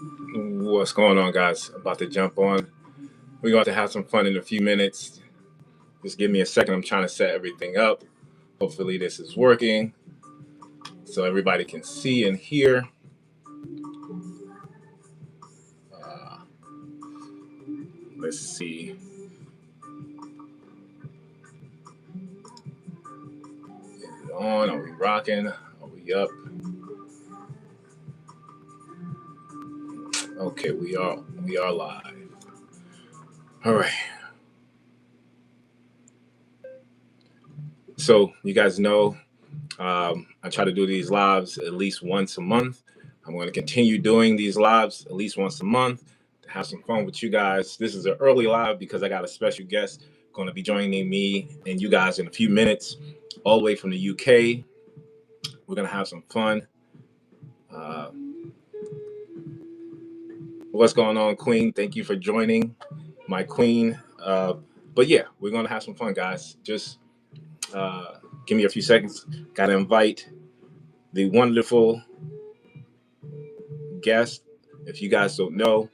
What's going on, guys? About to jump on. We're going to have some fun in a few minutes. Just give me a second. I'm trying to set everything up. Hopefully this is working so everybody can see and hear. Let's see. Is it on? Are we rocking? Are we up? Okay, we are live. All right. So you guys know I try to do these lives at least once a month. I'm going to continue doing these lives at least once a month to have some fun with you guys. This is an early live because I got a special guest going to be joining me and you guys in a few minutes, all the way from the UK. We're going to have some fun. What's going on, Queen? Thank you for joining, my queen. But yeah, we're going to have some fun, guys. Just give me a few seconds. Got to invite the wonderful guest. If you guys don't know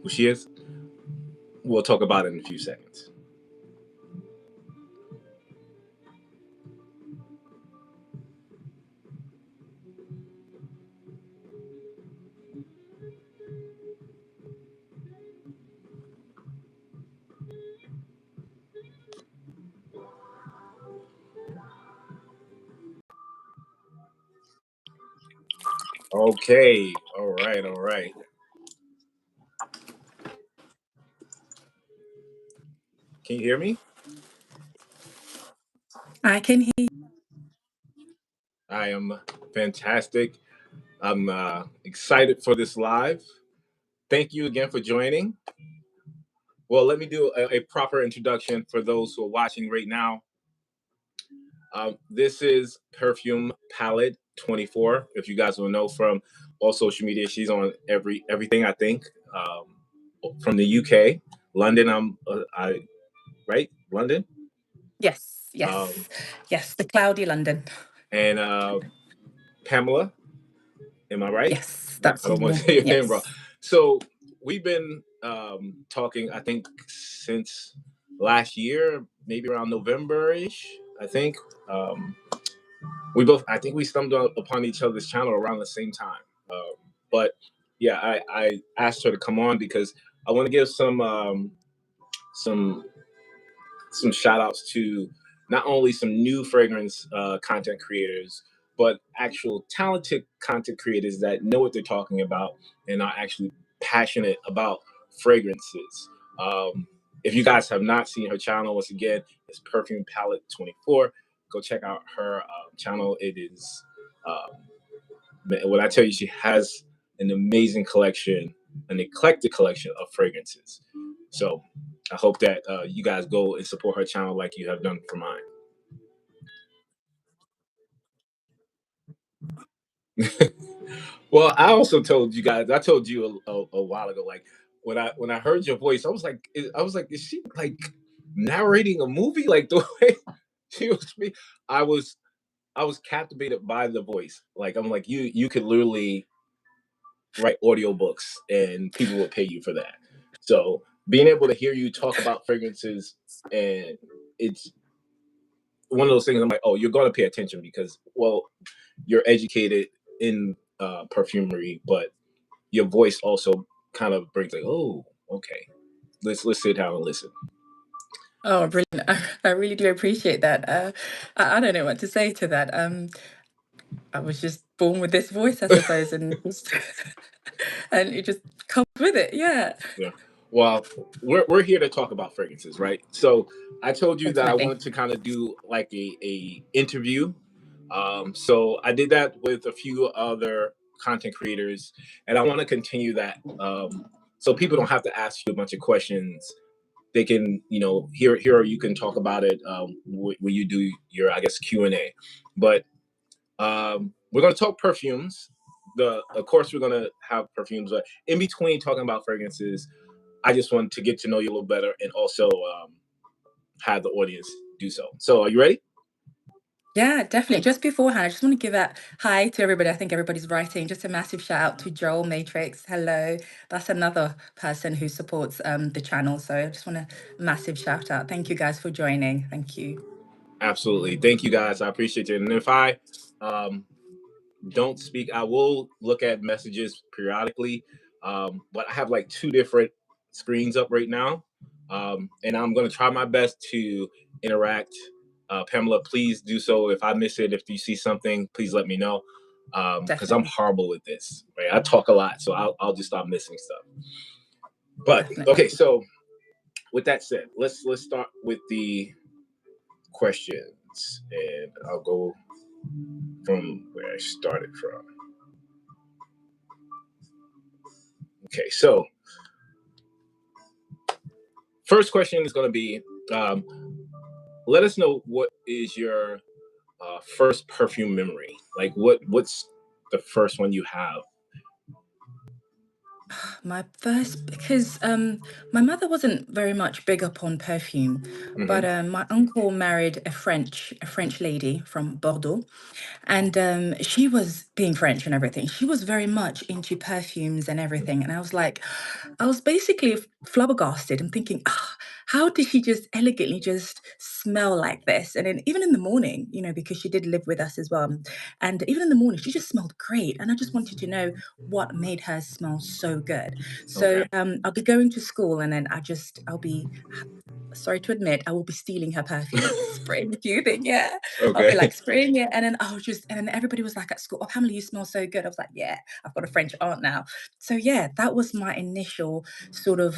who she is, we'll talk about it in a few seconds. Okay, all right. Can you hear me? I can hear you. I am fantastic. I'm excited for this live. Thank you again for joining. Well, let me do a proper introduction for those who are watching right now. This is Perfume Palette 24. If you guys will know from all social media, she's on everything, I think. From the UK, London. Right, London. Yes, the cloudy London. And Pamela, am I right? Yes, that's. I don't want to say your name wrong. So we've been talking, I think, since last year, maybe around November-ish. I think I think we stumbled upon each other's channel around the same time. But yeah, I asked her to come on because I want to give some shout outs to not only some new fragrance content creators, but actual talented content creators that know what they're talking about and are actually passionate about fragrances. If you guys have not seen her channel, once again, it's Perfume Palette 24. Go check out her channel. It is, when I tell you, she has an amazing collection, an eclectic collection of fragrances. So I hope that you guys go and support her channel like you have done for mine. Well, I also told you guys. I told you a while ago, like when I heard your voice, I was like, is she like narrating a movie? Like the way she was speaking, I was captivated by the voice. Like I'm like you could literally write audiobooks and people would pay you for that. So being able to hear you talk about fragrances, and it's one of those things I'm like, oh, you're going to pay attention because, well, you're educated in perfumery, but your voice also kind of brings like, oh, okay, let's sit down and listen. Oh, brilliant. I really do appreciate that. I don't know what to say to that. I was just born with this voice, I suppose, and and it just comes with it. Yeah. Well, we're here to talk about fragrances, right? So I told you that I wanted to kind of do like a interview. So I did that with a few other content creators, and I want to continue that. So people don't have to ask you a bunch of questions. They can, here you can talk about it when you do your, I guess, Q&A. But we're going to talk perfumes. Of course, we're going to have perfumes, but in between talking about fragrances, I just wanted to get to know you a little better and also have the audience do so. So are you ready? Yeah, definitely. Just beforehand, I just want to give a hi to everybody. I think everybody's writing. Just a massive shout out to Joel Matrix. Hello. That's another person who supports the channel. So I just want a massive shout out. Thank you guys for joining. Thank you. Absolutely. Thank you guys. I appreciate it. And if I don't speak, I will look at messages periodically. But I have like 2 different screens up right now. And I'm going to try my best to interact. Pamela, please do so. If I miss it, if you see something, please let me know. Because I'm horrible with this. Right? I talk a lot, so I'll just stop missing stuff. But Definitely. okay, so with that said, let's start with the questions, and I'll go from where I started from. Okay, so first question is going to be, let us know what is your first perfume memory. Like, what's the first one you have? My first, because my mother wasn't very much big upon perfume, but my uncle married a French lady from Bordeaux, and she was, being French and everything, she was very much into perfumes and everything. And I was basically flabbergasted and thinking, ah, how did she just elegantly just smell like this? And then even in the morning, you know, because she did live with us as well. And even in the morning, she just smelled great. And I just wanted to know what made her smell so good. So I'll be going to school and then I'll be, sorry to admit, I will be stealing her perfume, spraying a few things. Yeah. I'll be like spraying it. And then and then everybody was like at school, oh, Pamela, you smell so good. I was like, yeah, I've got a French aunt now. So yeah, that was my initial sort of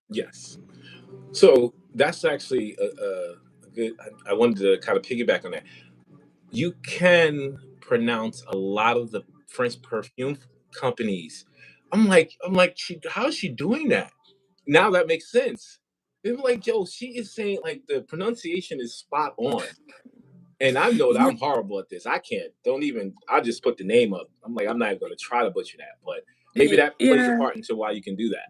Yes. So that's actually a good. I wanted to kind of piggyback on that. You can pronounce a lot of the French perfume companies. How is she doing that? Now that makes sense. I'm like, Joe, she is saying like the pronunciation is spot on. And I know that yeah, I'm horrible at this. I can't. Don't even. I just put the name up. I'm like, I'm not even going to try to butcher that. But maybe that plays a yeah. part into why you can do that.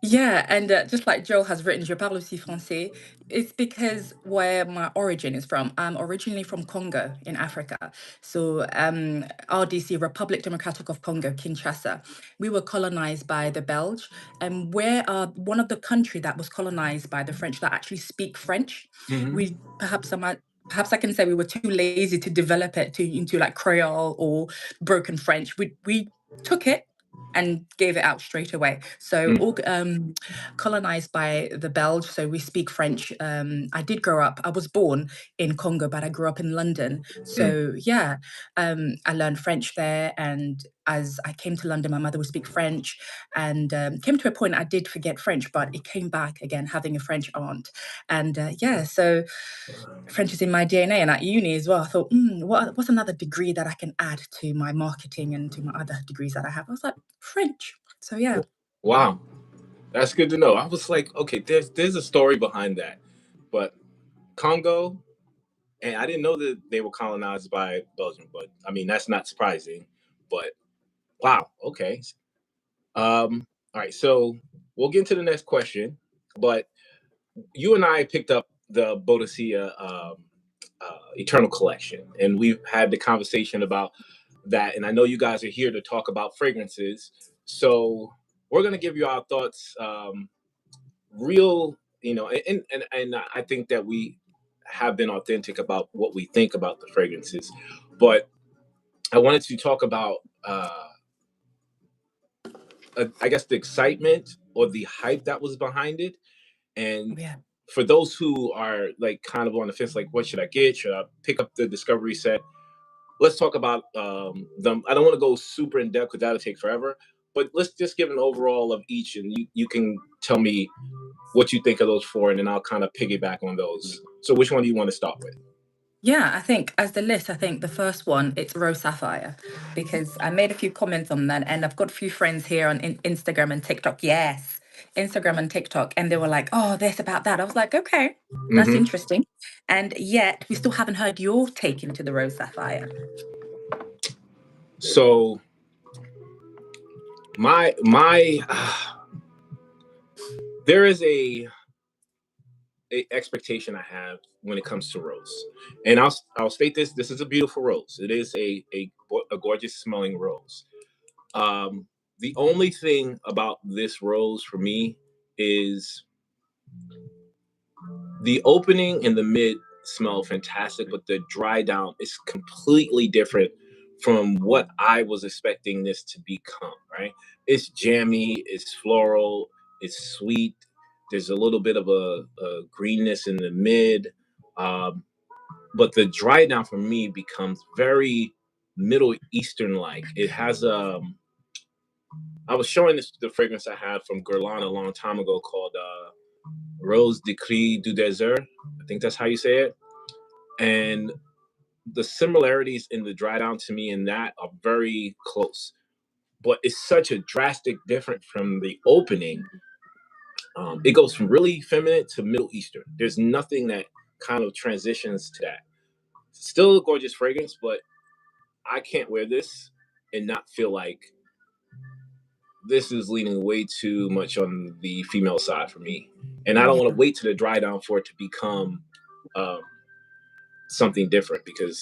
Yeah, and just like Joel has written, Je parle aussi français, it's because where my origin is from. I'm originally from Congo in Africa. So RDC, Republic Democratic of Congo, Kinshasa. We were colonized by the Belge, and we're one of the country that was colonized by the French that actually speak French. We perhaps I can say we were too lazy to develop it into like Creole or broken French. We took it and gave it out straight away. So all colonized by the Belge, so we speak French. I did grow up, I was born in Congo, but I grew up in London. So yeah, I learned French there. And as I came to London, my mother would speak French, and came to a point I did forget French, but it came back again, having a French aunt. And yeah, so French is in my DNA. And at uni as well, I thought, what's another degree that I can add to my marketing and to my other degrees that I have? I was like, French. So yeah. Wow, that's good to know. I was like, okay, there's a story behind that, but Congo, and I didn't know that they were colonized by Belgium. But I mean, that's not surprising. But wow, okay. All right, so we'll get into the next question. But you and I picked up the Boadicea Eternal Collection, and we've had the conversation about that. And I know you guys are here to talk about fragrances, so we're gonna give you our thoughts, real, and I think that we have been authentic about what we think about the fragrances, but I wanted to talk about, I guess, the excitement or the hype that was behind it. And Yeah. for those who are like kind of on the fence, like, what should I get? Should I pick up the Discovery set? Let's talk about them. I don't want to go super in depth because that'll take forever, but let's just give an overall of each, and you can tell me what you think of those four, and then I'll kind of piggyback on those. So which one do you want to start with? Yeah, I think as the list, I think the first one, it's Rose Sapphire, because I made a few comments on that, and I've got a few friends here on Instagram and TikTok. Yes, Instagram and TikTok, and they were like, "Oh, this about that." I was like, "Okay, that's interesting," and yet we still haven't heard your take into the Rose Sapphire. So my there is a expectation I have when it comes to rose, and I'll state this: this is a beautiful rose. It is a gorgeous smelling rose. The only thing about this rose for me is the opening and the mid smell fantastic, but the dry down is completely different from what I was expecting this to become, right? It's jammy, it's floral, it's sweet. There's a little bit of a greenness in the mid. Um, but the dry down for me becomes very Middle Eastern like. It has I was showing this the fragrance I had from Guerlain a long time ago called Rose de Cri du Désert. I think that's how you say it. And the similarities in the dry down to me in that are very close. But it's such a drastic difference from the opening. It goes from really feminine to Middle Eastern. There's nothing that kind of transitions to that. Still a gorgeous fragrance, but I can't wear this and not feel like this is leaning way too much on the female side for me. And I don't want to wait to the dry down for it to become um, something different, because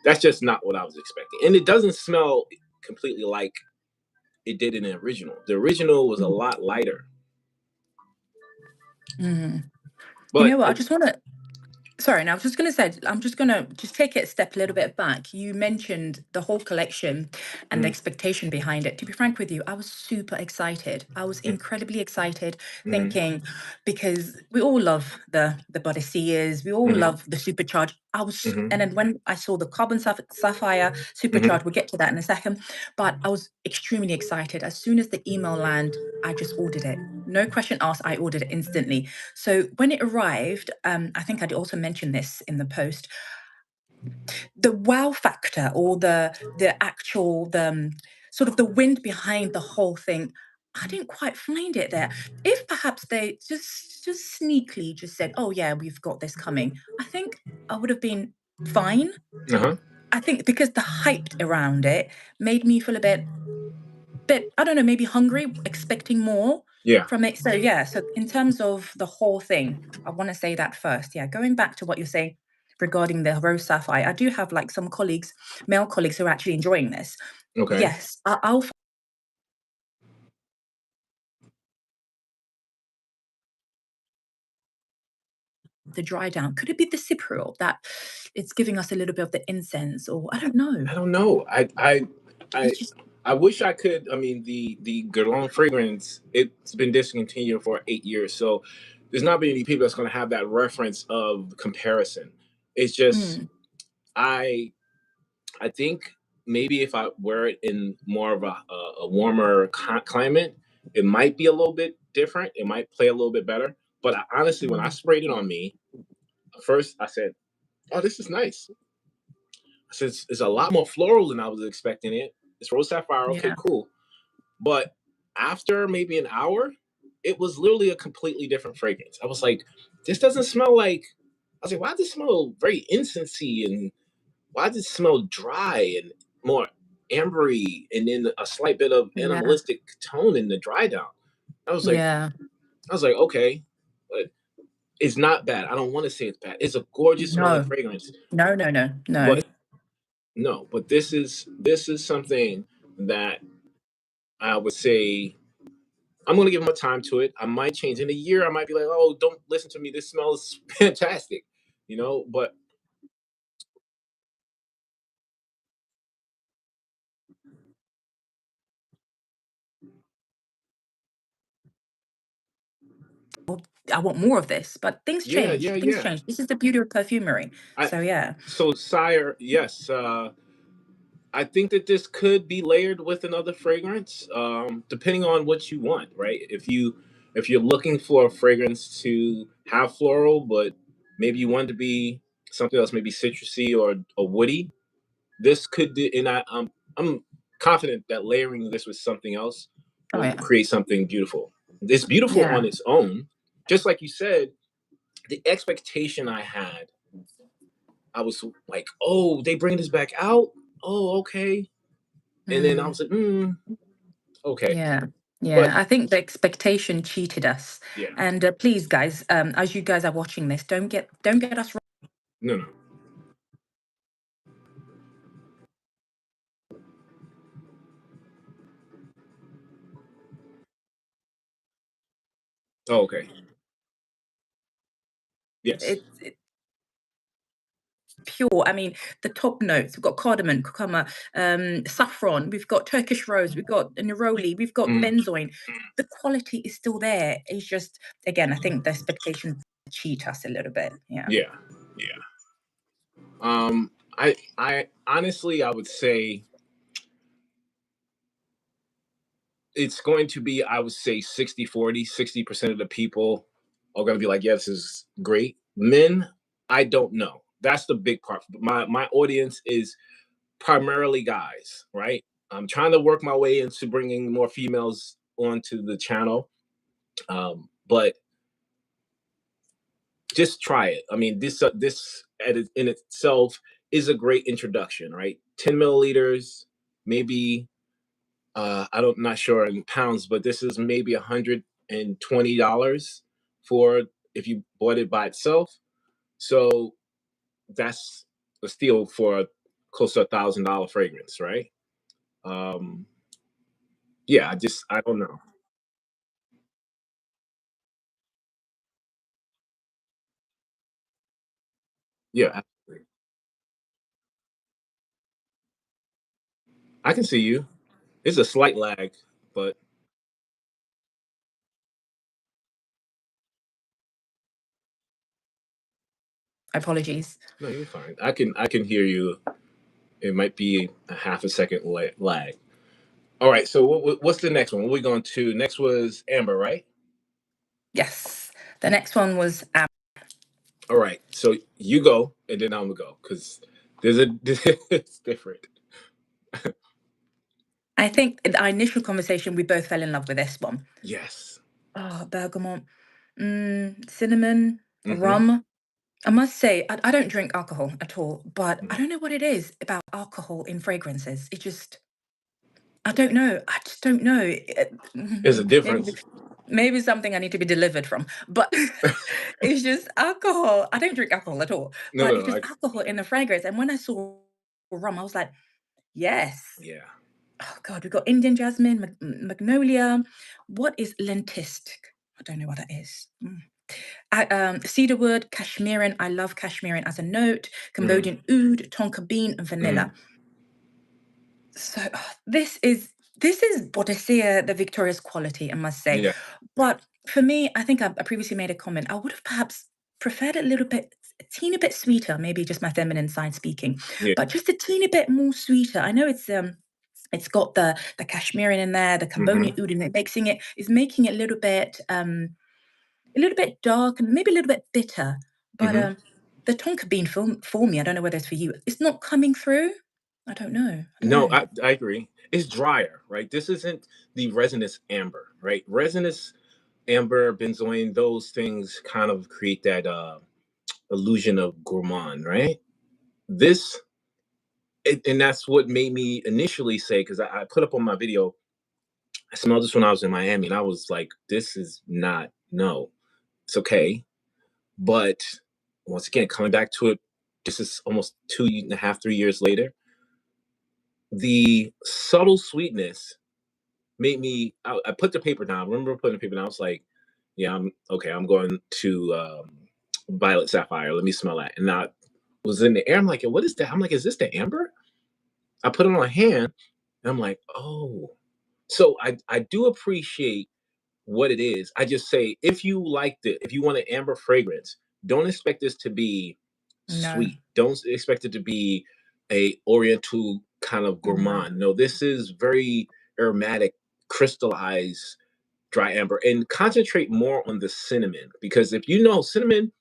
that's just not what I was expecting. And it doesn't smell completely like it did in the original. The original was a lot lighter. But you know what? I just want to. Sorry, now I was just going to say, I'm just going to just take it a step a little bit back. You mentioned the whole collection and the expectation behind it. To be frank with you, I was super excited. I was incredibly excited, thinking, because we all love the Boadiceas, we all love the Supercharge. And then when I saw the Carbon Sapphire Supercharge, we'll get to that in a second, but I was extremely excited. As soon as the email landed, I just ordered it. No question asked, I ordered it instantly. So when it arrived, I think I'd also mentioned this in the post, the wow factor, or the actual sort of the wind behind the whole thing, I didn't quite find it there. If perhaps they just sneakily just said, "Oh yeah, we've got this coming," I think I would have been fine. I think because the hype around it made me feel a bit, I don't know, maybe hungry, expecting more from it. So yeah, so in terms of the whole thing, I want to say that first. Yeah, going back to what you're saying regarding the Rose Sapphire, I do have like some colleagues, male colleagues, who are actually enjoying this. Okay. Yes, I'll the dry down. Could it be the cypriol that it's giving us a little bit of the incense, or I don't know. I don't know. I wish I could. I mean, the Guerlain fragrance, it's been discontinued for 8 years, so there's not many people that's going to have that reference of comparison. It's just I think maybe if I wear it in more of a warmer climate, it might be a little bit different. It might play a little bit better. But honestly, when I sprayed it on me, first I said, "Oh, this is nice." I said, "It's a lot more floral than I was expecting it. It's Rose Sapphire. Okay, cool." But after maybe an hour, it was literally a completely different fragrance. I was like, "This doesn't smell like." I was like, "Why does it smell very incensey, and why does it smell dry and more ambery, and then a slight bit of animalistic tone in the dry down?" I was like, okay, but it's not bad. I don't want to say it's bad. It's a gorgeous smelling fragrance. No. But no, but this is something that I would say I'm going to give more time to it. I might change in a year. I might be like, "Oh, don't listen to me. This smells fantastic," But I want more of this. But things change. Things change. This is the beauty of perfumery. So yeah. So Sire, yes, I think that this could be layered with another fragrance, depending on what you want, right? If you're looking for a fragrance to have floral, but maybe you want to be something else, maybe citrusy or a woody. This could do, and I'm confident that layering this with something else Oh will yeah. create something beautiful. It's beautiful Yeah. on its own. Just like you said, the expectation I had, I was like, oh, they bring this back out? Oh, okay. And then I was like, okay. Yeah. But Yeah, I think the expectation cheated us. yeah, And please, guys, as you guys are watching this, don't get us wrong. no. Oh, okay. Yes. It's pure. I mean, the top notes, we've got cardamom, curcuma, saffron, we've got Turkish rose, we've got neroli, we've got benzoin. The quality is still there. It's just, again, I think the expectations cheat us a little bit. Yeah. Yeah. I honestly, I would say it's going to be, I would say 60-40. 60% of the people are going to be like, yeah, this is great. Men, I don't know. That's the big part. My audience is primarily guys, right? I'm trying to work my way into bringing more females onto the channel. But just try it. I mean, this in itself is a great introduction, right? 10 milliliters, maybe not sure in pounds, but this is maybe $120 for if you bought it by itself. So that's a steal for close to $1,000 fragrance, right? Yeah, I don't know. Yeah, absolutely. I can see you. It's a slight lag, but Apologies. no, you're fine. I can hear you. It might be a half a second lag. All right. So what's the next one? What are we going to? Next was Amber, right? Yes. The next one was All right. So you go, and then I'm gonna go because it's different. I think in our initial conversation, we both fell in love with this one. Yes. Oh, bergamot, cinnamon, Mm-hmm. rum. I must say, I don't drink alcohol at all, but I don't know what it is about alcohol in fragrances. It just, I don't know. I just don't know. There's a Maybe, difference. maybe something I need to be delivered from, but it's just alcohol. I don't drink alcohol at all, No, but no, it's no. just alcohol in the fragrance. And when I saw rum, I was like, yes. Yeah. Oh God, we've got Indian jasmine, magnolia. What is lentisque? I don't know what that is. Cedarwood, Cashmeran. I love Cashmeran as a note. Cambodian oud, tonka bean, and vanilla. So this is Boadicea, the Victoria's quality, I must say. Yeah. But for me, I think I previously made a comment. I would have perhaps preferred it a teeny bit sweeter, maybe just my feminine side speaking, Yeah. but just a teeny bit more sweeter. I know it's got the Cashmeran in there, the Cambodian oud, and it's making it a little bit dark and maybe a little bit bitter. But the tonka bean for me, I don't know whether it's for you. It's not coming through. I don't know. I don't No, know. I agree. It's drier, right? This isn't the resinous amber, right? Resinous amber, benzoin, those things kind of create that illusion of gourmand, right? This and that's what made me initially say, because I put up on my video, I smelled this when I was in Miami, and I was like, this is not, no, it's okay. But once again, coming back to it, this is almost 2.5, 3 years later. The subtle sweetness made me, I put the paper down. I remember putting the paper down. I was like, yeah, I'm okay. I'm going to Violet Sapphire. Let me smell that. And I was in the air. I'm like, what is that? I'm like, is this the amber? I put it on my hand, and I'm like, oh. So I do appreciate what it is. I just say, if you liked it, if you want an amber fragrance, don't expect this to be No. sweet. Don't expect it to be a oriental kind of No. gourmand. No, this is very aromatic, crystallized dry amber, and concentrate more on the cinnamon, because if you know cinnamon,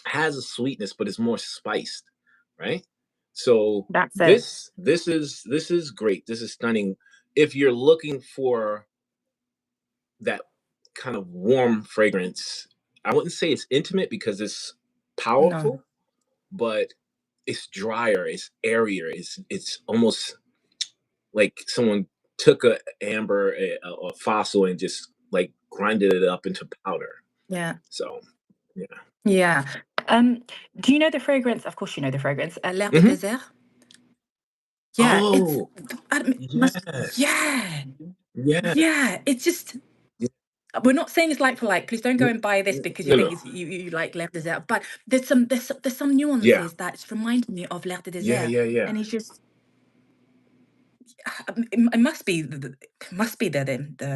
has a sweetness, but it's more spiced, right? So That's it. this is great. This is stunning. If you're looking for that kind of warm fragrance, I wouldn't say it's intimate because it's No. powerful, but it's drier, it's airier, it's almost like someone took a amber, a fossil, and just like grinded it up into powder. Yeah. So yeah. Yeah. Do you know the fragrance? Of course, you know the fragrance. L'air de Hmm. désert. Yeah, it's. Oh Must. yes, Yeah. yeah. Yeah. It's just. We're not saying it's like for like. Please don't go and buy this because you No, think no. it's, you like L'air de désert. But there's some Yeah, nuances that's reminding me of L'air de yeah, désert, yeah, yeah. and it's just. It must be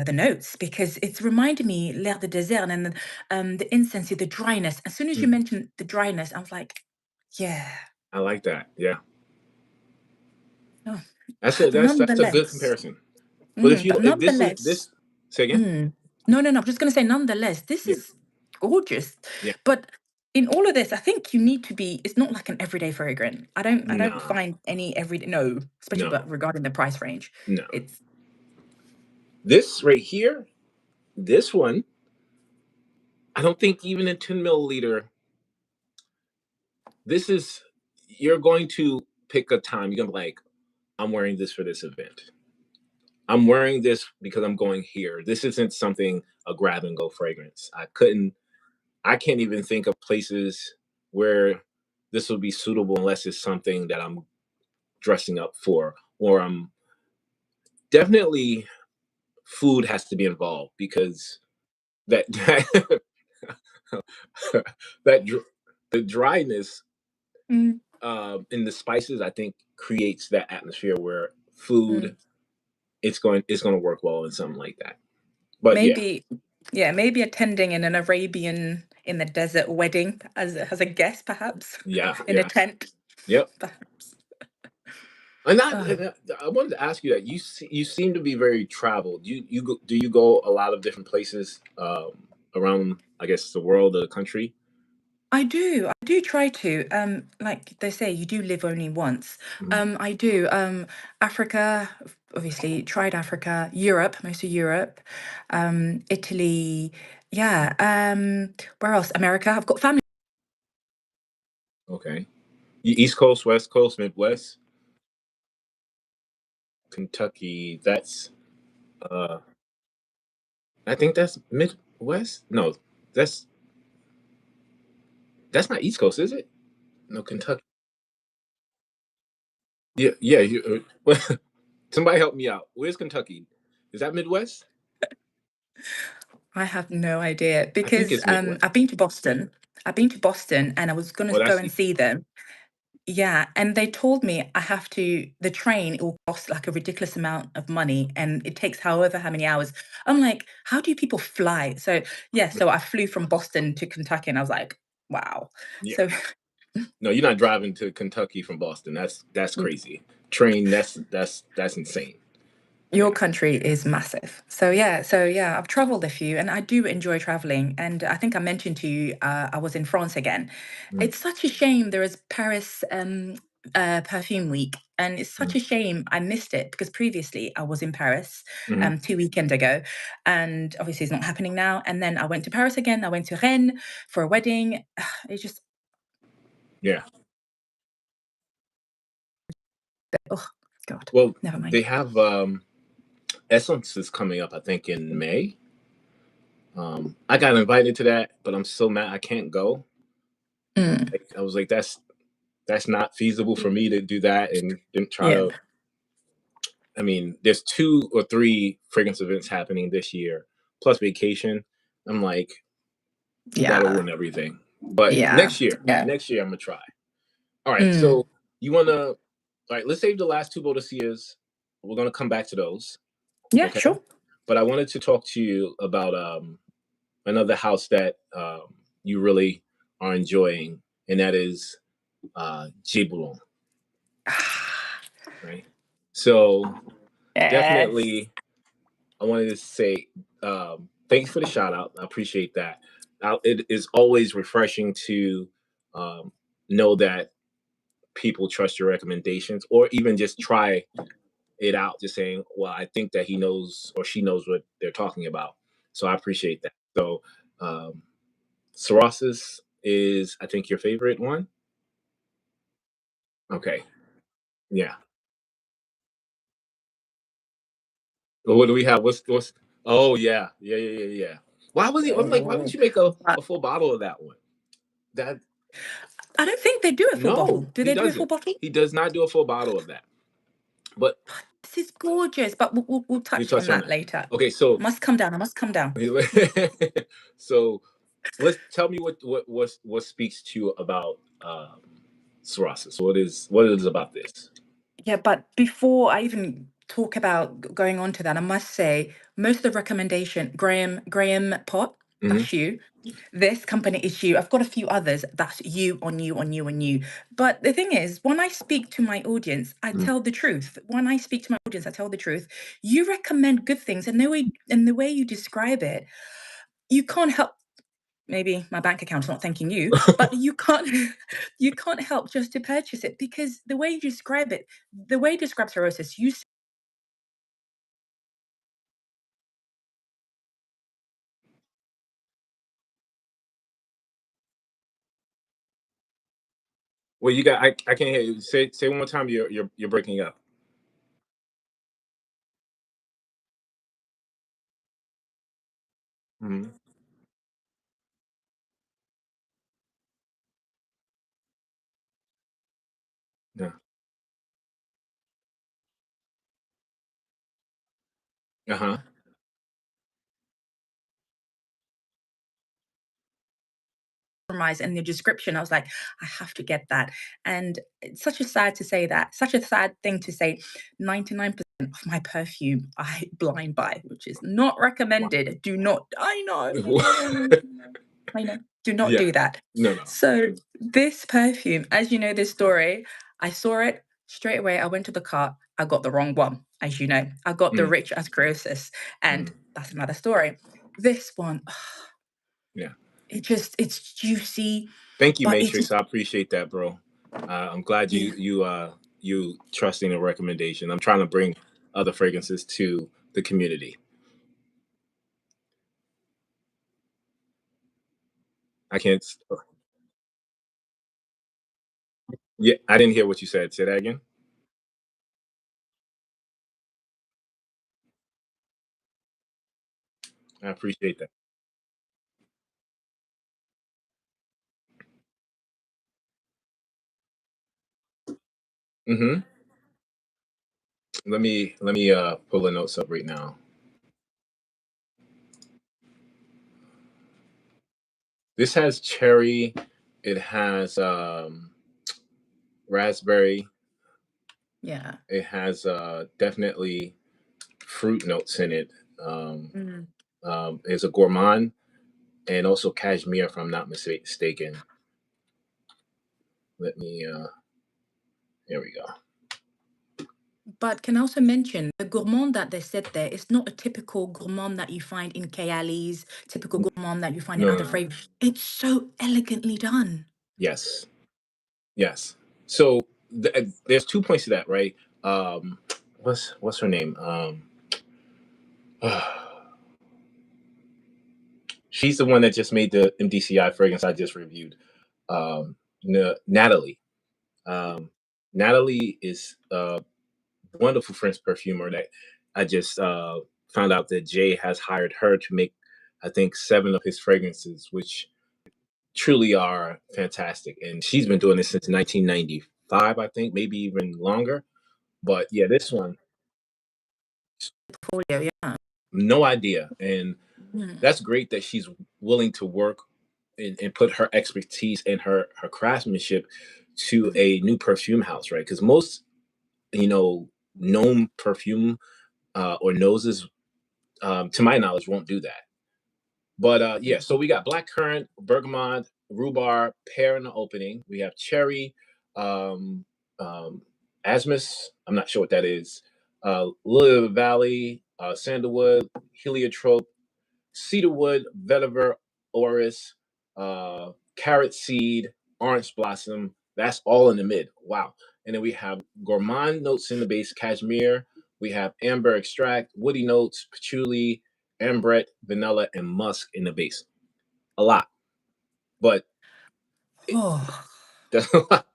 the notes because it's reminding me L'air de désert and the incense, the dryness. As soon as you Mhm. mentioned the dryness, I was like, yeah. I like that. Yeah, Oh, that's a good nonetheless, comparison. But but if this is nonetheless, this, say again. mm, no. I'm just going to say, nonetheless, this Yeah, is gorgeous. yeah. But in all of this, I think you need to be. It's not like an everyday fragrance. I don't No, find any everyday. No, especially no, but regarding the price range, no. it's This right here, this one, I don't think even in 10 milliliter. This is you're going to pick a time. You're gonna be like, I'm wearing this for this event. I'm wearing this because I'm going here. This isn't something a grab and go fragrance. I can't even think of places where this would be suitable unless it's something that I'm dressing up for, or I'm definitely food has to be involved because that that the dryness mm, in the spices I think creates that atmosphere where mm. food it's going to work well in something like that. But yeah, Maybe, yeah, maybe attending in an Arabian in the desert wedding as a guest, perhaps yeah, in a yeah, tent, yep. perhaps. Oh, I wanted to ask you that you seem to be very traveled. Do you go a lot of different places around I guess the world or the country? I do try to. Like they say, you do live only once. Mhm. I do. Africa, obviously, tried Africa, Europe, most of Europe, Italy, yeah. Where else? America. I've got family. Okay. East Coast, West Coast, Midwest, Kentucky. Uh I think that's Midwest. No, that's not East Coast, is it? No, Kentucky. Yeah, yeah. Somebody help me out. Where's Kentucky? Is that Midwest? I have no idea I think because it's Midwest. I've been to Boston. I've been to Boston, and I was going Oh, to go that's and see them. Yeah, and they told me I have to the train, it will cost like a ridiculous amount of money and it takes however how many hours. I'm like, how do people fly? So yeah, so I flew from Boston to Kentucky and I was like, wow. yeah. So No, you're not driving to Kentucky from Boston. That's crazy. Train. That's insane. your Yeah. country is massive. So yeah, I've traveled a few and I do enjoy traveling. And I think I mentioned to you, I was in France again. Mm, It's such a shame there is Paris Perfume Week. And it's such mm, a shame I missed it because previously I was in Paris mhm. 2 weekends ago. And obviously it's not happening now. And then I went to Paris again. I went to Rennes for a wedding. It's just, Yeah. oh, God, Well, never they mind. have Essence is coming up. I think in May. I got invited to that, but I'm so mad I can't go. Mm, Like, I was like, that's not feasible for me to do that and then try yeah. to. I mean, there's 2 or 3 fragrance events happening this year, plus vacation. I'm like, you got to Yeah. ruin everything. But Yeah. Yeah. next year I'm gonna try. All right, Mm. so you wanna all right, let's save the last 2 Boadiceas. We're gonna come back to those, Yeah, okay? sure. But I wanted to talk to you about another house that you really are enjoying, and that is Bulan, right? So Yes. definitely I wanted to say thanks for the shout out. I appreciate that. It is always refreshing to know that people trust your recommendations, or even just try it out, just saying, well, I think that he knows or she knows what they're talking about. So I appreciate that. So Swarovskis is, I think, your favorite one. Okay. Yeah. Well, what do we have? What's oh yeah. Yeah. Why Oh, didn't you make a but full bottle of that one? That I don't think they do a full bottle. No, Do he they do a full doesn't. bottle? He does not do a full bottle of that. But This is gorgeous, but we'll you touch on touch on that that. later. Okay, so Must come down. I must come down. so let's tell me what speaks to you about Swarovskis. What is about this? Yeah, but before I even talk about going on to that, I must say most of the recommendation, Graham Pot, Hmm. that's you. This company is you. I've got a few others. That's you on you on you on you. But the thing is, when I speak to my audience, I tell the truth. When I speak to my audience, I tell the truth. You recommend good things, and the way you describe it, you can't help. Maybe my bank account's not thanking you, but you can't you can't help just to purchase it because the way you describe it, the way you describe cirrhosis, you Well, I can't hear you. Say one more time. You're breaking up. Hmm. Yeah. Uh huh. compromise in the description. I was like, I have to get that. And it's such a sad to say that, such a sad thing to say. 99% of my perfume I blind buy, which is not recommended. Do not, I know. I know. Do not Yeah. do that. No. So this perfume, as you know, this story, I saw it straight away. I went to the cart. I got the wrong one, as you know. I got the Mm, rich asclerosis, and mm, that's another story. This one, yeah. it's juicy, Thank you, but it's Matrix. I appreciate that, bro. I'm glad yeah. you trusting a recommendation. I'm trying to bring other fragrances to the community. I can't. Yeah, I didn't hear what you said. Say that again. I appreciate that. Hmm. Let me pull the notes up right now. This has cherry. It has raspberry. Yeah. It has definitely fruit notes in it. Mm. It's a gourmand and also cashmere, if I'm not mistaken. Let me. Here we go. But can I also mention the gourmand that they said there is not a typical gourmand that you find in Kayali's, typical gourmand that you find in No, other no, no. fragrances. It's so elegantly done. Yes, yes. So there's 2 points to that, right? Um, what's her name? She's the one that just made the MDCI fragrance I just reviewed. Natalie. Um, Natalie is a wonderful French perfumer that I just found out that Jay has hired her to make, I think, 7 of his fragrances, which truly are fantastic. And she's been doing this since 1995, I think, maybe even longer. But yeah, this one, Portfolio, yeah. no idea. And Mm. that's great that she's willing to work and put her expertise and her craftsmanship to Mhm. a new perfume house, right? Because most, known perfume or noses, to my knowledge, won't do that. But yeah, so we got blackcurrant, bergamot, rhubarb, pear in the opening. We have cherry, um, asmus. I'm not sure what that is. Lily of the Valley, sandalwood, heliotrope, cedarwood, vetiver, orris, carrot seed, orange blossom. That's all in the mid. Wow. And then we have gourmand notes in the base, cashmere. We have amber extract, woody notes, patchouli, ambrette, vanilla, and musk in the base. A lot. But Oh, that's a lot.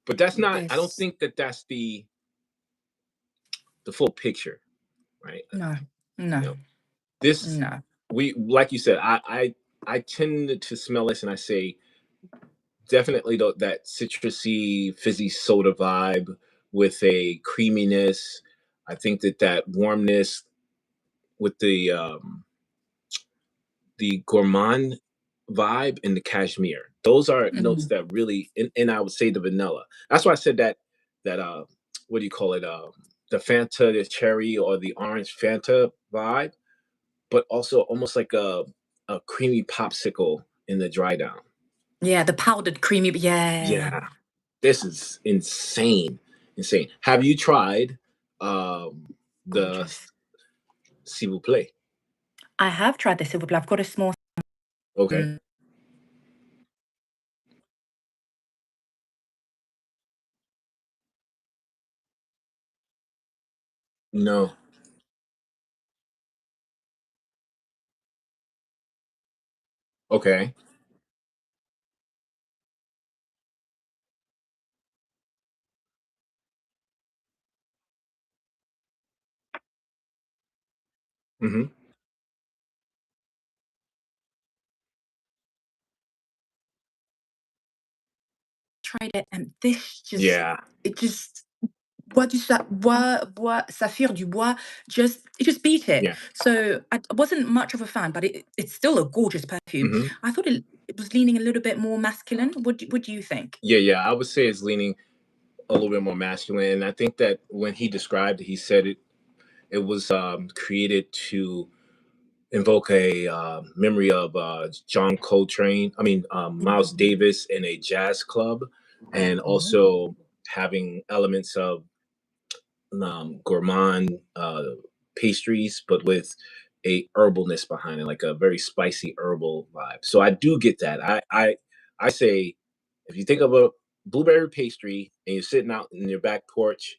But that's not, I don't this. think that that's the full picture, right? No, You no, know, this no. we like you said, I tend to smell this and I say definitely that citrusy, fizzy soda vibe with a creaminess. I think that warmness with the gourmand vibe and the cashmere. Those are notes that really, and I would say the vanilla. That's why I said that what do you call it? The Fanta, the cherry or the orange Fanta vibe, but also almost like a creamy popsicle in the dry down. Yeah, the powdered creamy. Yeah. Yeah, this is insane, insane. Have you tried the Gorgeous. s'il vous plaît? I have tried the silver blue. I've got a small. Okay. No. Okay. Hmm. Tried it, and this just Yeah. it just bois saphir du bois it just beat it. Yeah. So I wasn't much of a fan, but it's still a gorgeous perfume. Hmm. I thought it was leaning a little bit more masculine. What do you think? Yeah. Yeah. I would say it's leaning a little bit more masculine. And I think that when he described it, he said it was created to invoke a memory of John Coltrane. I mean, Miles Davis in a jazz club, and also having elements of gourmand pastries, but with a herbalness behind it, like a very spicy herbal vibe. So I do get that. I say if you think of a blueberry pastry and you're sitting out in your back porch,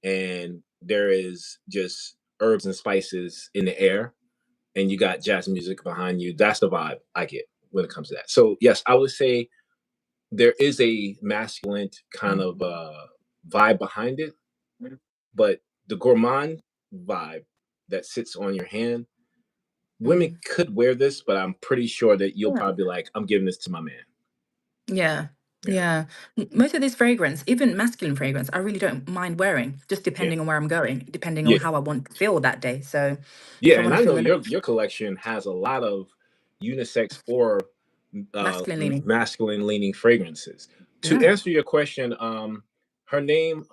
and there is just herbs and spices in the air, and you got jazz music behind you, that's the vibe I get when it comes to that. So yes, I would say there is a masculine kind of vibe behind it, but the gourmand vibe that sits on your hand, women could wear this, but I'm pretty sure that you'll Yeah. probably be like, I'm giving this to my man. Yeah. Yeah. Yeah. Most of this fragrance, even masculine fragrance, I really don't mind wearing, just Yeah. depending on where I'm going, depending on Yeah. how I want to feel that day. So if Yeah. I And want I to feel know a little your collection has a lot of unisex or masculine leaning. masculine leaning fragrances. To Yeah. answer your question, her name,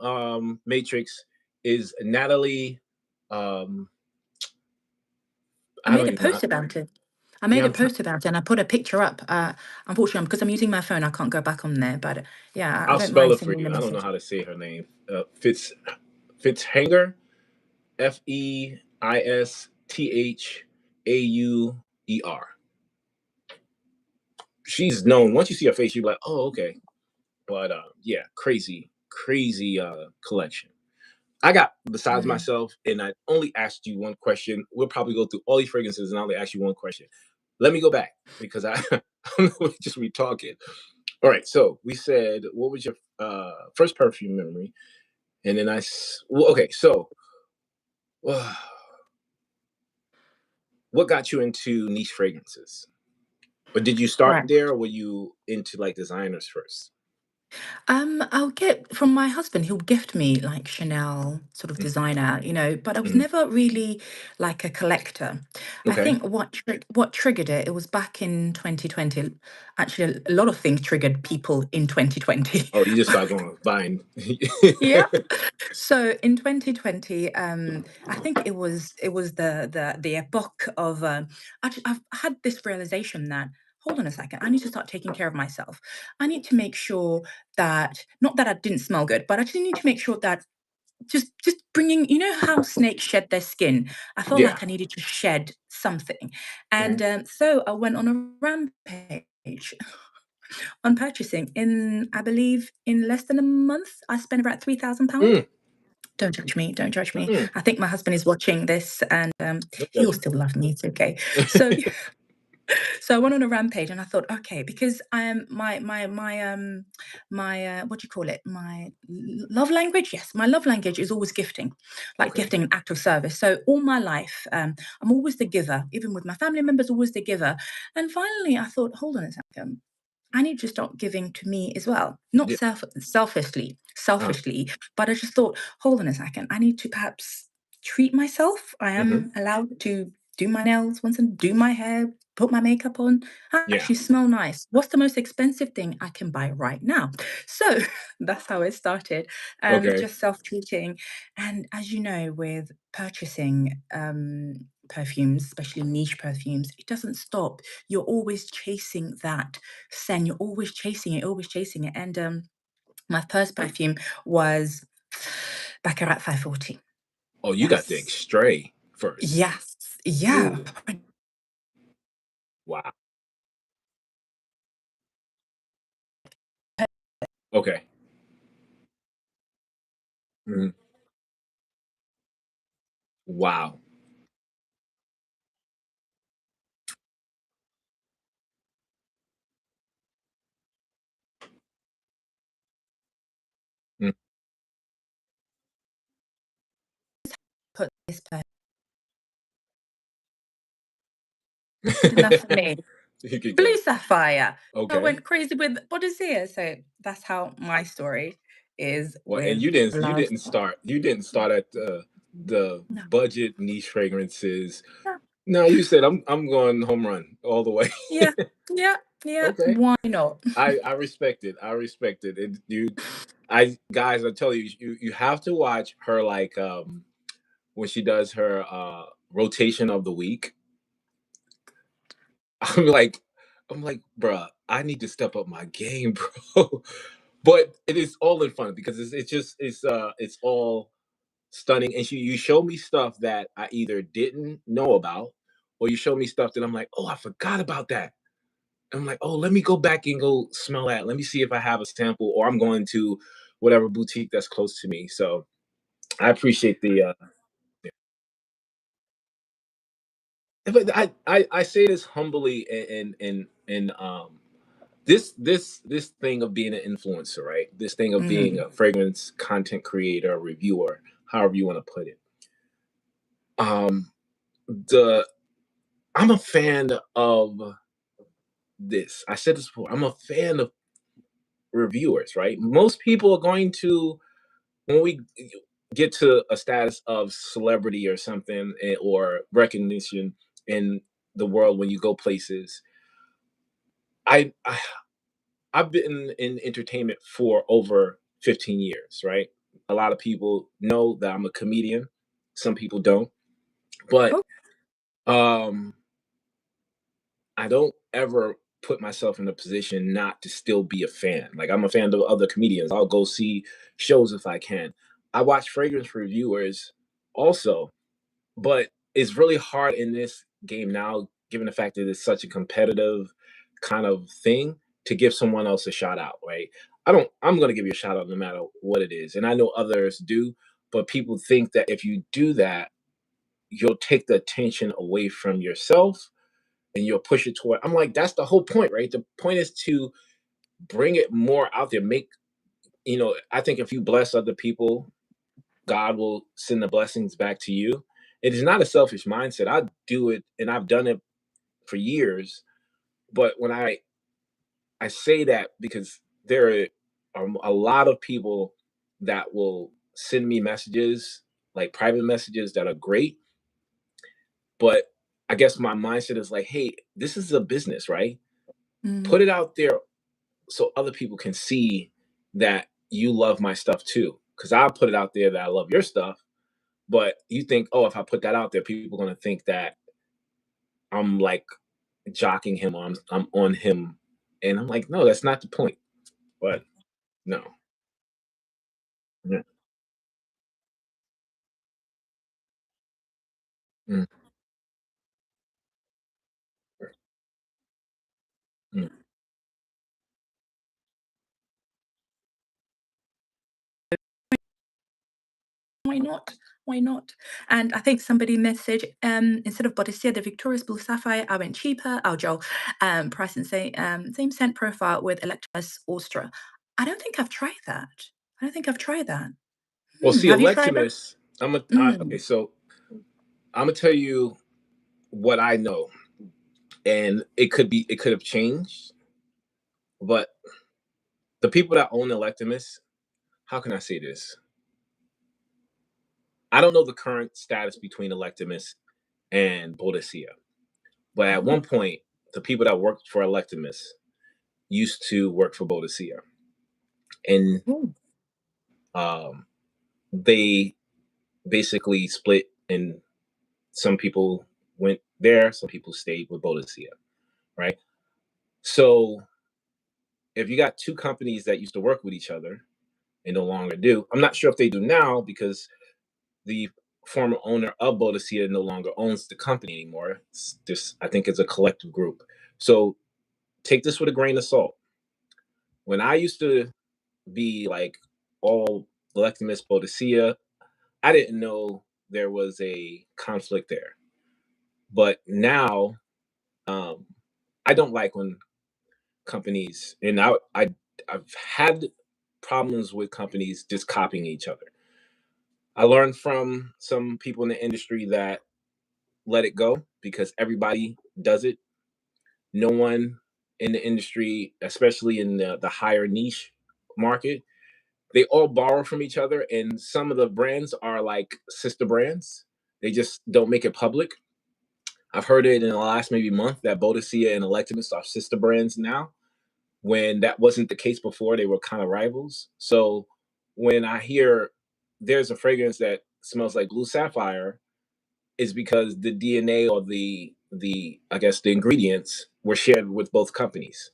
Matrix, is Natalie. Um, I I don't made a even know. post about it. I Yeah, made a I'm trying. post about it and I put a picture up. Unfortunately, because I'm using my phone, I can't go back on there. But yeah, I I'll don't spell mind it for sending the you. I don't know message. how to say her name. Fitzhanger, Fethauer. She's known. Once you see her face, you're like, oh, okay. But yeah, crazy, crazy collection. I got besides Yeah. myself, and I only asked you one question. We'll probably go through all these fragrances, and I only ask you one question. Let me go back because I, I don't know, just we talking. All right, so we said, what was your first perfume memory? And then well, okay, so what got you into niche fragrances? Or did you start Right. there, or were you into like designers first? I'll get from my husband, he'll gift me like Chanel sort of Mm-hmm. designer, but I was Mm-hmm. never really like a collector. I Okay. think what triggered it, it was back in 2020. Actually, a lot of things triggered people in 2020. Oh, you just started going buying. Yep. So in 2020, I think it was the epoch of I've had this realization that hold on a second, I need to start taking care of myself. I need to make sure that not that I didn't smell good, but I just need to make sure that just bringing how snakes shed their skin. I felt Yeah. like I needed to shed something, and Mhm. so I went on a rampage. on purchasing. In, I believe, in less than a month, I spent about £3,000. Mm, Don't judge me. Don't judge me. mm, I think my husband is watching this, and no he'll judgment. still love me. It's okay. So, so I went on a rampage, and I thought, okay, because I am my what do you call it? My love language. Yes, my love language is always gifting, like Okay. gifting an act of service. So all my life, I'm always the giver, even with my family members, always the giver. And finally, I thought, hold on a second. I need to start giving to me as well, not Yeah. Uh, selfishly, but I just thought, hold on a second, I need to perhaps treat myself. I mhm. am allowed to do my nails once and do my hair, put my makeup on. I Yeah. actually smell nice. What's the most expensive thing I can buy right now? So that's how it started. Okay. Just self-treating. And as you know, with purchasing perfumes, especially niche perfumes, it doesn't stop. You're always chasing that scent. You're always chasing it, always chasing it. And my first perfume was Baccarat 540. Oh, you got the Yes. Stray first. Yes. Yeah. Ooh, wow. Okay. Mhm. Wow. Mm. Put this perfume enough for me. You could Blue go. sapphire. I Okay. went crazy with Boadicea. So that's how my story is Well, and with you love. didn't start at the No, budget niche fragrances. no. No, you said I'm going home run all the way. Yeah, yeah, yeah. Okay. Why not? I respect it. I respect it. And you I guys, I tell you, you have to watch her like when she does her rotation of the week. I'm like, I'm like, bruh, I need to step up my game, bro. But it is all in fun because it's just it's all stunning. And you show me stuff that I either didn't know about, or you show me stuff that I'm like, oh, I forgot about that. I'm like, oh, let me go back and go smell that. Let me see if I have a sample, or I'm going to whatever boutique that's close to me. So I appreciate the. But I say this humbly and this thing of being an influencer, right? This thing of being Mm, a fragrance content creator, reviewer, however you want to put it. Um, the I'm a fan of this. I said this before. I'm a fan of reviewers, right? Most people are going to when we get to a status of celebrity or something or recognition in the world when you go places. I I've been in entertainment for over 15 years, right? A lot of people know that I'm a comedian. Some people don't. But oh, um I don't ever put myself in a position not to still be a fan. Like I'm a fan of other comedians. I'll go see shows if I can. I watch fragrance reviewers also, but it's really hard in this game now, given the fact that it's such a competitive kind of thing, to give someone else a shout out, right? I'm gonna give you a shout out no matter what it is. And I know others do, but people think that if you do that, you'll take the attention away from yourself and you'll push it toward. I'm like, that's the whole point, right? The point is to bring it more out there. Make I think if you bless other people, God will send the blessings back to you. It is not a selfish mindset. I do it and I've done it for years. But when I say that because there are a lot of people that will send me messages, like private messages that are great. But I guess my mindset is like, hey, this is a business, right? mm, Put it out there so other people can see that you love my stuff too. Because I put it out there that I love your stuff, but you think, oh, if I put that out there, people are going to think that I'm like jocking him or I'm on him. And I'm like, no, that's not the point. But no. Yeah. Mm, mm. why not? Why not? And I think somebody messaged, instead of Boadicea, the Victorious Blue Sapphire, I went cheaper. Oh, Joel, price and same scent profile with Electimus Austra. I don't think I've tried that. I don't think I've tried that. Well, see, Have you tried that? Electimus, okay, so I'm gonna tell you what I know, and it could have changed, but the people that own Electimus, how can I say this? I don't know the current status between Electimus and Boadicea, but at one point, the people that worked for Electimus used to work for Boadicea, and they basically split, and some people went there, some people stayed with Boadicea, right? So if you got two companies that used to work with each other and no longer do, I'm not sure if they do now because the former owner of Boadicea no longer owns the company anymore. It's just, I think it's a collective group. So take this with a grain of salt. When I used to be like all Electimus Boadicea, I didn't know there was a conflict there. But now, I don't like when companies, and I've had problems with companies just copying each other. I learned from some people in the industry that let it go because everybody does it. No one in the industry, especially in the higher niche market, they all borrow from each other. And some of the brands are like sister brands. They just don't make it public. I've heard it in the last maybe month that Boadicea and Electimus are sister brands now, when that wasn't the case before. They were kind of rivals. So when I hear there's a fragrance that smells like blue sapphire, is because the DNA or the I guess the ingredients were shared with both companies.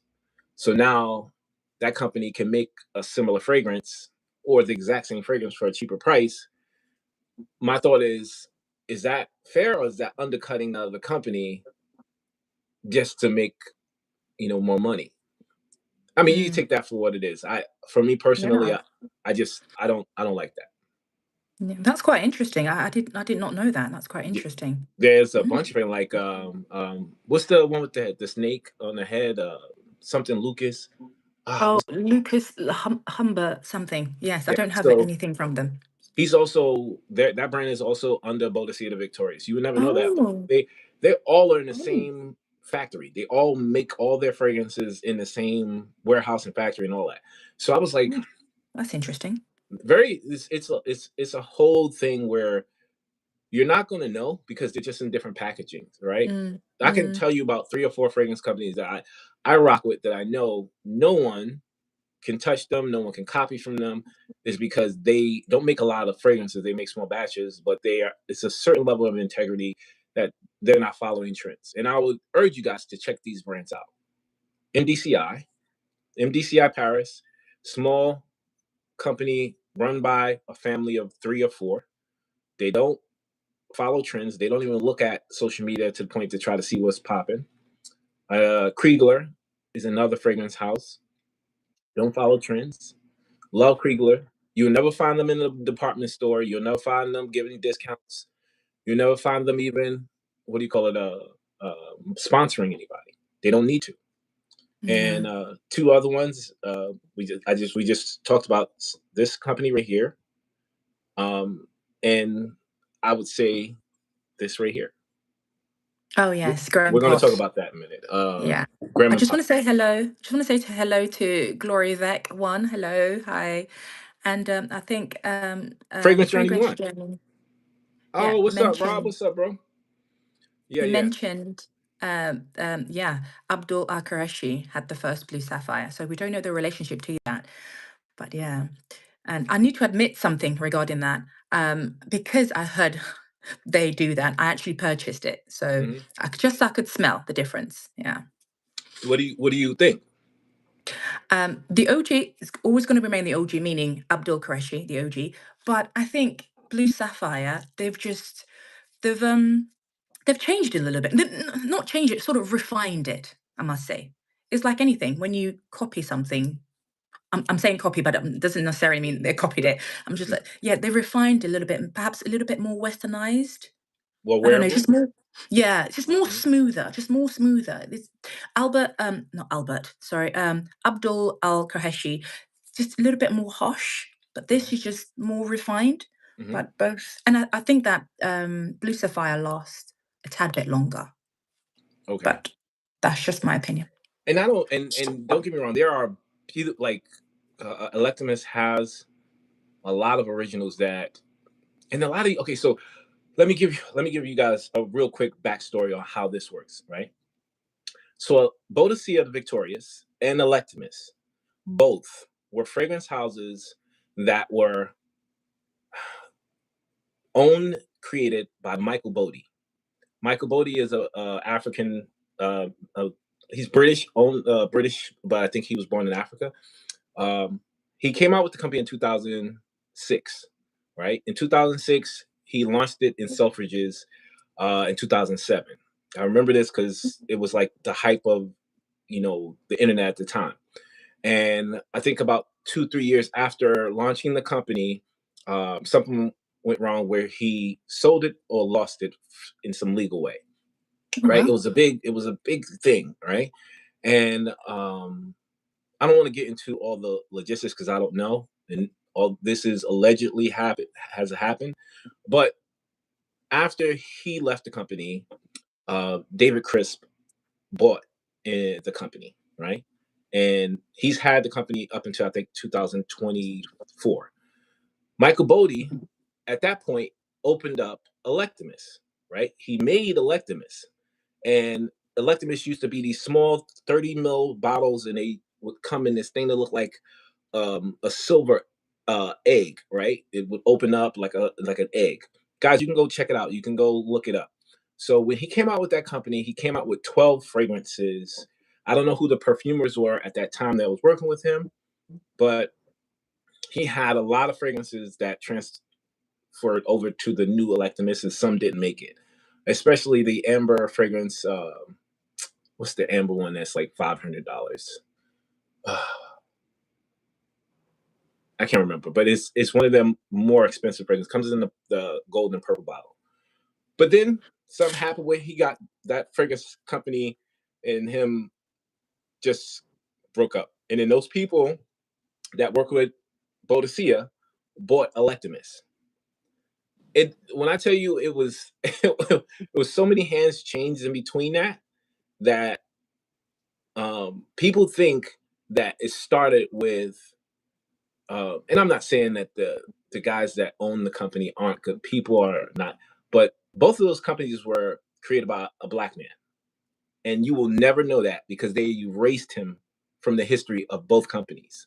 So now that company can make a similar fragrance or the exact same fragrance for a cheaper price. My thought is that fair, or is that undercutting the company just to make more money? I mean, you take that for what it is. For me personally, Yeah. I don't like that. Yeah, that's quite interesting. I did not know that. That's quite interesting. There's a bunch of it, like what's the one with the snake on the head? Something Lucas. Oh, Lucas Humber something. Yes, I Yeah. don't have So anything from them. he's also there. That brand is also under Boadicea the Victorious. You would never know that. Oh, They all are in the same factory. They all make all their fragrances in the same warehouse and factory and all that. So I was like, that's interesting. it's a whole thing where you're not going to know because they're just in different packaging, right? I can tell you about 3 or 4 fragrance companies that I rock with that I know no one can touch them, no one can copy from them, is because they don't make a lot of fragrances. They make small batches, but it's a certain level of integrity that they're not following trends. And I would urge you guys to check these brands out. MDCI, MDCI Paris, small company run by a family of 3 or 4. They don't follow trends. They don't even look at social media to the point to try to see what's popping. Kriegler is another fragrance house. Don't follow trends. Love Kriegler. You'll never find them in the department store. You'll never find them giving discounts. You'll never find them even, what do you call it, sponsoring anybody. They don't need to. And 2 other ones, we just talked about this company right here, and I would say this right here. Oh yes, We're going to talk Grandpot. about that in a minute. Yeah. I Grandma just Pop. want to say hello. Just want to say hello to Glory Vec one. Hello, hi, and I think Fragrance Journey Fragrance 1. Journey. Yeah, Oh, what's up, Rob? What's up, bro? Yeah, he yeah. mentioned yeah, Abdul Akareshi had the first blue sapphire. So we don't know the relationship to that, but yeah. And I need to admit something regarding that. Because I heard they do that, I actually purchased it. So I could smell the difference. Yeah. What do you think? The OG is always going to remain the OG, meaning Abdul Qureshi, the OG. But I think Blue Sapphire, they've changed it a little bit. Not changed it, sort of refined it, I must say. It's like anything. When you copy something, I'm saying copy, but it doesn't necessarily mean they copied it. I'm just like, yeah, they refined a little bit, and perhaps a little bit more westernized. Well, I don't know, wearable. just more, yeah, it's just more smoother, just more smoother. This not Albert, sorry, Abdul Al Qureshi, just a little bit more harsh, but this is just more refined. But both, and I think that Blue Sapphire lasts a tad bit longer. Okay. But that's just my opinion. And I don't, and don't get me wrong, there are like Electimus has a lot of originals that, and a lot of, okay, so let me give you guys a real quick backstory on how this works, right? So Boadicea the Victorious and Electimus both were fragrance houses that were owned, created by Michael Bodie. Michael Bodie is a African, he's British, British, but I think he was born in Africa. He came out with the company in 2006, right? In 2006, he launched it in Selfridges in 2007. I remember this because it was like the hype of, the internet at the time. And I think about 2-3 years after launching the company, something went wrong where he sold it or lost it in some legal way, right? It was a big thing, right? And I don't want to get into all the logistics because I don't know, and all this is allegedly has happened. But after he left the company, David Crisp bought the company, right? And he's had the company up until I think 2024. Michael Bodie, at that point, opened up Electimus, right? He made Electimus, and Electimus used to be these small 30 ml bottles, and they would come in this thing that looked like a silver egg, right? It would open up like an egg. Guys, you can go check it out. You can go look it up. So when he came out with that company, he came out with 12 fragrances. I don't know who the perfumers were at that time that was working with him, but he had a lot of fragrances that transferred over to the new Electimus, and some didn't make it. Especially the amber fragrance. What's the amber one that's like $500? I can't remember, but it's one of them more expensive fragrances. Comes in the gold and purple bottle. But then something happened where he got that fragrance company and him just broke up. And then those people that work with Boadicea bought Electimus. When I tell you it was it was so many hands changed in between that people think that it started with and I'm not saying that the guys that own the company aren't good people or not, but both of those companies were created by a black man. And you will never know that because they erased him from the history of both companies.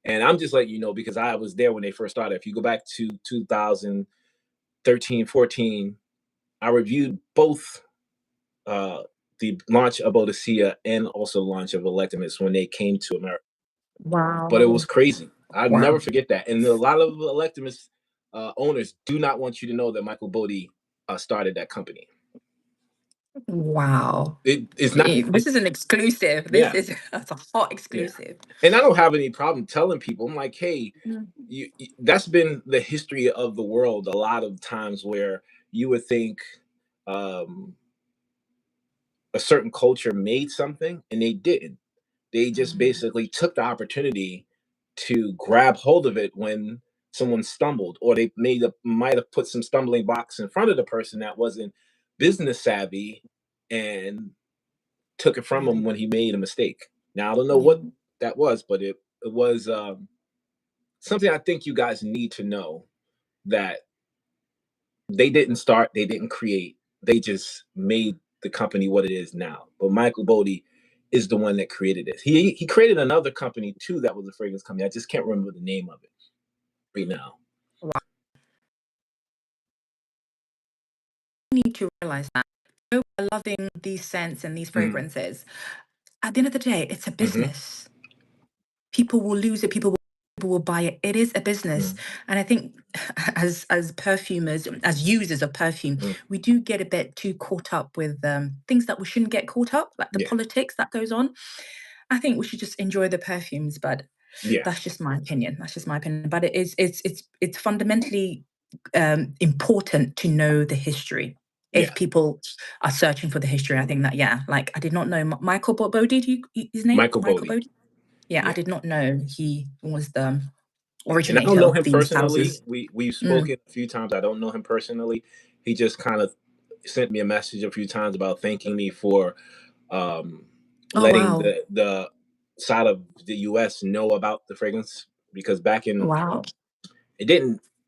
And I'm just letting you know because I was there when they first started. If you go back to 2013, 14, I reviewed both the launch of Boadicea and also the launch of Electimus when they came to America. Wow. But it was crazy. I'll Wow. never forget that. And a lot of Electimus owners do not want you to know that Michael Bodie started that company. Wow. It's not. This is an exclusive. That's a hot exclusive. Yeah. And I don't have any problem telling people. I'm like, hey, that's been the history of the world a lot of times where you would think a certain culture made something and they didn't. They just basically took the opportunity to grab hold of it when someone stumbled, or they might have put some stumbling blocks in front of the person that wasn't business savvy and took it from him when he made a mistake. Now I don't know what that was, but it was something I think you guys need to know, that they didn't start, they didn't create, they just made the company what it is now. But Michael Bodie is the one that created it. He created another company too that was a fragrance company. I just can't remember the name of it right now. Wow. You need to realize that we're loving these scents and these fragrances. At the end of the day, it's a business. People will lose it. People will buy it. It is a business. And I think as perfumers, as users of perfume, we do get a bit too caught up with things that we shouldn't get caught up, like the politics that goes on. I think we should just enjoy the perfumes, but Yeah. That's just my opinion. That's just my opinion. But it's fundamentally important to know the history. If people are searching for the history, I think that like I did not know Michael Bodie. His name Michael Bodie. Yeah, I did not know he was the originator. And I don't know him of these personally. houses. We've spoken a few times. I don't know him personally. He just kind of sent me a message a few times about thanking me for letting the side of the US know about the fragrance, because back in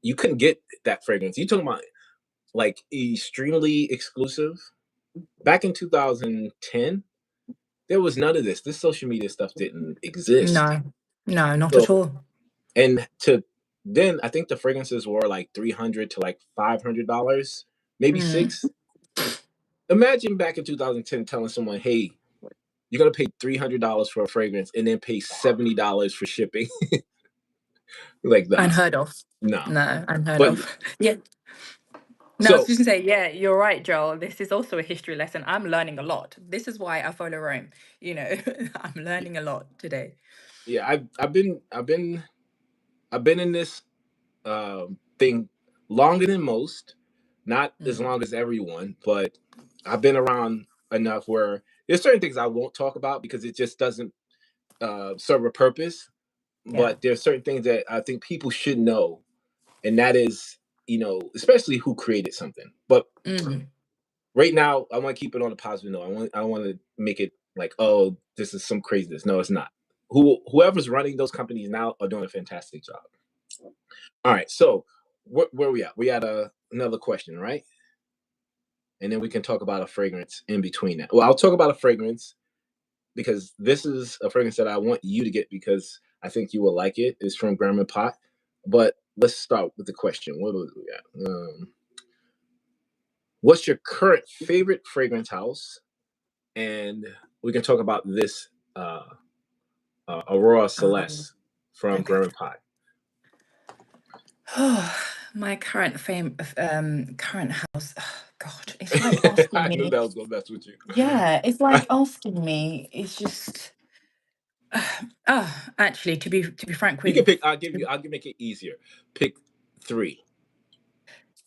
you couldn't get that fragrance. You talking about like extremely exclusive. Back in 2010, there was none of this. This social media stuff didn't exist. No, not at all. And then I think the fragrances were like $300 to like $500, maybe $600. Imagine back in 2010 telling someone, "Hey, you're gonna pay $300 for a fragrance and then pay $70 for shipping." Like that. Unheard of. No, unheard of. Yeah. No, I was just gonna say, yeah, you're right, Joel. This is also a history lesson. I'm learning a lot. This is why I follow Rome. You know, I'm learning a lot today. Yeah, I've been in this thing longer than most, not as long as everyone, but I've been around enough where there's certain things I won't talk about because it just doesn't serve a purpose. But there's certain things that I think people should know, and that is, especially who created something. But right now, I want to keep it on a positive note. I want to make it like, oh, this is some craziness. No, it's not. Whoever's running those companies now are doing a fantastic job. All right, so where we at? We had another question, right? And then we can talk about a fragrance in between that. Well, I'll talk about a fragrance because this is a fragrance that I want you to get because I think you will like it. It's from Grandma Pot. But let's start with the question. What do we got? What's your current favorite fragrance house? And we can talk about this Aurora Celeste from Grandma Pot. Oh, my current current house. Oh, God, it's like asking I me. knew that was gonna mess with you. Yeah, it's like asking me. It's just. Actually, to be frank with you, can pick. I'll make it easier. Pick 3.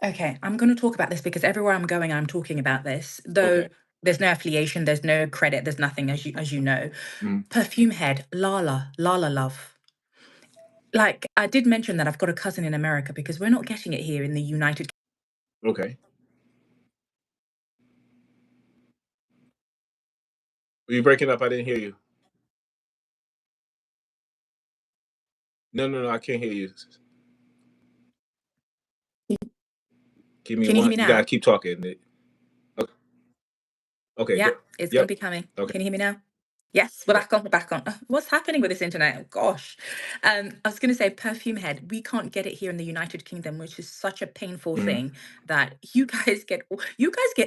Okay, I'm going to talk about this because everywhere I'm going, I'm talking about this. Though there's no affiliation, there's no credit, there's nothing, as you know. Perfume Head, Lala Love. Like I did mention that I've got a cousin in America because we're not getting it here in the United. Okay. Were you breaking up? I didn't hear you. No, I can't hear you. Give me Can you hear me now? You gotta keep talking. Okay. Yeah, it's going to be coming. Okay. Can you hear me now? Yes, we're back on. What's happening with this internet? Oh, gosh. I was going to say Perfume Head. We can't get it here in the United Kingdom, which is such a painful thing that you guys get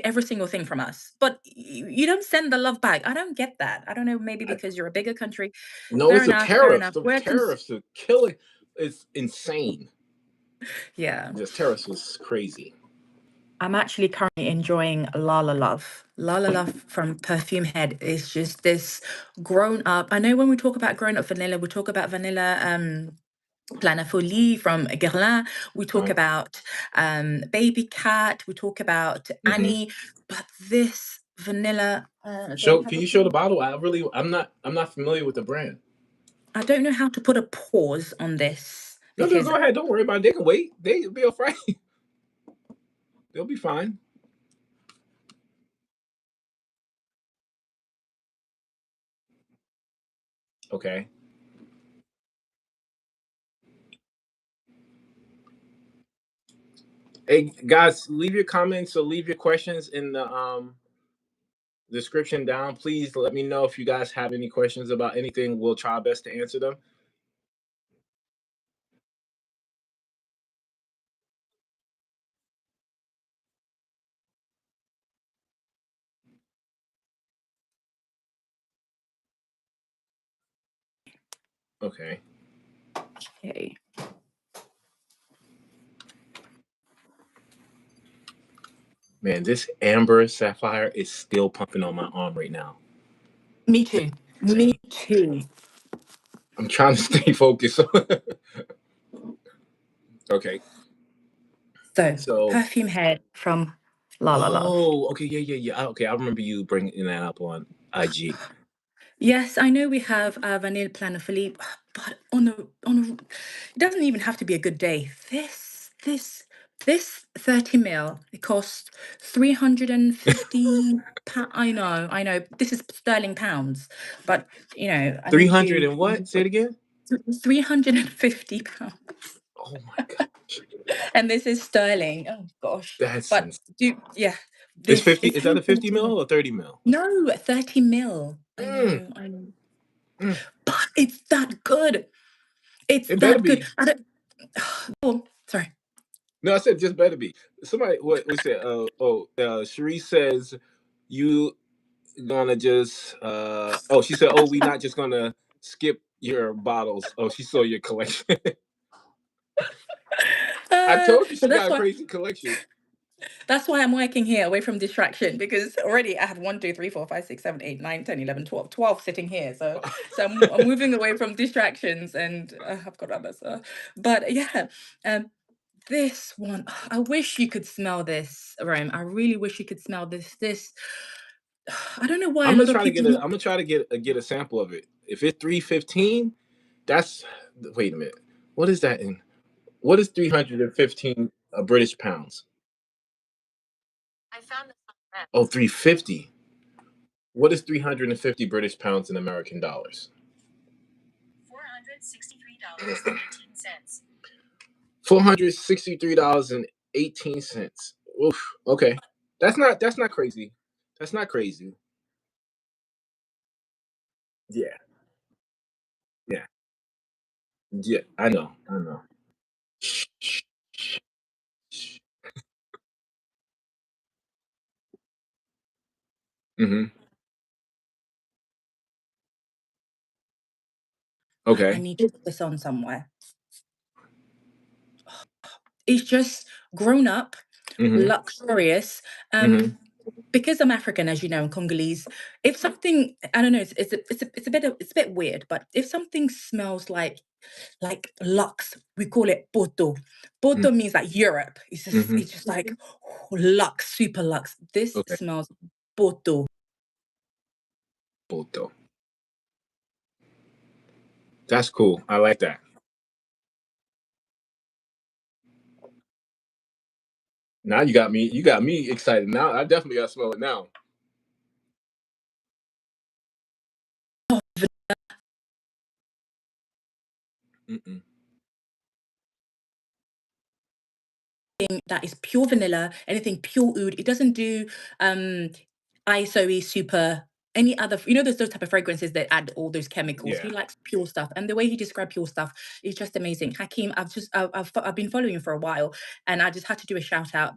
every single thing from us, but you don't send the love back. I don't get that. I don't know, maybe because you're a bigger country. No, it's a tariff. The tariffs are killing. It's insane. Yeah. This tariffs was crazy. I'm actually currently enjoying Lala Love. Lala Love from Perfume Head is just this grown up. I know when we talk about grown up vanilla, we talk about vanilla Plein la Folie from Guerlain. We talk about Baby Cat. We talk about Annie. But this vanilla. Can you show the bottle? I'm not familiar with the brand. I don't know how to put a pause on this. No, go ahead. Don't worry about it. They can wait. They'll be all right. They'll be fine. Okay. Hey guys, leave your comments or leave your questions in the description down. Please let me know if you guys have any questions about anything. We'll try our best to answer them. Okay. Man, this amber sapphire is still pumping on my arm right now. Me too. Me too. I'm trying to stay focused. Okay. So perfume head from La La Love. Oh, okay, yeah. Okay, I remember you bringing that up on IG. Yes, I know we have Vanille Planner Philippe, but it doesn't even have to be a good day. This 30 mil, it costs 350 pounds. I know. This is sterling pounds, but you know, I think 300 and what? Say it again. 350 pounds. Oh my gosh. And this is sterling. Oh gosh. That's But yeah. It's 50. Is that a 50 mil or 30 mil? No, 30 mil. I know. But it's that good. It's that good. I don't. Oh, sorry. No, I said just better be. Somebody what we said? Cherie says you gonna just she said, oh, we not just gonna skip your bottles. Oh, she saw your collection. I told you she got a crazy collection. That's why I'm working here away from distraction, because already I have 1, 2, 3, 4, 5, 6, 7, 8, 9, 10, 11, 12, 12 sitting here. So I'm moving away from distractions, and I've got others. But yeah, this one, I wish you could smell this, Rome. I really wish you could smell this. I don't know why I'm a gonna lot of people. I'm gonna try to get a sample of it. If it's 315, that's wait a minute. What is that in? What is 315 British pounds? I found this on the web. Oh, 350. What is 350 British pounds in American dollars? $463.18. $463.18. Oof. Okay. That's not crazy. That's not crazy. Yeah. Yeah. Yeah. I know. Mm-hmm. Okay. I need to put this on somewhere. It's just grown up, luxurious. Because I'm African, as you know, and Congolese. If something, I don't know, it's a bit weird, but if something smells like Lux, we call it Poto. Poto means like Europe. It's just like Lux, super Lux. This smells Poto. Poto. That's cool. I like that. Now you got me excited. Now I definitely gotta smell it now. That is pure vanilla, anything pure oud. It doesn't do ISOE super any other, you know, there's those type of fragrances that add all those chemicals. He likes pure stuff, and the way he described pure stuff is just amazing. Hakeem, I've been following him for a while, and I just had to do a shout out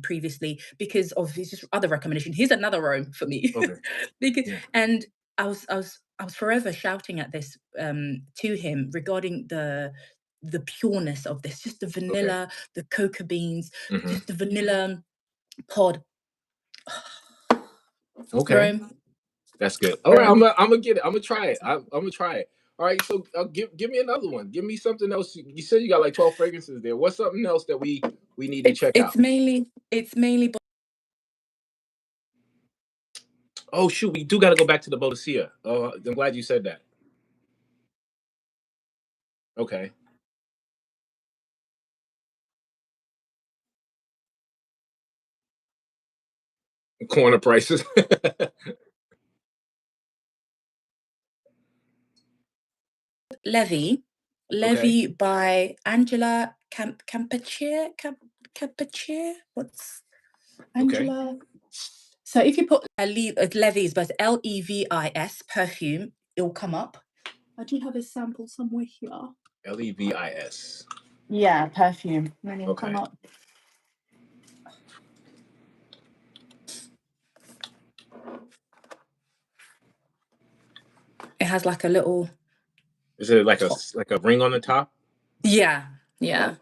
previously because of his just other recommendation. Here's another Rome for me. And I was forever shouting at this to him regarding the pureness of this, just the vanilla, the cocoa beans, just the vanilla pod. Rome. That's good. All right, I'm gonna get it. I'm gonna try it. I'm gonna try it. All right, so give me another one. Give me something else. You said you got like 12 fragrances there. What's something else that we need to check out? It's mainly. Oh shoot, we do got to go back to the Boadicea. Oh, I'm glad you said that. Okay. Corner prices. Levy by Angela Campaccia. What's Angela? So if you put Levis, but Levis perfume, it'll come up. I do have a sample somewhere here. Levis. Yeah, perfume. Then it'll come up. It has like a little. Is it like a ring on the top? Yeah. Oh.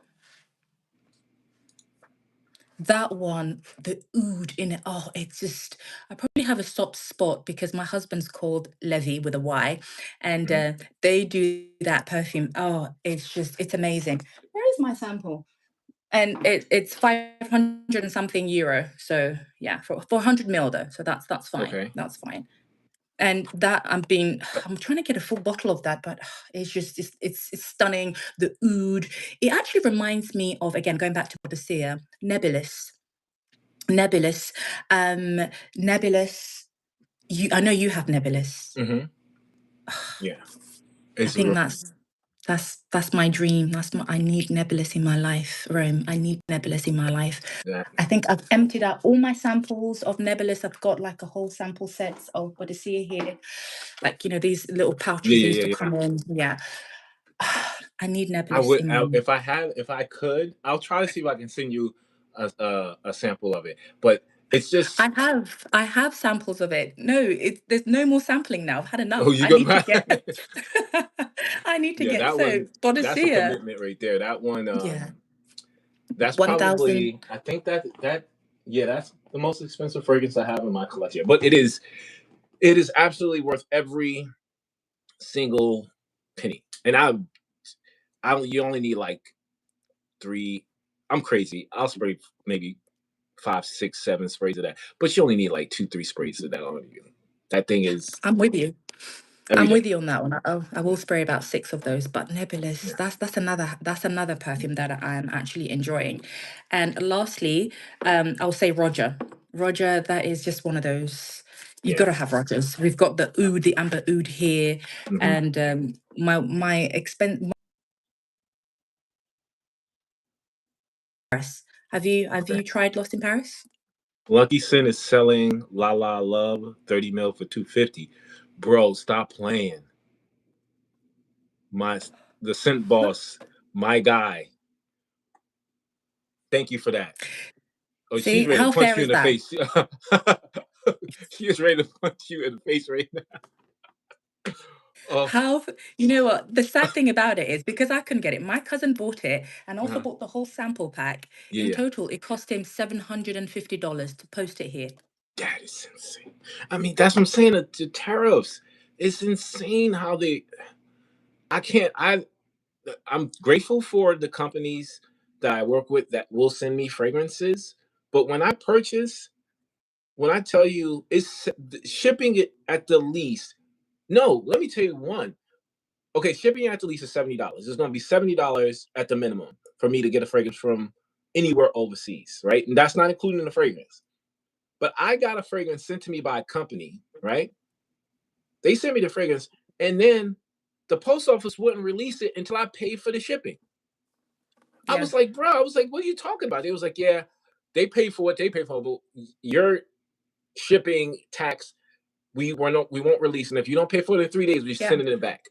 That one, the oud in it, oh, it's just, I probably have a soft spot because my husband's called Levy with a Y, and they do that perfume. Oh, it's amazing. Where is my sample? And it's 500 and something euro. So yeah, for 400 ml though. So that's fine. Okay. That's fine. And that I'm trying to get a full bottle of that, but it's just it's stunning. The oud. It actually reminds me of, again, going back to Boadicea, Nebulous. Nebulous. I know you have Nebulous. Yeah. I think that's my dream. I need Nebulous in my life, Rome. I need Nebulous in my life. Yeah. I think I've emptied out all my samples of Nebulous. I've got like a whole sample set of Boadicea here. Like, these little pouches used to come in. Yeah. I need Nebulous in my life. If I could, I'll try to see if I can send you a sample of it. But it's just I have samples of it. No, there's no more sampling now. I've had enough. Oh, you I go need to get I need to yeah, get that so one. That's a Boadicea. commitment right there. That one. Yeah. That's 1,000. probably. I think that's the most expensive fragrance I have in my collection. But it is absolutely worth every single penny. And you only need like 3. I'm crazy. I'll spray maybe 5, 6, 7 sprays of that, but you only need like 2, 3 sprays of that on you. That thing is. I'm with you. I'm with you on that one. I will spray about 6 of those, but Nebulous, Yeah. that's another perfume that I'm actually enjoying. And lastly, I'll say Roger. Roger, that is just one of those. You've got to have Rogers. We've got the oud, the amber oud here, and my expense. Have you tried Lost in Paris? Lucky Scent is selling La La Love 30 ml for $250. Bro, stop playing. The scent boss, my guy. Thank you for that. Oh, See, she's ready how to punch fair you is in the that? face. She's ready to punch you in the face right now. How, you know what? The sad thing about it is, because I couldn't get it, my cousin bought it and also bought the whole sample pack. In total, it cost him $750 to post it here. That is insane. I mean, that's what I'm saying. The tariffs. It's insane how they. I'm grateful for the companies that I work with that will send me fragrances, but when I tell you it's shipping it at the least. No, let me tell you one. Okay, shipping at the least is $70. It's going to be $70 at the minimum for me to get a fragrance from anywhere overseas, right? And that's not including the fragrance. But I got a fragrance sent to me by a company, right? They sent me the fragrance, and then the post office wouldn't release it until I paid for the shipping. I was like, bro, what are you talking about? They was like, yeah, they pay for what they pay for, but your shipping tax, we won't release. And if you don't pay for it in 3 days, we're sending it back.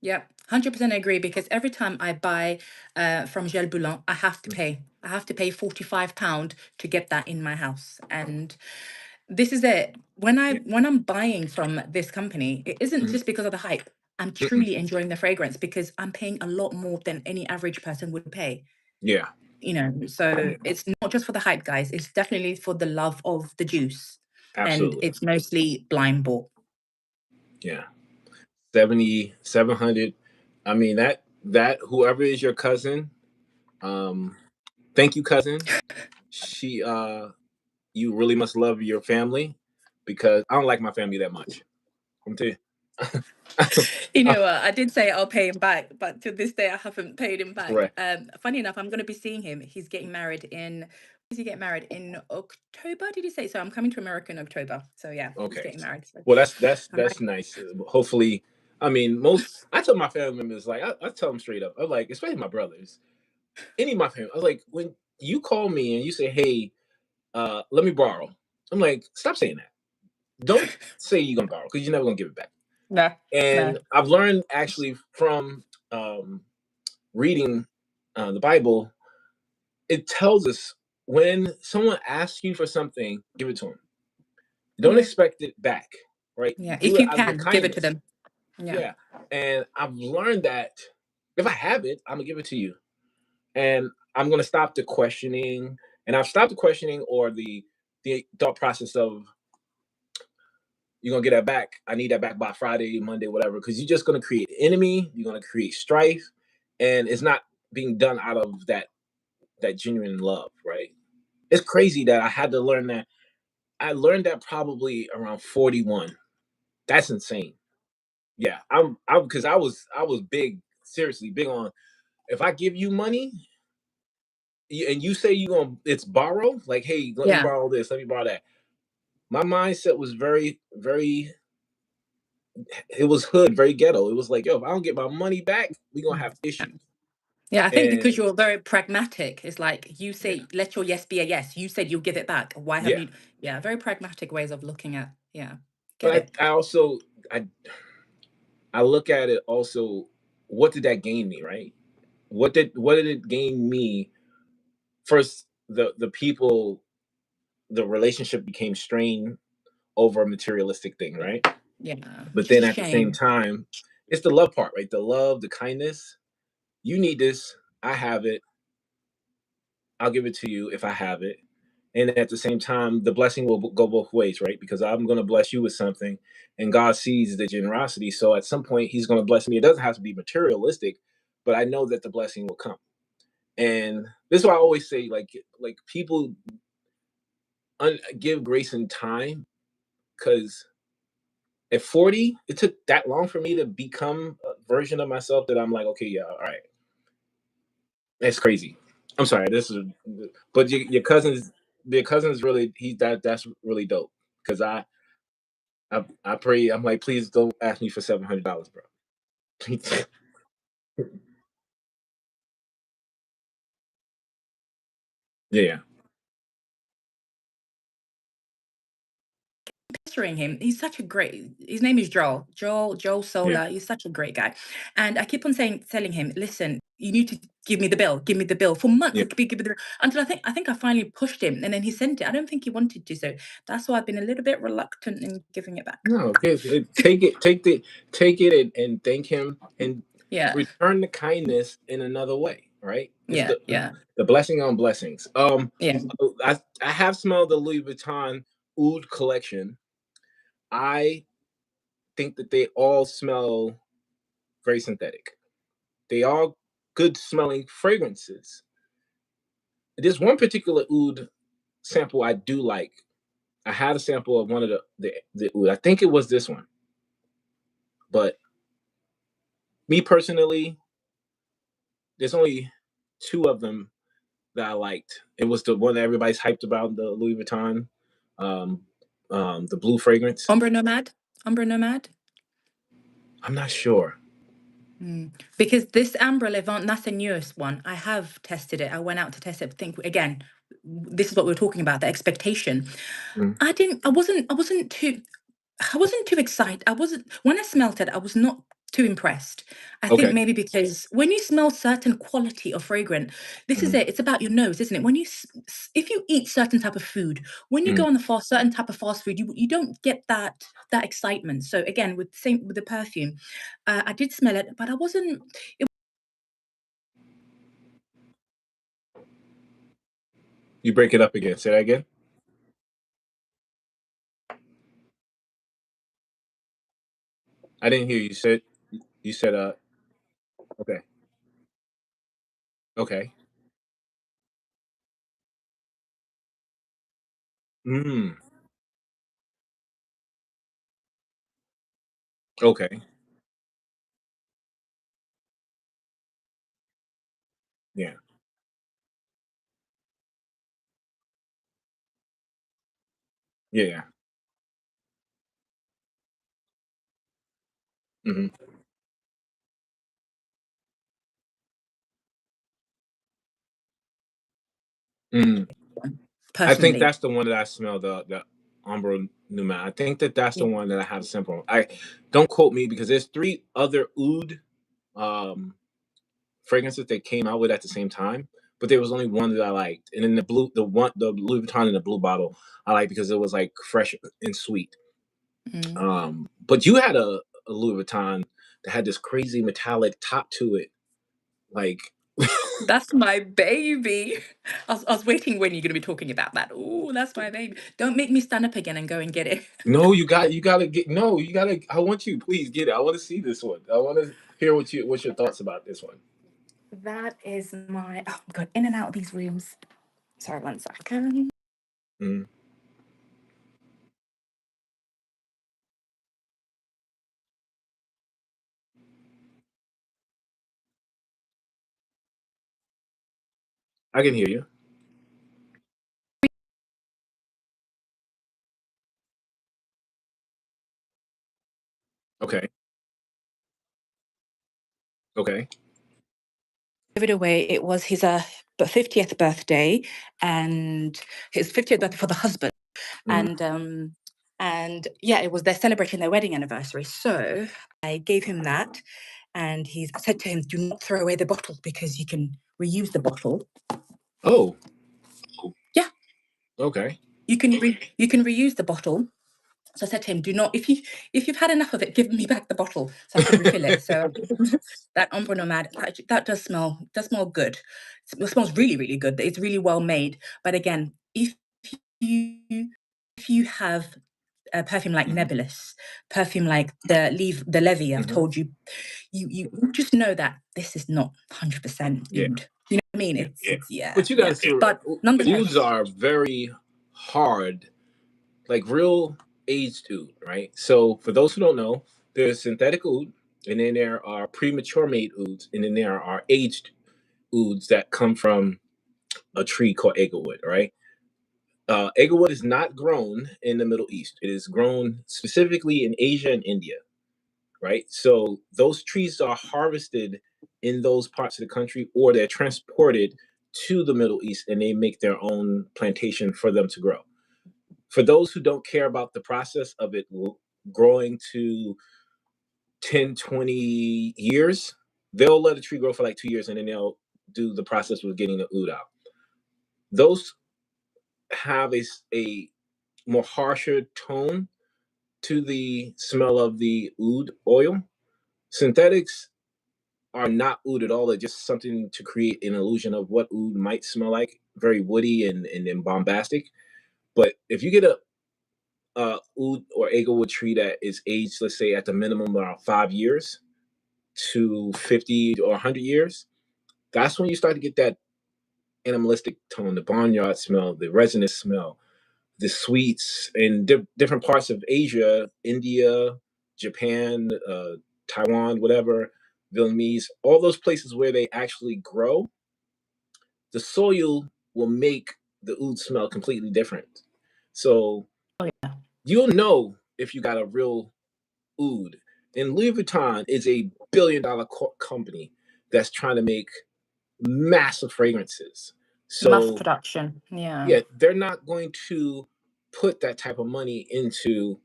Yeah, 100% agree, because every time I buy from Gel Bulan, I have to pay. I have to pay £45 to get that in my house. And this is it. When I'm buying from this company, it isn't just because of the hype. I'm truly enjoying the fragrance because I'm paying a lot more than any average person would pay. Yeah. So it's not just for the hype, guys. It's definitely for the love of the juice. Absolutely. And it's mostly blind bought. Yeah. 700. I mean, that whoever is your cousin, thank you, cousin. You really must love your family, because I don't like my family that much. I'm telling you. You know what? I did say I'll pay him back, but to this day I haven't paid him back. Right. Funny enough, I'm going to be seeing him. He's getting married in. Is he getting married in October? Did he say so? I'm coming to America in October. So yeah, Okay. he's getting married. So. Well, that's nice. Hopefully, I mean, I tell my family members, like, I tell them straight up. I'm like, especially my brothers, any of my family. I'm like, when you call me and you say, "Hey, let me borrow," I'm like, stop saying that. Don't say you're gonna borrow, because you're never gonna give it back. No. And I've learned actually from reading the Bible. It tells us when someone asks you for something, give it to them. Don't expect it back, right? Yeah, Do if you it out of can, give it to kindness. them. Yeah. And I've learned that if I have it, I'm gonna give it to you, and I'm gonna stop the questioning And I've stopped the questioning or the thought process of you're gonna get that back. I need that back by Friday, Monday, whatever, because you're just gonna create enemy, you're gonna create strife, and it's not being done out of that genuine love, right? It's crazy that I had to learn that. I learned that probably around 41. That's insane. Yeah, I'm because I was big, seriously big on if I give you money and you say you gonna it's borrow, like, hey, let me Yeah. borrow this, let me borrow that. My mindset was very, very, it was hood, very ghetto. It was like, yo, if I don't get my money back, we gonna have issues. Yeah, I think because And you're very pragmatic, it's like you yeah, say, let your yes be a yes. You said you'll give it back. Why haven't yeah. you? Yeah, very pragmatic ways of looking at. Yeah, get But it. I also I I look at it also, what did that gain me, right? What did it gain me? First, the people, the relationship became strained over a materialistic thing, right? Yeah, But which is then a at the same shame. time, it's the love part, right? The love, the kindness. You need this, I have it. I'll give it to you if I have it. And at the same time, the blessing will go both ways, right? Because I'm going to bless you with something, and God sees the generosity. So at some point, He's going to bless me. It doesn't have to be materialistic, but I know that the blessing will come. And this is why I always say, like people give grace and time, because at 40, it took that long for me to become a version of myself that I'm like, okay, yeah, all right, that's crazy. I'm sorry, this is, but your cousin's really that's really dope. Because I pray, I'm like, please don't ask me for $700, bro. Yeah, Pestering him. He's such a great. His name is Joel. Joel yeah, Solar. He's such a great guy, and I keep on telling him, listen, you need to give me the bill. Give me the bill for months. yeah. Give me the bill until I think I finally pushed him, and then he sent it. I don't think he wanted to, so that's why I've been a little bit reluctant in giving it back. No, take it, take it, and thank him, and Yeah, return the kindness in another way. Right? It's yeah, yeah, the blessing on blessings. yeah. I have smelled the Louis Vuitton Oud collection. I think that they all smell very synthetic. They all good smelling fragrances. There's one particular oud sample I do like. I had a sample of one of the oud. I think it was this one, but me personally, there's only two of them that I liked. It was the one that everybody's hyped about, the Louis Vuitton, um, the blue fragrance. Ombre Nomad, Ombre Nomad. I'm not sure. Because this Amber Levant, that's the newest one. I have tested it. I went out to test it. Think again, this is what we are talking about, the expectation. Mm, I wasn't too excited. I wasn't when I smelt it, I was not too impressed. I think okay. maybe because when you smell certain quality of fragrance, this is Mm, it. It's about your nose, isn't it? When you if you eat certain type of food, when you mm. go on the certain type of fast food, you don't get that excitement. So again, with same with the perfume, I did smell it, but I wasn't. You break it up again. Say that again. I didn't hear you. You said okay, okay. Mm, okay. Yeah, yeah, yeah. Hmm. Mm. I think Personally. that's the one that I smelled, the Umbro Numa. I think that that's the Yeah. one that I have sample. I don't quote me because there's three other oud um, fragrances that came out with at the same time, but there was only one that I liked. And then the Louis Vuitton in the blue bottle, I like because it was like fresh and sweet. Mm. But you had a Louis Vuitton that had this crazy metallic top to it, like That's my baby. I was waiting when you're going to be talking about that. Oh, that's my baby. Don't make me stand up again and go and get it. No, you gotta get. No, you gotta. I want you. Please get it. I want to see this one. I want to hear what's your thoughts about this one. That is my. Oh God, in and out of these rooms. Sorry, 1 second. Mm. I can hear you. Okay. Okay. Give it away. It was his 50th birthday, and his 50th birthday for the husband, Mm. and yeah, it was they're celebrating their wedding anniversary. So I gave him that, and I said to him, "Do not throw away the bottle because you can reuse the bottle." Oh. Yeah, Okay. you can reuse the bottle. So I said to him, "Do not if you've had enough of it, give me back the bottle so I can refill it." So that Ombre Nomad that does smell good. It smells really really good. It's really well made. But again, you if you have a perfume like Nebulous, perfume like the Levy, I've told you, you just know that this is not 100% Yeah. oud. You know what I mean? It's yeah. But you guys, But nonetheless, ouds are very hard, like real aged oud, right? So for those who don't know, there's synthetic oud, and then there are premature made ouds, and then there are aged ouds that come from a tree called eggwood, right? Eggwood is not grown in the Middle East. It is grown specifically in Asia and India, right? So those trees are harvested in those parts of the country, or they're transported to the Middle East and they make their own plantation for them to grow. For those who don't care about the process of it growing to 10, 20 years, they'll let a tree grow for like 2 years and then they'll do the process with getting the oud out. Those have a more harsher tone to the smell of the oud oil. Synthetics are not oud at all. They're just something to create an illusion of what oud might smell like, very woody and bombastic. But if you get a oud or egglewood tree that is aged, let's say at the minimum around 5 years to 50 or 100 years, that's when you start to get that animalistic tone, the barnyard smell, the resinous smell, the sweets in different parts of Asia, India, Japan, Taiwan, whatever, Vietnamese, all those places where they actually grow, the soil will make the oud smell completely different. So you'll know if you got a real oud. And Louis Vuitton is a billion-dollar company that's trying to make massive fragrances. mass So production. Yeah. yeah, they're not going to put that type of money into.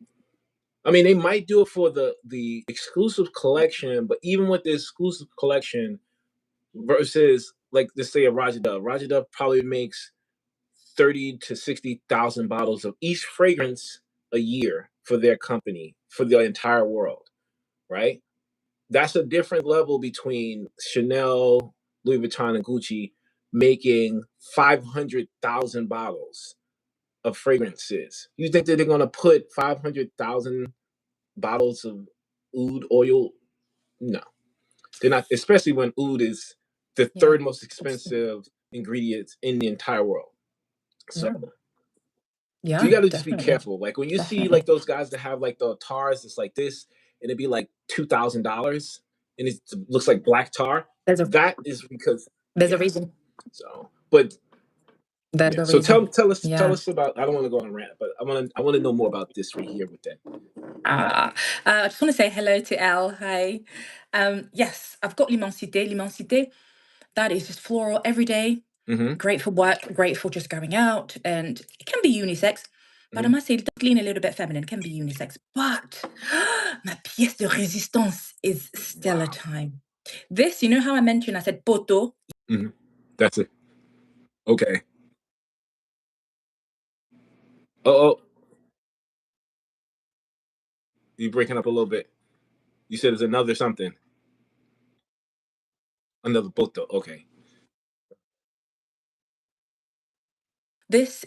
I mean, they might do it for the exclusive collection, but even with the exclusive collection versus like let's say a Raja Dove probably makes 30 to 60,000 bottles of each fragrance a year for their company for the entire world, right? That's a different level between Chanel, Louis Vuitton, and Gucci making 500,000 bottles of fragrances. You think that they're going to put 500,000 bottles of oud oil? No, they're not, especially when oud is the third most expensive ingredient in the entire world. So you got to just be Definitely. careful. Like when you see like those guys that have like the tars, it's like this, and it'd be like $2,000, and it looks like black tar. That is because There's a reason. So, but There's yeah. a So reason. tell us about. I don't want to go on a rant, but I want to know more about this right here with that. I just want to say hello to Elle. Hi. Yes, I've got L'Immensité. L'Immensité, that is just floral every day. Great for work, great for just going out, and it can be unisex. But I must say, it does lean a little bit feminine, can be unisex. But ma pièce de résistance is Stellar Time. This, you know how I mentioned, I said poto? That's it. Okay. Oh, you breaking up a little bit. You said there's another something. Another poto. Okay. This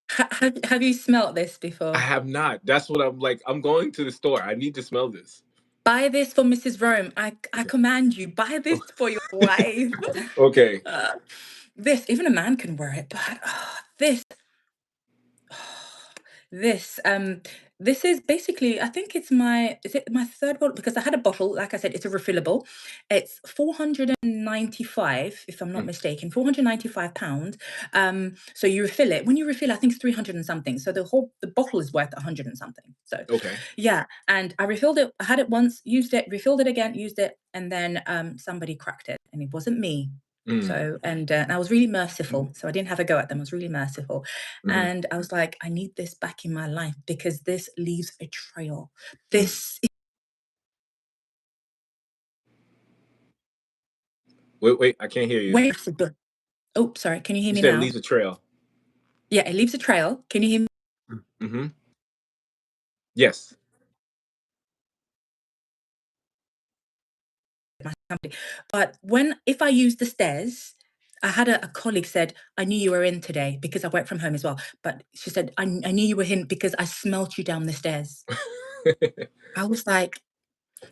have you smelt this I before? have not. That's what I'm like. I'm going to the store. I need to smell this. Buy this for Mrs. Rome. I command you, buy this for your wife. Okay. This, even a man can wear it, but this this is basically, I think it's is it my third bottle? Because I had a bottle, like I said, it's a refillable. It's 495, if I'm not mistaken, 495 pounds. So you refill it. When you refill, I think it's 300 and something. So the bottle is worth 100 and something. So okay. Yeah. And I refilled it, I had it once, used it, refilled it again, used it, and then somebody cracked it, and it wasn't me. So, and I was really merciful. So I didn't have a go at them. I was really merciful. And I was like, I need this back in my life because this leaves a trail. This Wait, I can't hear you. Oh, sorry. Can you hear me said now? It leaves a trail. Yeah, it leaves a trail. Can you hear me? Yes. My company. But if I use the stairs, I had a colleague said, I knew you were in today because I work from home as well. But she said, I knew you were in because I smelt you down the stairs. I was like,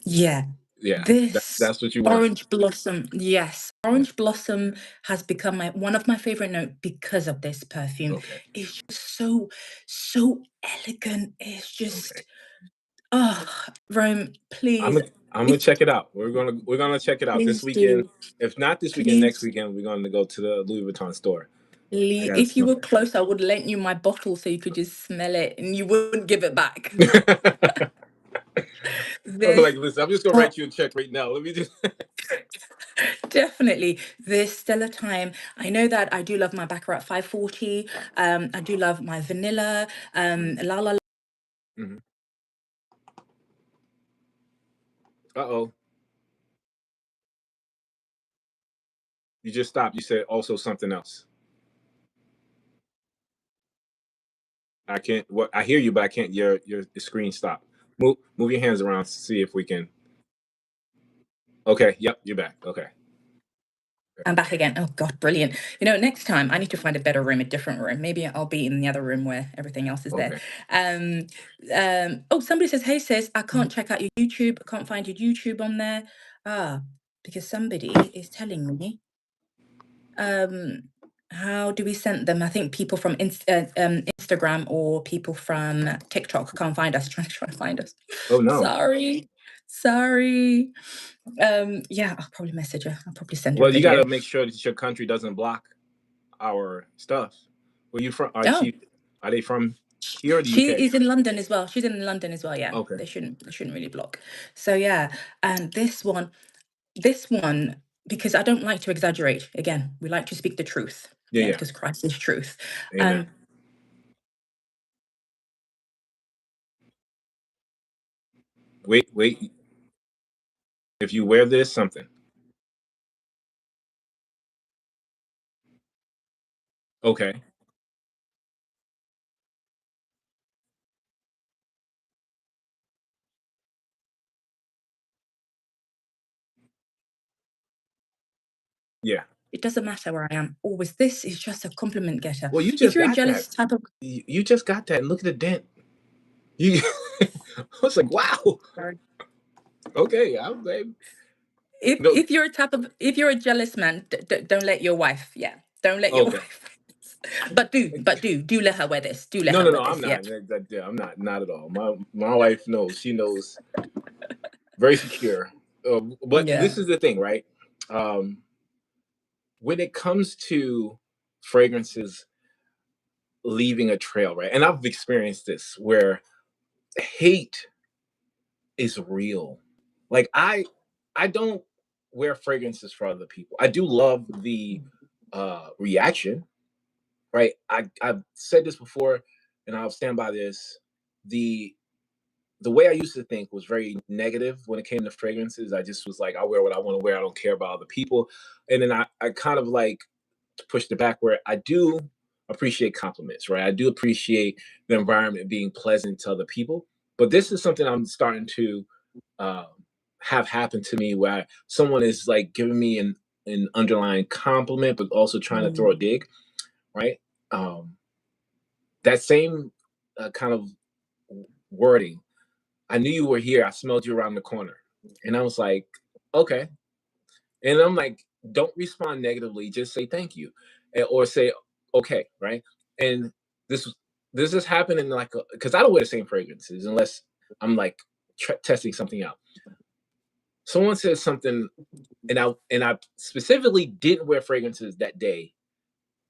yeah. Yeah, This that's what you want. orange blossom, yes. Orange blossom has become one of my favorite notes because of this perfume. Okay. It's just so elegant. It's just Rome, please. I'm gonna check it out. We're gonna check it out this weekend. If not this weekend, next weekend we're gonna go to the Louis Vuitton store. If you were close, I would lend you my bottle so you could just smell it and you wouldn't give it back. I'm like, listen, I'm just gonna write you a check right now. Let me just Definitely this Stellar Time. I know that I do love my Baccarat 540. I do love my vanilla. La La. Uh-oh. You just stopped. You said also something else. I can't. What I hear you, but I can't. Your screen stopped. Move your hands around to see if we can. Okay. Yep. You're back. Okay. I'm back again. Oh God, brilliant. You know, next time I need to find a better room, a different room. Maybe I'll be in the other room where everything else is there. Oh, somebody says, hey sis, I can't check out your YouTube. I can't find your YouTube on there. Because somebody is telling me. How do we send them? I think people from Instagram or people from TikTok can't find us. Trying to find us. Oh no. Sorry. Yeah, I'll probably message her. I'll probably send her. Well, you got to make sure that your country doesn't block our stuff. Where you from? Are they from here or the UK? She is in London as well. She's in London as well. Yeah. Okay. They shouldn't really block. So yeah, and this one, because I don't like to exaggerate. Again, we like to speak the truth. Yeah. Because Christ is truth. Amen. Wait. If you wear this, something. Okay. Yeah. It doesn't matter where I am. Always, this is just a compliment getter. Well, you just if you're got a jealous that. type of, you just got that. And look at the dent. I was like, wow. sorry. Okay, I'm babe. If you're a jealous man, don't let your wife. Yeah, don't let your wife. But do let her wear this. Do let her wear this. I'm not. Yeah, I'm not at all. My wife knows. She knows. Very secure. But this is the thing, right? When it comes to fragrances leaving a trail, right? And I've experienced this where hate is real. Like I don't wear fragrances for other people. I do love the reaction, right? I've said this before and I'll stand by this. The way I used to think was very negative when it came to fragrances. I just was like, I wear what I want to wear. I don't care about other people. And then I kind of like pushed it back where I do appreciate compliments, right? I do appreciate the environment being pleasant to other people. But this is something I'm starting to have happen to me where someone is like giving me an an underlying compliment, but also trying to throw a dig, right? That same kind of wording. I knew you were here. I smelled you around the corner. And I was like, okay. And I'm like, don't respond negatively. Just say thank you, or say okay, right? And this has happened in like, because I don't wear the same fragrances unless I'm like testing something out. Someone says something, and I specifically didn't wear fragrances that day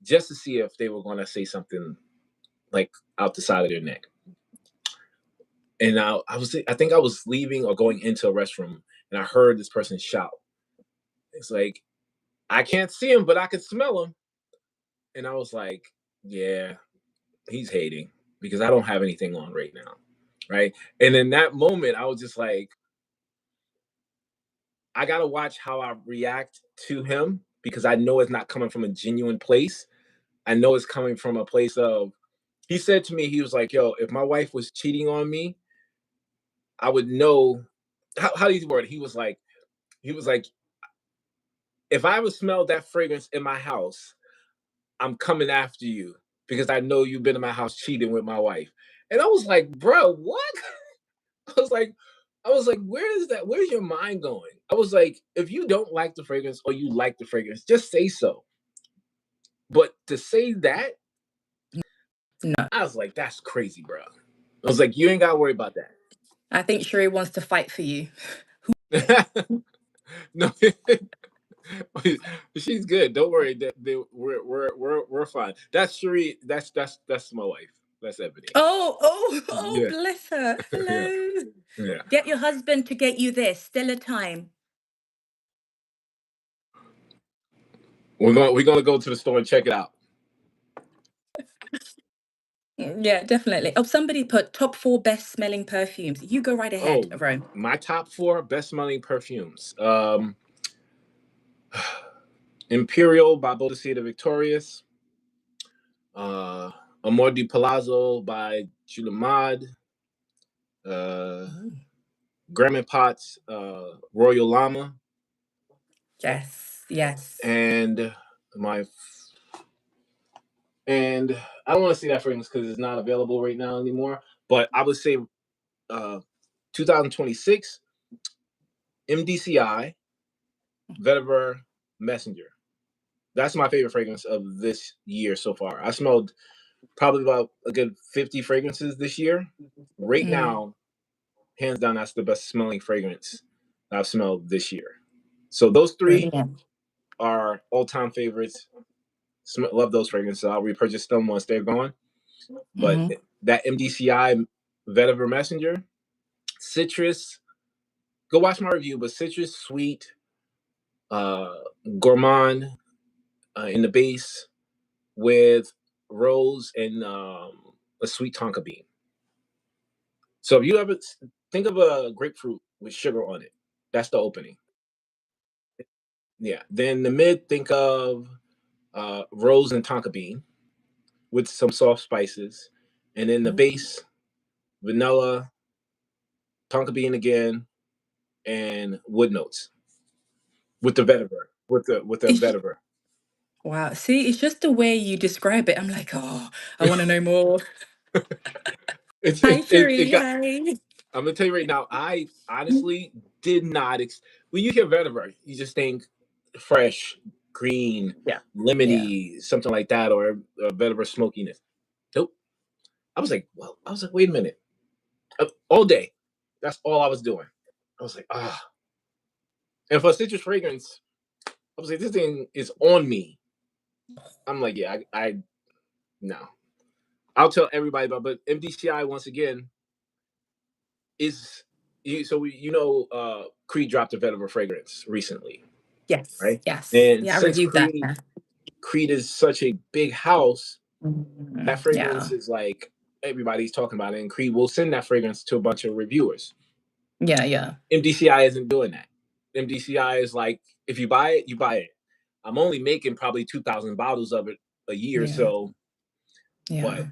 just to see if they were going to say something like out the side of their neck. And I think I was leaving or going into a restroom, and I heard this person shout. It's like, I can't see him, but I can smell him. And I was like, yeah, he's hating because I don't have anything on right now. Right. And in that moment, I was just like, I got to watch how I react to him because I know it's not coming from a genuine place. I know it's coming from a place of, he said to me, he was like, yo, if my wife was cheating on me, I would know. How do you word it? He was like, if I ever smelled that fragrance in my house, I'm coming after you because I know you've been in my house cheating with my wife. And I was like, bro, what? I was like, where is that? Where's your mind going? I was like, if you don't like the fragrance or you like the fragrance, just say so. But to say that, No. I was like, that's crazy, bro. I was like, you ain't got to worry about that. I think Sheree wants to fight for you. No, she's good. Don't worry. We're fine. That's Sheree. That's my wife. That's Ebony. Oh, Yeah. bless her. Hello. Yeah. Get your husband to get you this. Still a time. We're gonna go to the store and check it out. Yeah, definitely. Oh, somebody put top 4 best smelling perfumes. You go right ahead, Rome. My top 4 best smelling perfumes. Imperial by Boadicea the Victorious. Amor di Palazzo by Julimad. Graham Potts, Royal Llama. Yes. And I don't want to say that fragrance because it's not available right now anymore. But I would say 2026 MDCI Vetiver Messenger. That's my favorite fragrance of this year so far. I smelled probably about a good 50 fragrances this year. Right now, hands down, that's the best smelling fragrance I've smelled this year. So those 3 are all-time favorites. Love those fragrances. I'll repurchase them once they're gone. But that MDCI Vetiver Messenger, citrus, go watch my review, but citrus, sweet, gourmand in the base with rose and a sweet tonka bean. So if you ever think of a grapefruit with sugar on it, that's the opening. Yeah. Then the mid, think of rose and tonka bean with some soft spices. And then the base, vanilla, tonka bean again, and wood notes with the vetiver, with the vetiver. Wow. See, it's just the way you describe it. I'm like, oh, I want to know more. Hi, Sheree. Hi. I'm gonna tell you right now. I honestly did not. When you hear vetiver, you just think fresh, green, lemony, something like that, or vetiver smokiness. Nope. I was like, wait a minute. All day, that's all I was doing. I was like, ah. And for citrus fragrance, I was like, this thing is on me. I'm like, yeah, I no. I'll tell everybody about, but MDCI once again is Creed dropped a vetiver fragrance recently. Yes. Right? Yes. And I since reviewed that. Creed is such a big house, that fragrance is like everybody's talking about it, and Creed will send that fragrance to a bunch of reviewers. Yeah. MDCI isn't doing that. MDCI is like, if you buy it, you buy it. I'm only making probably 2,000 bottles of it a year, so. But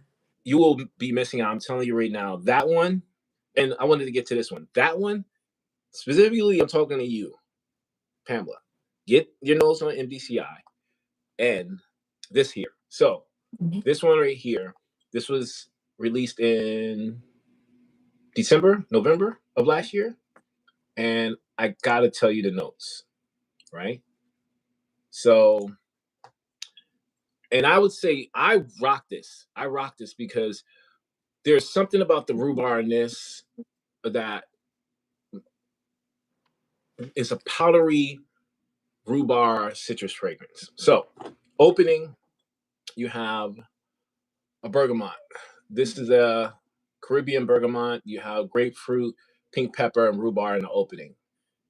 you will be missing out. I'm telling you right now, that one, and I wanted to get to this one. That one, specifically, I'm talking to you, Pamela. get your nose on MDCI and this here. So Mhm. this one right here, this was released in November of last year. And I gotta tell you the notes, right? So, and I would say I rock this. I rock this because there's something about the rhubarb in this that is a powdery rhubarb citrus fragrance. So, opening, you have a bergamot. This is a Caribbean bergamot. You have grapefruit, pink pepper, and rhubarb in the opening.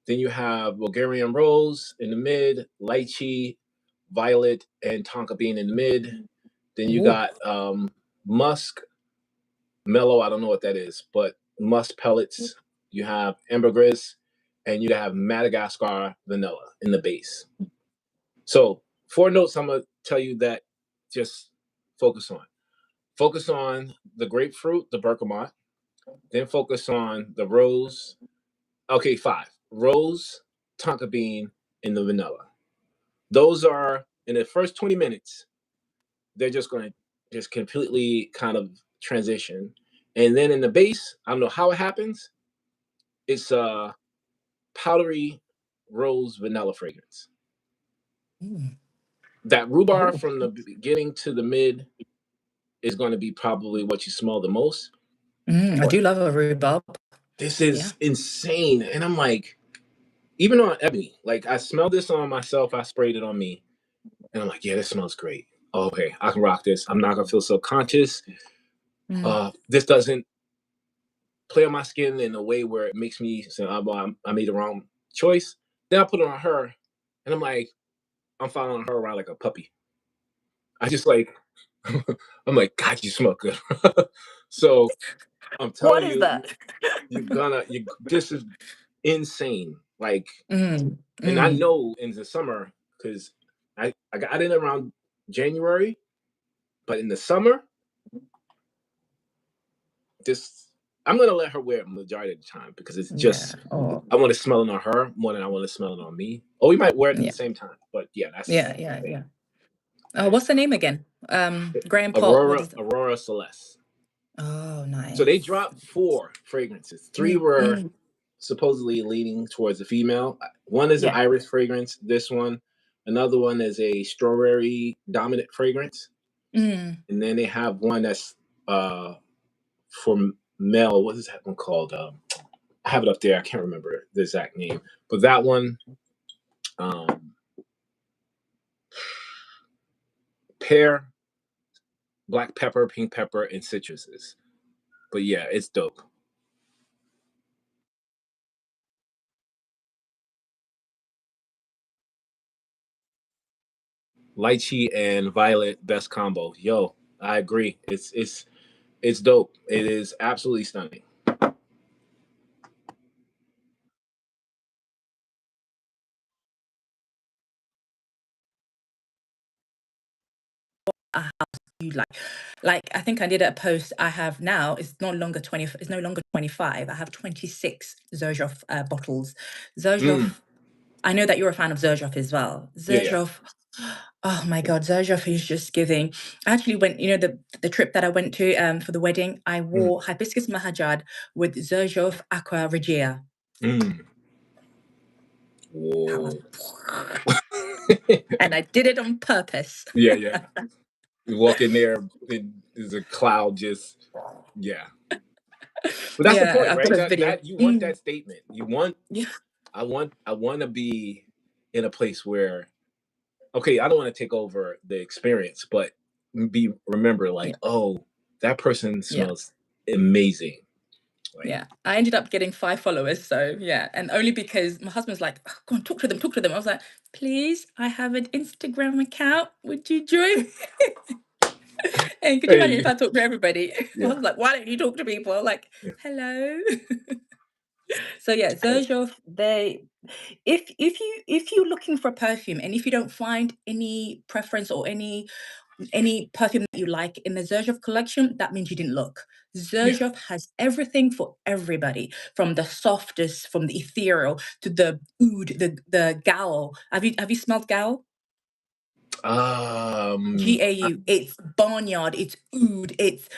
Then you have Bulgarian rose in the mid, lychee, violet, and tonka bean in the mid. Then you Ooh. got musk, mellow, I don't know what that is, but musk pellets. You have ambergris, and you have Madagascar vanilla in the base. So 4 notes I'm gonna tell you that just focus on. Focus on the grapefruit, the bergamot, then focus on the rose. Okay, 5. Rose, tonka bean, and the vanilla. Those are in the first 20 minutes, they're just going to just completely kind of transition. And then in the base, I don't know how it happens. It's a powdery rose vanilla fragrance. Mm. That rhubarb Ooh. from the beginning to the mid is going to be probably what you smell the most. I do love a rhubarb. This is insane. And I'm like, even on Ebony, like I smelled this on myself, I sprayed it on me, and I'm like, yeah, this smells great. Oh, okay, I can rock this. I'm not gonna feel subconscious. This doesn't play on my skin in a way where it makes me say, oh, I made the wrong choice. Then I put it on her, and I'm like, I'm following her around like a puppy. I just like, I'm like, God, you smell good. So I'm What telling is you, that? this is insane. Like, Mm. and I know in the summer, because I got in around January, but in the summer, this I'm gonna let her wear it majority of the time because it's just Oh. I want to smell it on her more than I want to smell it on me. Oh, we might wear it at Yeah. the same time, but yeah, that's Yeah. Oh, what's the name again? Graham Pot. What is it? Aurora Celeste. Oh, nice. So they dropped 4 fragrances. 3 were supposedly leaning towards the female. One is an iris fragrance. This one, another one is a strawberry dominant fragrance, and then they have one that's for male. What is that one called? I have it up there. I can't remember the exact name, but that one, pear, black pepper, pink pepper, and citruses. But yeah, it's dope. Lychee and violet, best combo. Yo, I agree. It's dope. It is absolutely stunning. You like I think I did a post. I have now, it's no longer 20, it's no longer 25. I have 26 Xerjoff bottles. Xerjoff, I know that you're a fan of Xerjoff as well. Xerjoff, oh my God, Xerjoff is just giving. I actually went, the trip that I went to for the wedding, I wore Hibiscus Mahajad with Xerjoff Aqua Regia. Whoa. And I did it on purpose. Yeah. You walk in there, there's a cloud just, yeah. But that's the point, I've right? got a video. That you want that statement. You want, Yeah. I want to be in a place where, okay, I don't want to take over the experience, but remember like, oh, that person smells amazing. Like, I ended up getting 5 followers, so yeah, and only because my husband's like, oh, go on, talk to them. I was like, please, I have an Instagram account. Would you join? And could you imagine if I talk to everybody? I was like, why don't you talk to people? Like, hello. So yeah, Xerjoff, if you're looking for a perfume and if you don't find any preference or any any perfume that you like in the Xerjoff collection, that means you didn't look. Xerjoff has everything for everybody, from the softest, from the ethereal to the oud, the gao. Have you smelled gao? GAU. It's barnyard. It's oud. It's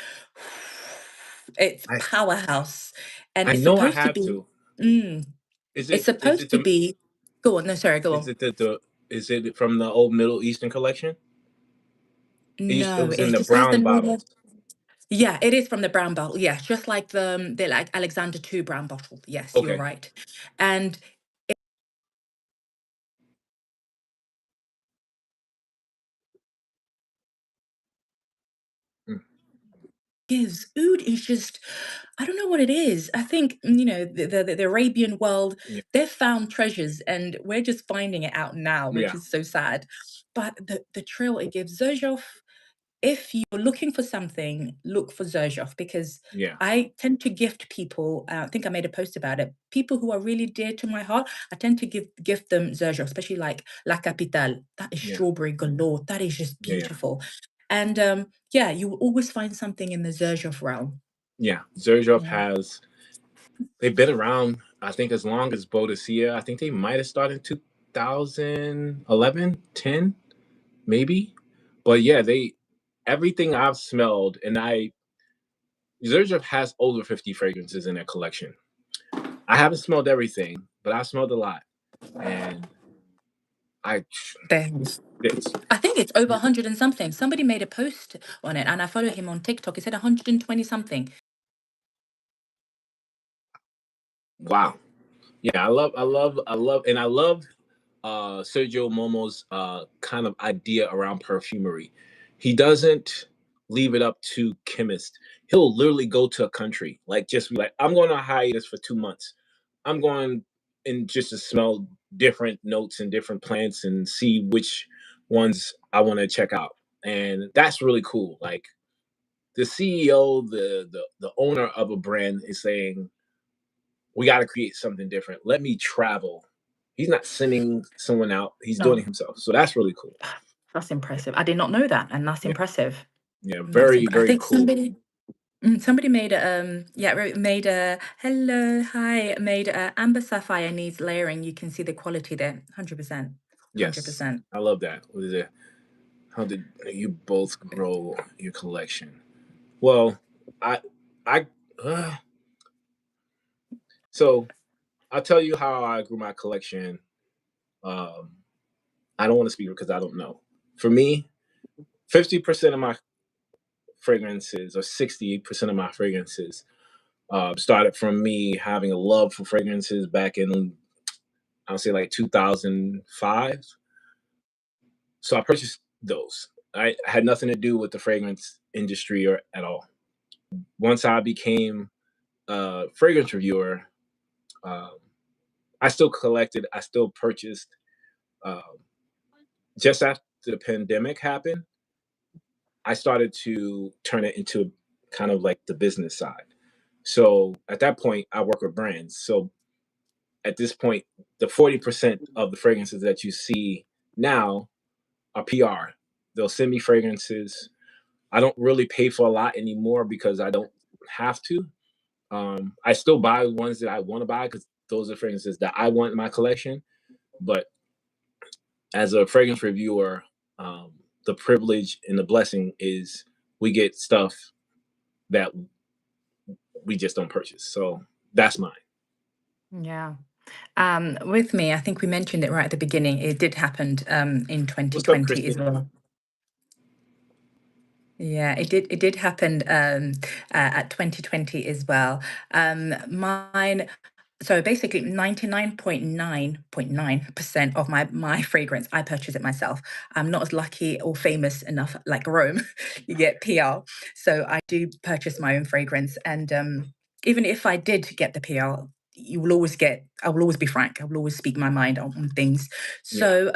powerhouse, and I it's know I supposed to have be. to. It's supposed to be. Go on. No, sorry. Go on. Is it from the old Middle Eastern collection? It No, was in it the just has the brown name of. bottles. Yeah, it is from the brown bottle. Yeah, just like the like Alexander II brown bottle. Yes, you're Okay. right. And gives oud is just, I don't know what it is. I think the Arabian world, Yeah. they've found treasures and we're just finding it out now, which is so sad. But the trail it gives, Xerjoff, if you're looking for something, look for Xerjoff, because I tend to gift people. I think I made a post about it. People who are really dear to my heart, I tend to gift them Xerjoff, especially like La Capitale. That is strawberry galore. That is just beautiful. And you will always find something in the Xerjoff realm. Yeah, Xerjoff has. They've been around, I think, as long as Boadicea. I think they might have started in 2011, 10, maybe. But yeah, everything I've smelled, and Xerjoff has over 50 fragrances in their collection. I haven't smelled everything, but I've smelled a lot, and I think it's over 100 and something. Somebody made a post on it, and I follow him on TikTok. He said 120 something. Wow. Yeah, I love Sergio Momo's kind of idea around perfumery. He doesn't leave it up to chemists. He'll literally go to a country, like just be like, I'm going on a hiatus for 2 months. I'm going and just to smell different notes and different plants and see which ones I want to check out. And that's really cool. Like the CEO, the owner of a brand is saying, we got to create something different. Let me travel. He's not sending someone out. He's doing it himself. So that's really cool. That's impressive. I did not know that, and that's impressive. Yeah, very I think cool. somebody made made a hello, hi, made a amber sapphire needs layering. You can see the quality there, 100%. Yes, I love that. What is it? How did you both grow your collection? Well, so I'll tell you how I grew my collection. I don't want to speak because I don't know. For me, 50% of my fragrances or 60% of my fragrances started from me having a love for fragrances back in, I'll say, like 2005. So I purchased those. I had nothing to do with the fragrance industry or at all. Once I became a fragrance reviewer, I still collected, I still purchased. Just after the pandemic happened, I started to turn it into kind of like the business side. So at that point, I work with brands. So at this point, the 40% of the fragrances that you see now are PR. They'll send me fragrances. I don't really pay for a lot anymore because I don't have to. I still buy ones that I want to buy because those are fragrances that I want in my collection. But as a fragrance reviewer, the privilege and the blessing is we get stuff that we just don't purchase. So that's mine. Yeah. With me, I think we mentioned it right at the beginning. It did happen in 2020 What's up, as Christine? well. Yeah, it did happen at 2020 as well. Mine, so basically 99.9% of my fragrance, I purchase it myself. I'm not as lucky or famous enough like Rome. You get PR. So I do purchase my own fragrance. And even if I did get the PR, I will always be frank. I will always speak my mind on things. So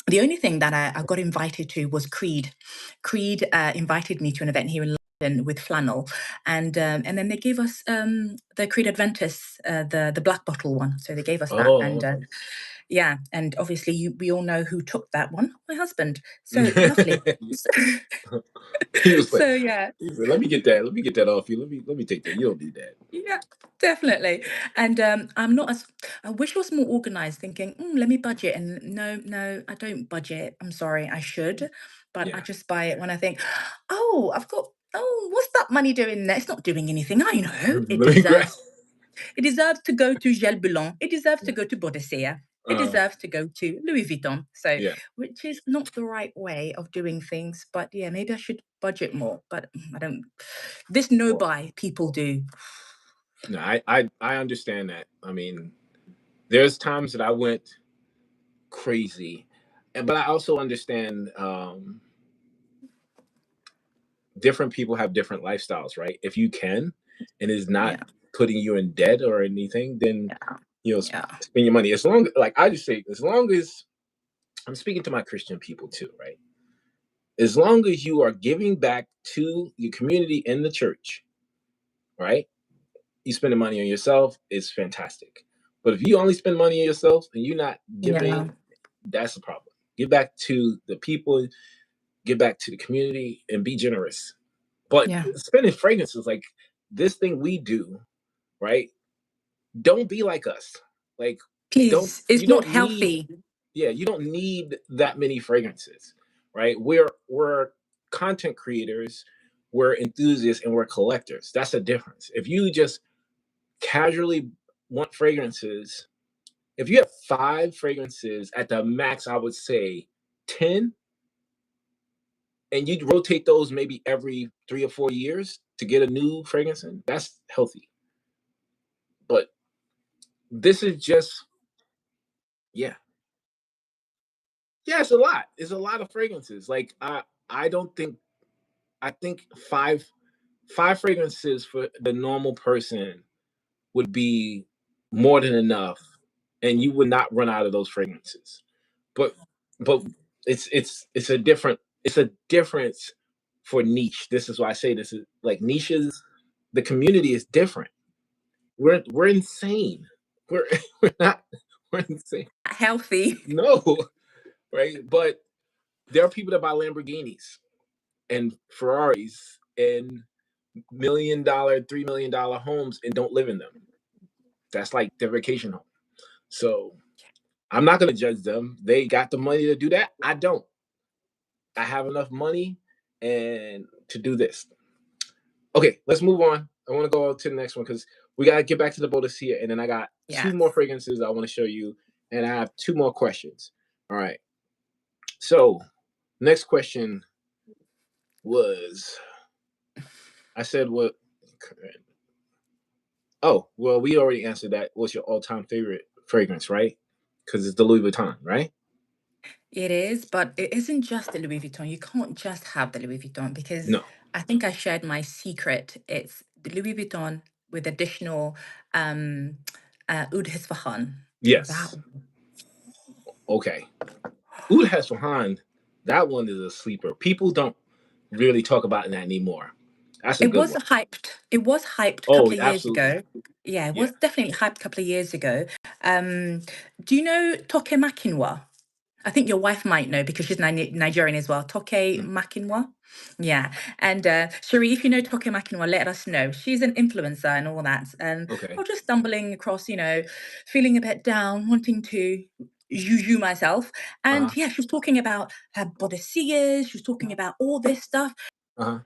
the only thing that I got invited to was Creed. Creed invited me to an event here in London with Flannel, and then they gave us the Creed Adventus, the black bottle one. So they gave us that, and Yeah, and obviously we all know who took that one. My husband. So lovely. He was like, So yeah. he said, let me get that off you. Let me take that. You don't need that. Yeah, definitely. And I'm not as I wish I was more organized, thinking, let me budget. And no, I don't budget. I'm sorry, I should, but I Yeah. just buy it when I think, what's that money doing there? It's not doing anything. I know it Let me grab. it deserves to go to Gel Bulan. It deserves to go to Boadicea. It deserves to go to Louis Vuitton. So, Yeah. which is not the right way of doing things. But yeah, maybe I should budget more. But I don't. This no buy people do. No, I understand that. I mean, there's times that I went crazy, but I also understand different people have different lifestyles, right? If you can, and is not Yeah, putting you in debt or anything, then yeah, yeah, spend your money. As long, like I just say, as long as I'm speaking to my Christian people too, right? As long as you are giving back to your community in the church, right? You spending money on yourself is fantastic. But if you only spend money on yourself and you're not yeah, giving, that's a problem. Give back to the people, give back to the community, and be generous. But yeah. spending fragrances like this thing we do, right? Don't be like us. Like, don't Please, you it's not don't need, healthy. yeah, you don't need that many fragrances, right? We're content creators, we're enthusiasts, and we're collectors. That's the difference. If you just casually want fragrances, if you have 5 fragrances at the max, I would say 10, and you rotate those maybe every 3 or 4 years to get a new fragrance in, that's healthy. But this is just, yeah, yeah, it's a lot. It's a lot of fragrances. Like I don't think, I think five fragrances for the normal person would be more than enough, and you would not run out of those fragrances. But but it's a different, it's a difference for niche. This is why I say this is like niches. The community is different. We're insane. We're we're not, we're insane. Healthy. No, right? But there are people that buy Lamborghinis and Ferraris and $1 million, $3 million homes and don't live in them. That's like their vacation home. So I'm not gonna judge them. They got the money to do that. I don't. I have enough money and to do this. Okay, let's move on. I want to go to the next one because we gotta get back to the Boadicea, and then I got two Yeah. more fragrances I want to show you, and I have two more questions. All right. So next question was, I said what? Oh, well, we already answered that. What's your all-time favorite fragrance, right? Because it's the Louis Vuitton, right? It is, but it isn't just the Louis Vuitton. You can't just have the Louis Vuitton because No. I think I shared my secret. It's the Louis Vuitton with additional um Oud Hisfahan. That Yes. Okay. Oud Hasfahan, that one is a sleeper. People don't really talk about that anymore. That's a it good was one. hyped. It was hyped a Oh, couple of years absolutely. ago. Yeah, it Yeah. was definitely hyped a couple of years ago. Um, do you know Toke Makinwa? I think your wife might know because she's Nigerian as well. Toke Mm. Makinwa. Yeah. And Cherie, if you know Toke Makinwa, let us know. She's an influencer and all that. And I Okay. was just stumbling across, feeling a bit down, wanting to juju myself. Uh-huh. And yeah, she was talking about her Boadicea. She was talking about all this stuff. Uh-huh.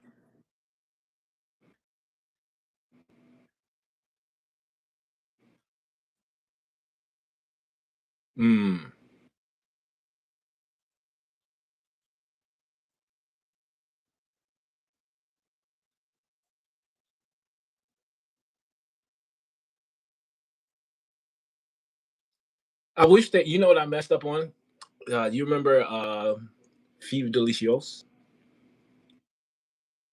Mm. I wish that, you know what I messed up on? You remember Five Delicios?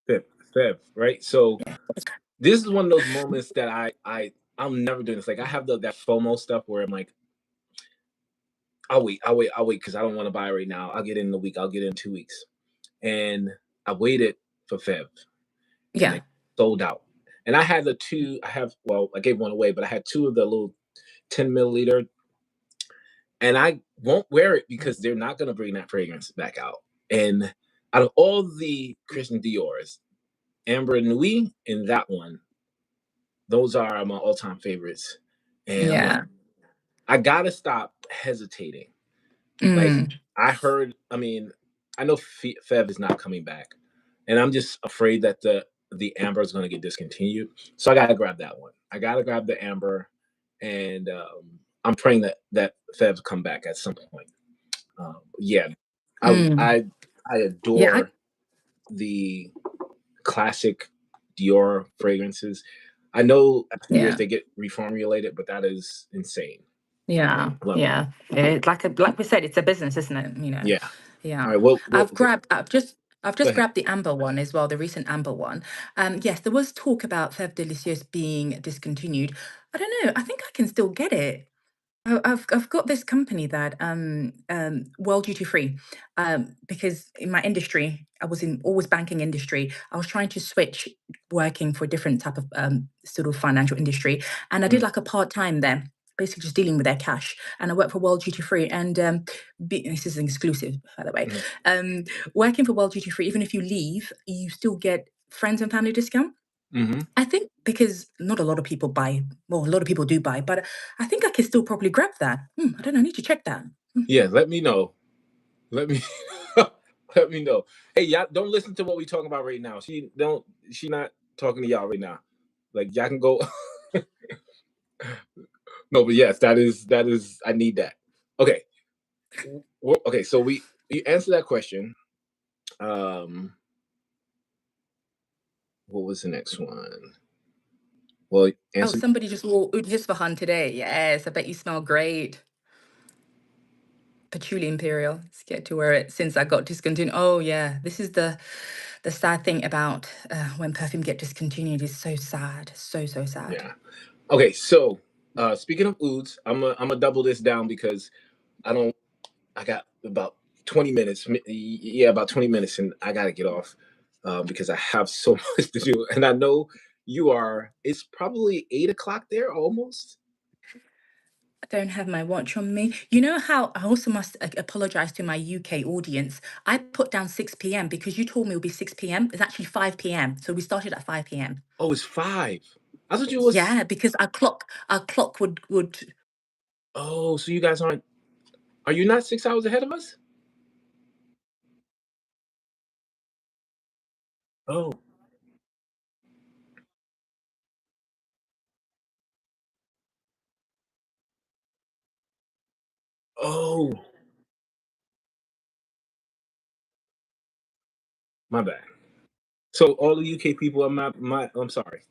Feb, Feb, right? So Yeah. this is one of those moments that I'm never doing this. Like I have that FOMO stuff where I'm like, I'll wait because I don't want to buy right now. I'll get it in a week. I'll get it in 2 weeks. And I waited for Feb, and Yeah. it sold out. And I had the two. I have, well, I gave one away, but I had two of the little 10 milliliter, And I won't wear it because they're not going to bring that fragrance back out. And out of all the Christian Dior's, Amber Nuit and that one, those are my all-time favorites. And Yeah. I gotta stop hesitating. Like I heard, I mean, I know Fev is not coming back, and I'm just afraid that the Amber is going to get discontinued. So I gotta grab that one. I gotta grab the Amber, and I'm praying that Fev come back at some point. Yeah, I adore the classic Dior fragrances. I know after years they get reformulated, but that is insane. Yeah, yeah. It's like we said, it's a business, isn't it? You know. Yeah. Yeah. All right. Well, I've just grabbed the Amber one as well, the recent Amber one. Yes, there was talk about Fève Delicieuse being discontinued. I don't know. I think I can still get it. I've got this company that World Duty Free, because in my industry, I was in always banking industry. I was trying to switch working for a different type of sort of financial industry, and I did like a part-time there, basically just dealing with their cash. And I worked for World Duty Free, and this is an exclusive, by the way. Working for World Duty Free, even if you leave, you still get friends and family discount. I think because not a lot of people buy, well, a lot of people do buy, but I think I can still probably grab that. I don't know, I need to check that. Yeah, let me know. Let me let me know. Hey, y'all don't listen to what we talking about right now. She not talking to y'all right now. Like y'all can go. No, but yes, that is I need that. Okay. Okay, so you answer that question. What was the next one? Well, somebody just wore Oud Hisfahan today. Yes, I bet you smell great. Patchouli Imperial. Scared to wear it since I got discontinued. Oh yeah, this is the sad thing about when perfume get discontinued. Is so sad, so sad. Yeah. Okay, so speaking of ouds, I'm gonna double this down because I got about 20 minutes. Yeah, about 20 minutes, and I gotta get off because I have so much to do. And I know you are. It's probably 8 o'clock there, almost. I don't have my watch on me. You know how I also must apologize to my UK audience. I put down 6 p.m. because you told me it would be 6 p.m. It's actually 5 p.m. So we started at 5 p.m. Oh, it's 5. I thought you was. Yeah, because our clock would. Oh, so you guys aren't. Are you not 6 hours ahead of us? Oh. Oh. My bad. So all the UK people are my I'm sorry.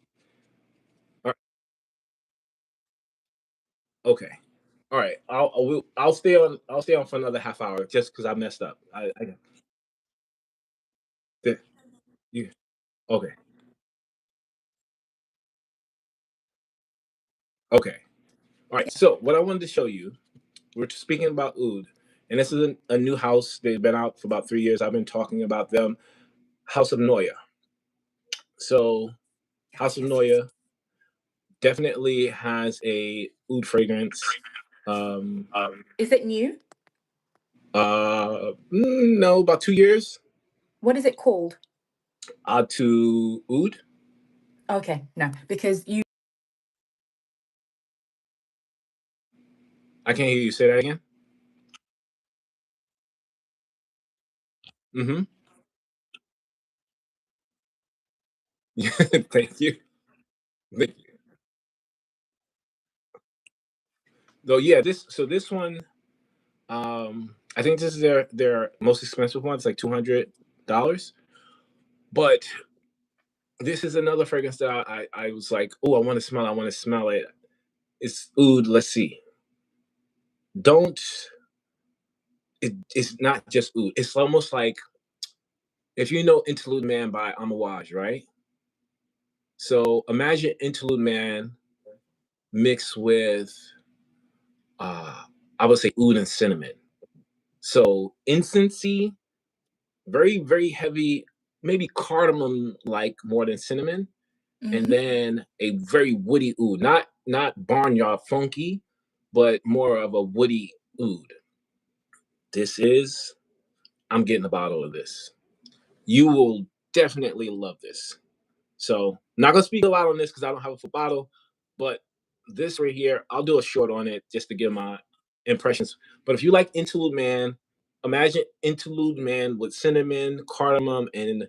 All right. Okay. All right. I'll stay on for another half hour just because I messed up. You okay. Okay. All right. So what I wanted to show you, we're speaking about oud, and this is a new house. They've been out for about 3 years. I've been talking about them. House of Noya. So House of Noya definitely has a oud fragrance. Is it new? No, about 2 years. What is it called? To oud. Okay, no, because you. I can't hear you say that again. Mm-hmm. Thank you. Thank you. So yeah, this one, I think this is their most expensive one. It's like $200. But this is another fragrance that I was like, oh, I want to smell. I want to smell it. It's oud. Let's see. Don't. It's not just oud. It's almost like if you know Interlude Man by Amouage, right? So imagine Interlude Man mixed with I would say oud and cinnamon. So incense-y, very, very heavy, maybe cardamom like more than cinnamon. And then a very woody oud, not barnyard funky, but more of a woody oud. I'm getting a bottle of this. You will definitely love this. So, not gonna speak a lot on this because I don't have a full bottle, but this right here, I'll do a short on it just to give my impressions. But if you like Interlude Man, imagine Interlude Man with cinnamon, cardamom, and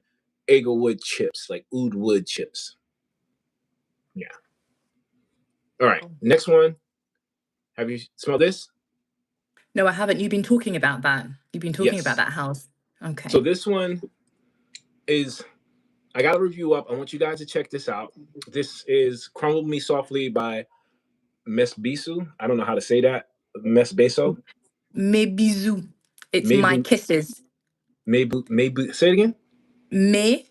Egglewood chips, like oud wood chips. Yeah. All right. Next one. Have you smelled this? No, I haven't. You've been talking about that. You've been talking about that house. Okay. So this one is, I got a review up. I want you guys to check this out. This is Crumble Me Softly by Mesbisu. I don't know how to say that. Mesbeso. Mes bisous. It's my kisses. Say it again. Mes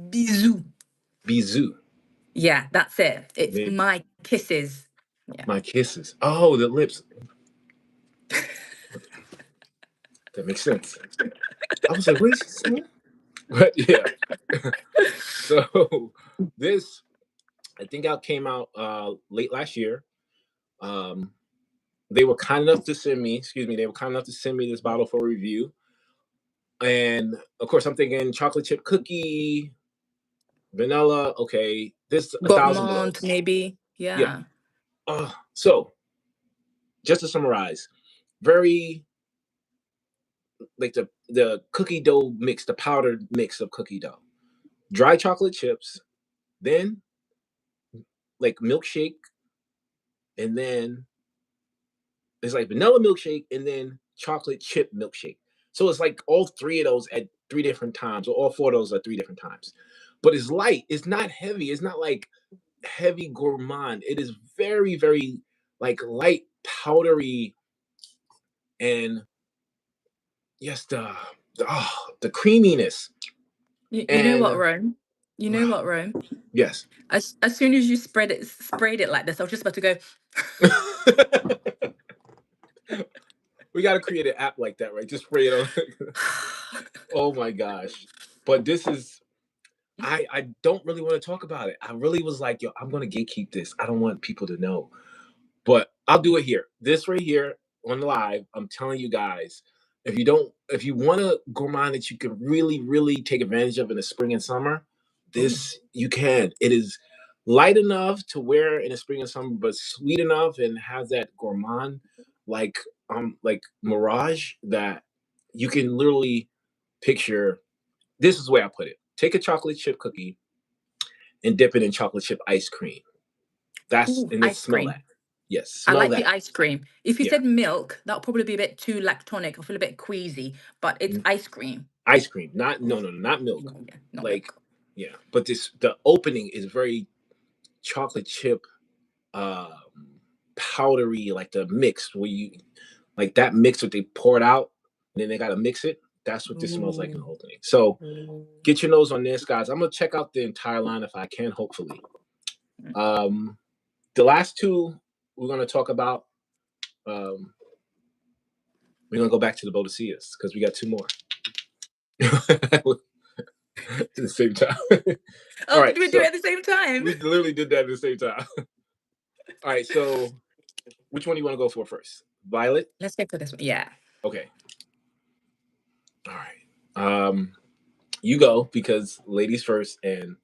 bisous. Bisous. Yeah, that's it. It's my kisses. Yeah. My kisses. Oh, the lips. That makes sense. I was like, what is she saying? But yeah. So this, I think came out late last year. They were kind enough to send me, this bottle for review. And of course, I'm thinking chocolate chip cookie, vanilla. Okay, this $1,000 maybe. Yeah. So just to summarize, very like the cookie dough mix, the powdered mix of cookie dough, dry chocolate chips, then like milkshake, and then it's like vanilla milkshake, and then chocolate chip milkshake. So it's like all three of those at 3 different times, or all 4 of those at 3 different times. But it's light. It's not heavy. It's not like heavy gourmand. It is very, very like light, powdery, and yes, the creaminess. You know what, Rome? You know what, Rome? Yes. As soon as you sprayed it like this, I was just about to go. We got to create an app like that, right? Just spray it on. Oh my gosh. But this is, I don't really want to talk about it. I really was like, yo, I'm going to gatekeep this. I don't want people to know. But I'll do it here. This right here on live, I'm telling you guys, if you want a gourmand that you can really, really take advantage of in the spring and summer, this you can. It is light enough to wear in the spring and summer, but sweet enough and has that gourmand like mirage that you can literally picture. This is the way I put it. Take a chocolate chip cookie and dip it in chocolate chip ice cream. And then smell that. Yes, I like the ice cream. If you said milk, that'll probably be a bit too lactonic. I feel a bit queasy, but it's ice cream. Ice cream, not milk. Not like milk. Yeah, but the opening is very chocolate chip, powdery, like the mix where you like that mix what they poured out, and then they gotta mix it. That's what this smells like in the opening. So get your nose on this, guys. I'm gonna check out the entire line if I can, hopefully. The last two we're gonna talk about. We're gonna go back to the Boadiceas because we got 2 more. At the same time. All right, did we do it at the same time? We literally did that at the same time. All right, so which one do you want to go for first? Violet? Let's go for this one. Yeah. Okay. All right. You go because ladies first, and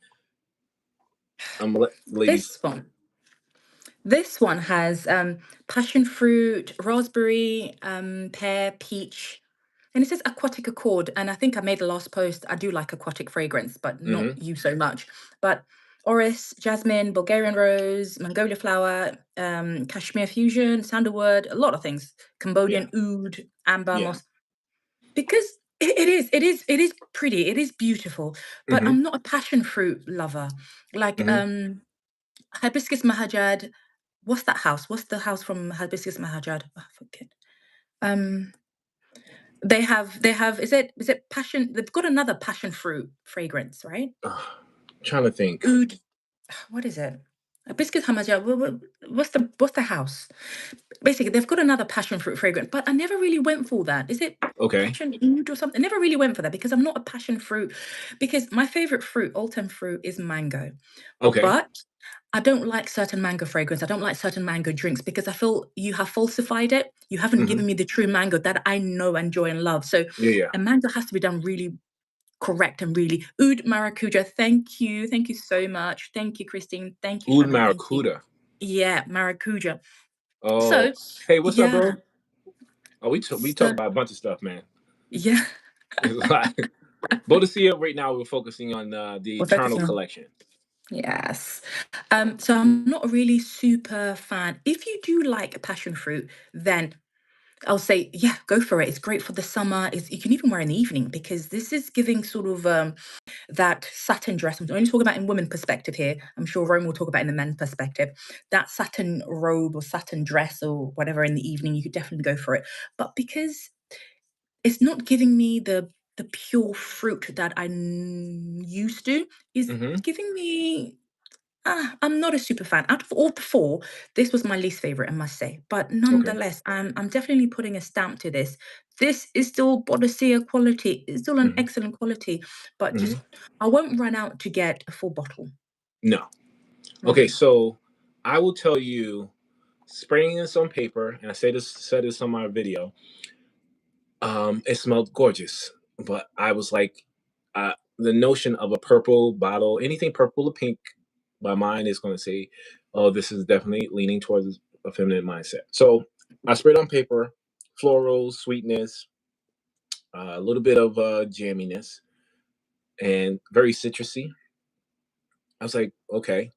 I'm gonna let ladies. This one has passion fruit, raspberry, pear, peach, and it says aquatic accord. And I think I made the last post. I do like aquatic fragrance, but not you so much. But orris, jasmine, Bulgarian rose, Mongolia flower, Kashmir fusion, sandalwood, a lot of things. Cambodian oud, amber moss. Because it is pretty. It is beautiful. But I'm not a passion fruit lover. Like hibiscus mahajad. What's that house? What's the house from Hibiscus Mahajad? Oh, I forget. They have. Is it passion? They've got another passion fruit fragrance, right? I'm trying to think. Oud. What is it? Hibiscus Mahajad. What's the house? Basically, they've got another passion fruit fragrance, but I never really went for that. Is it passion oud or something? I never really went for that because I'm not a passion fruit. Because my favorite fruit, all-time fruit, is mango. Okay. But I don't like certain mango fragrance. I don't like certain mango drinks because I feel you have falsified it. You haven't given me the true mango that I know, enjoy, and love. So Yeah. a mango has to be done really correct and really oud maracuja. Thank you so much. Thank you, Christine. Thank you, Oud Shannon. Thank you. maracuja. Yeah, maracuja. Oh, So hey, what's up, yeah, bro? Oh, we talk about a bunch of stuff, man. yeah. It's like Boadicea. Right now, we're focusing on the We're Eternal focusing on collection. yes. So I'm not a really super fan. If you do like passion fruit, then I'll say, yeah, go for it. It's great for the summer. You can even wear in the evening because this is giving sort of that satin dress. I'm only talking about in women perspective here. I'm sure Rome will talk about in the men's perspective. That satin robe or satin dress or whatever in the evening, you could definitely go for it. But because it's not giving me the pure fruit that I'm used to, is giving me I'm not a super fan. Out of all the four, this was my least favorite, I must say. But nonetheless, I'm definitely putting a stamp to this. This is still Boadicea quality. It's still an excellent quality, but just I won't run out to get a full bottle. No. Okay, so I will tell you, spraying this on paper, and I said this on my video. It smelled gorgeous, but I was like, the notion of a purple bottle, anything purple or pink, my mind is going to say, oh, this is definitely leaning towards a feminine mindset. So I sprayed on paper, floral, sweetness, a little bit of jamminess, and very citrusy. I was like, okay,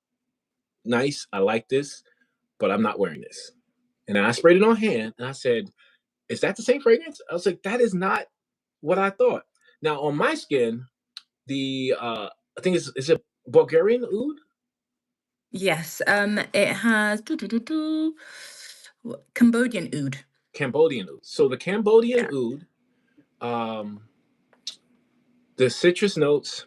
nice. I like this, but I'm not wearing this. And then I sprayed it on hand, and I said, is that the same fragrance? I was like, that is not what I thought. Now on my skin, the I think is it Bulgarian oud? Yes. It has Cambodian oud. Cambodian oud. So the Cambodian oud, the citrus notes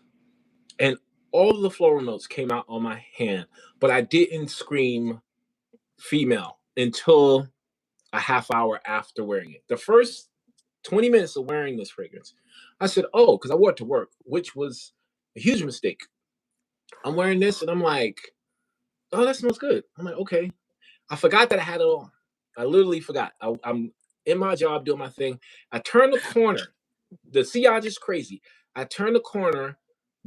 and all of the floral notes came out on my hand, but I didn't scream female until a half hour after wearing it. The first 20 minutes of wearing this fragrance, I said, oh, because I wore it to work, which was a huge mistake. I'm wearing this and I'm like, oh, that smells good. I'm like, okay. I forgot that I had it on. I literally forgot. I'm in my job doing my thing. I turn the corner. The sillage is crazy. I turn the corner,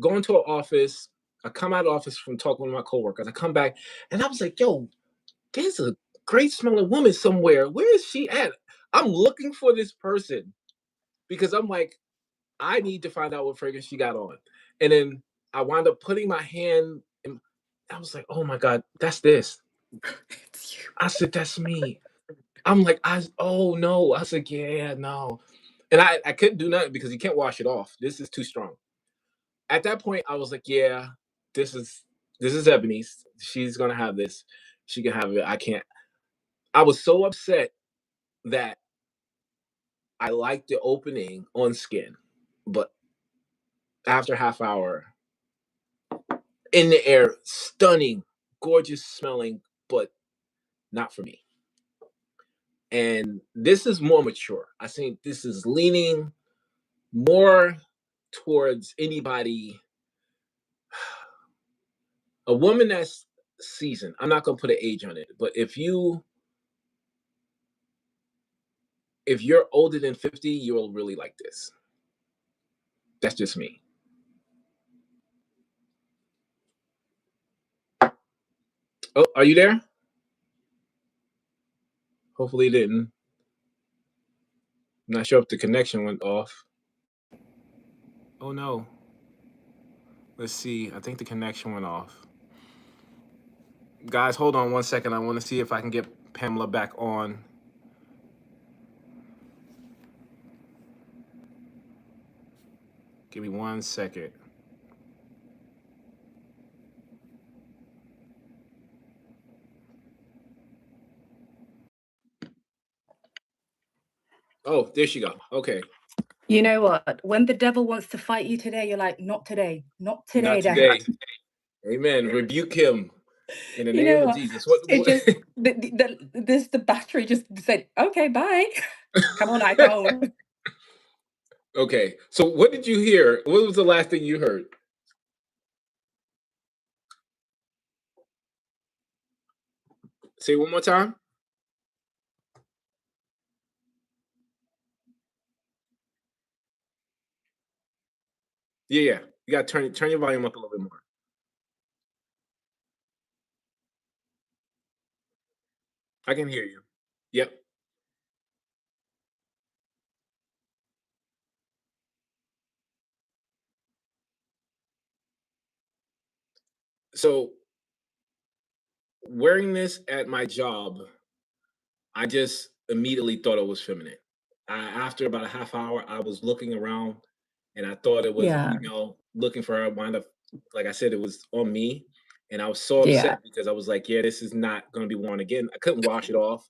go into an office. I come out of the office from talking with my coworkers. I come back and I was like, yo, there's a great smelling woman somewhere. Where is she at? I'm looking for this person because I'm like, I need to find out what fragrance she got on. And then I wound up putting my hand in, I was like, oh my God, that's this. It's you. I said, that's me. I'm like, oh no. I said, yeah, no. And I couldn't do nothing because you can't wash it off. This is too strong. At that point, I was like, yeah, this is Ebony's. She's gonna have this. She can have it. I can't. I was so upset that I liked the opening on skin, but after half hour in the air, stunning, gorgeous smelling, but not for me. And this is more mature. I think this is leaning more towards anybody, a woman that's seasoned. I'm not gonna put an age on it, but if you're older than 50, you'll really like this. That's just me. Oh, are you there? Hopefully it didn't. I'm not sure if the connection went off. Oh no. Let's see. I think the connection went off. Guys, hold on 1 second. I want to see if I can get Pamela back on. Give me 1 second. Oh, there she go. Okay. You know what? When the devil wants to fight you today, you're like, not today, not today, Not devil. today. Amen. Rebuke him in the You name know of what? Jesus. It just the battery just said, okay, bye. Come on, iPhone. Okay. So what did you hear? What was the last thing you heard? Say one more time. Yeah, yeah. You gotta turn your volume up a little bit more. I can hear you. Yep. So wearing this at my job, I just immediately thought it was feminine. After about a half hour, I was looking around and I thought it was a Yeah. female looking for her. Wind up, like I said, it was on me. And I was so Yeah. upset because I was like, yeah, this is not going to be worn again. I couldn't wash it off.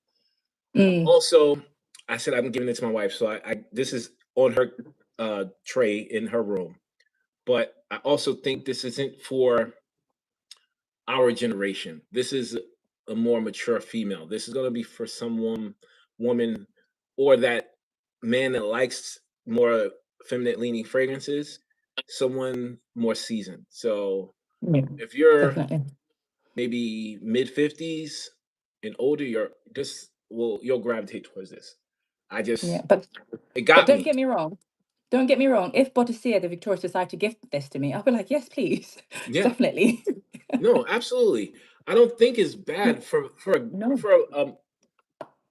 Mm. Also, I said, I'm giving it to my wife. So this is on her tray in her room. But I also think this isn't for our generation. This is a more mature female. This is going to be for someone, woman, or that man that likes more feminine leaning fragrances, someone more seasoned. So Yeah, if you're definitely. maybe mid 50s and older, you'll gravitate towards this. I Yeah, just it but got don't me. get me wrong. Don't get me wrong. If Boadicea, the Victoria's Society, gift this to me, I'll be like, yes, please, Yeah. definitely. No, absolutely. I don't think it's bad No. for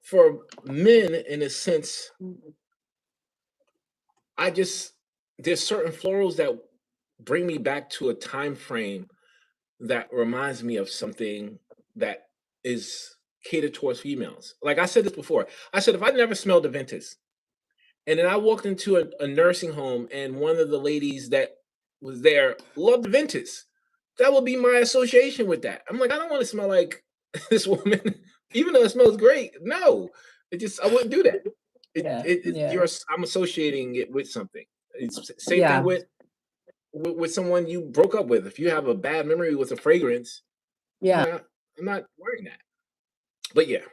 for men in a sense. I just there's certain florals that bring me back to a time frame that reminds me of something that is catered towards females. Like I said this before. I said if I never smelled a Ventus and then I walked into a nursing home and one of the ladies that was there loved the Ventus, that would be my association with that. I'm like, I don't want to smell like this woman, even though it smells great. No, I wouldn't do that. Yeah, yeah, You're I'm associating it with something. It's same thing yeah, with someone you broke up with. If you have a bad memory with a fragrance, yeah. I'm not wearing that. But yeah,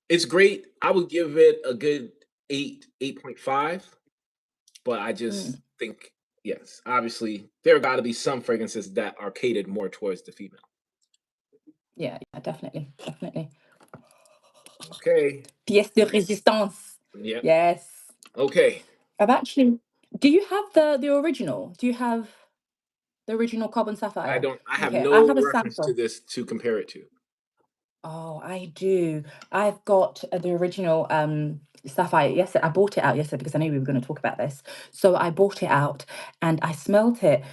it's great. I would give it a good 8.5. But I just Mm. think, yes, obviously there got to be some fragrances that are catered more towards the female. Yeah, yeah, definitely, definitely. Okay. Pièce de résistance. Yep. Yes. Okay. I've actually. Do you have the original? Do you have the original carbon I sapphire? don't. I have Okay, I no have a reference to sample. this to compare it to. Oh, I do. I've got the original sapphire. Yes, I bought it out yesterday because I knew we were going to talk about this. So I bought it out and I smelled it.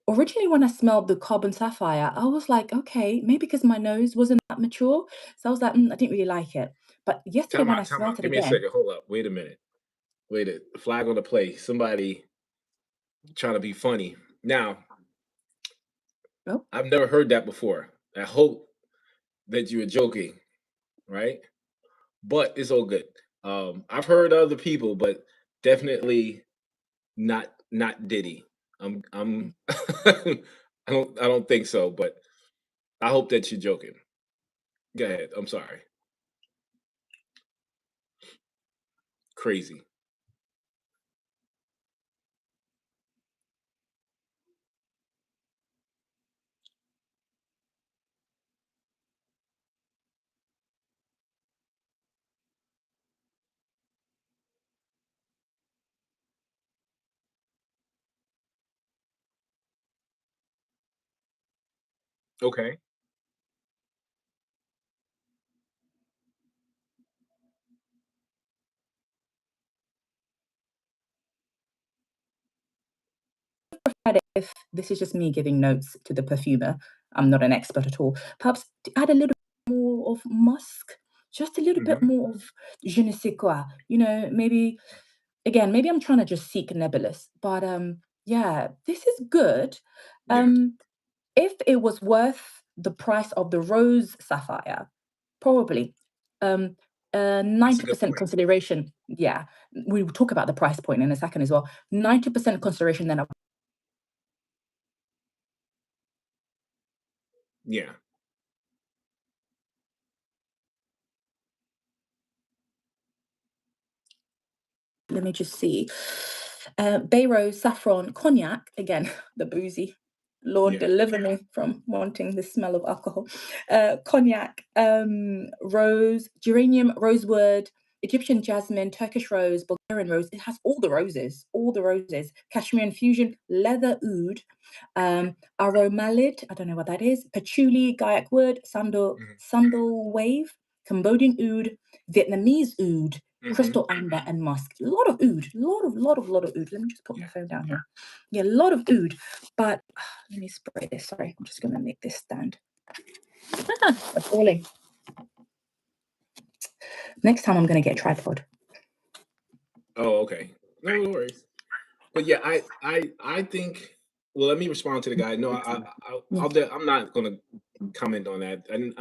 Originally, when I smelled the carbon sapphire, I was like, okay, maybe because my nose wasn't that mature. So I was like, I didn't really like it. But yesterday, Time when I out. Time smelled out. it Give me a again, second. Hold up. Wait a minute. Wait a flag on the play. Somebody trying to be funny. Now, oh, I've never heard that before. I hope that you were joking, right? But it's all good. I've heard other people, but definitely not Diddy. I'm I don't think so, but I hope that you're joking. Go ahead. I'm sorry. Crazy. Okay. if this is just me giving notes to the perfumer, I'm not an expert at all. Perhaps to add a little more of musk, just a little bit Hmm. more of je ne sais quoi. You know, maybe again, maybe I'm trying to just seek nebulous, but yeah, this is good. Yeah, If it was worth the price of the rose sapphire, probably. Um, that's a ninety good percent point. consideration. Yeah, we will talk about the price point in a second as well. 90% consideration. Then Yeah. let me just see. Bay rose, saffron, cognac. Again, the boozy. Lord, Yeah. deliver me from wanting the smell of alcohol. Cognac, rose, geranium, rosewood, Egyptian jasmine, Turkish rose, Bulgarian rose. It has all the roses, all the roses. Cashmere infusion, leather oud, aromalid, I don't know what that is, patchouli, gaiac wood, sandal wave, Cambodian oud, Vietnamese oud, crystal amber, and musk. A lot of oud, lot of oud. Let me just put my phone down here. Yeah, a lot of oud. But let me spray this. Sorry, I'm just gonna make this stand. It's falling. Next time I'm gonna get a tripod. Oh, okay. No worries. But yeah, I think. Well, let me respond to the guy. No, I'm not going to comment on that. And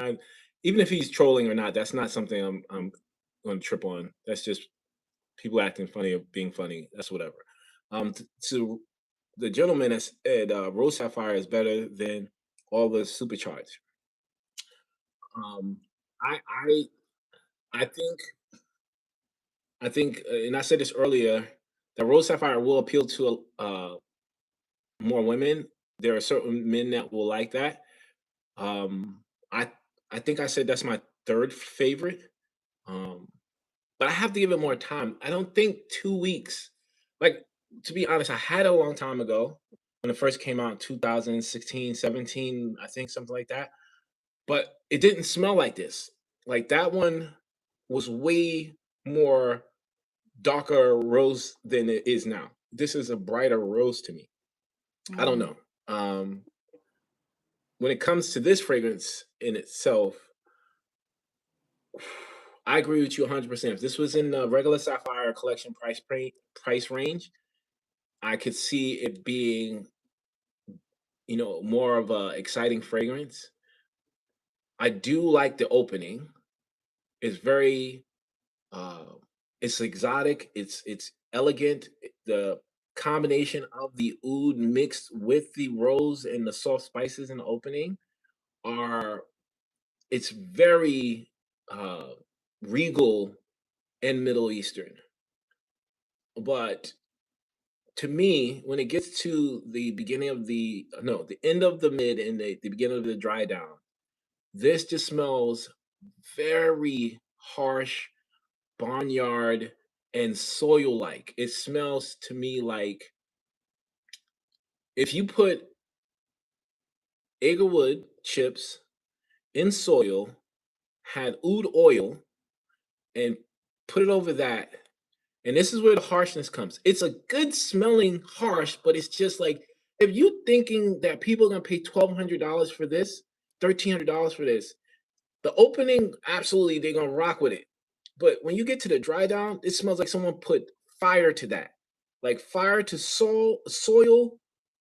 even if he's trolling or not, that's not something I'm going to trip on. That's just people acting funny or being funny. That's whatever. To the gentleman that said Rose Sapphire is better than all the supercharged. Um, I I I think, and I said this earlier, that Rose Sapphire will appeal to more women. There are certain men that will like that. Um, I I think I said that's my third favorite. Um, but I have to give it more time. I don't think 2 weeks. Like, to be honest, I had it a long time ago when it first came out, 2016, 17, I think something like that. But it didn't smell like this. Like that one was way more darker rose than it is now. This is a brighter rose to me. I don't know. When it comes to this fragrance in itself, I agree with you 100%. If this was in the regular Sapphire collection price range, I could see it being, more of a exciting fragrance. I do like the opening. It's very uh it's exotic, it's elegant. The combination of the oud mixed with the rose and the soft spices in the opening are it's very regal and Middle Eastern. But to me, when it gets to the beginning of the end of the mid and the beginning of the dry down, this just smells very harsh, barnyard, and soil like. It smells to me like if you put agarwood chips in soil, had oud oil, and put it over that. And this is where the harshness comes. It's a good smelling harsh, but it's just like if you thinking that people are gonna pay $1,200 for this, $1,300 for this, the opening absolutely they're gonna rock with it. But when you get to the dry down, it smells like someone put fire to that, like fire to soil,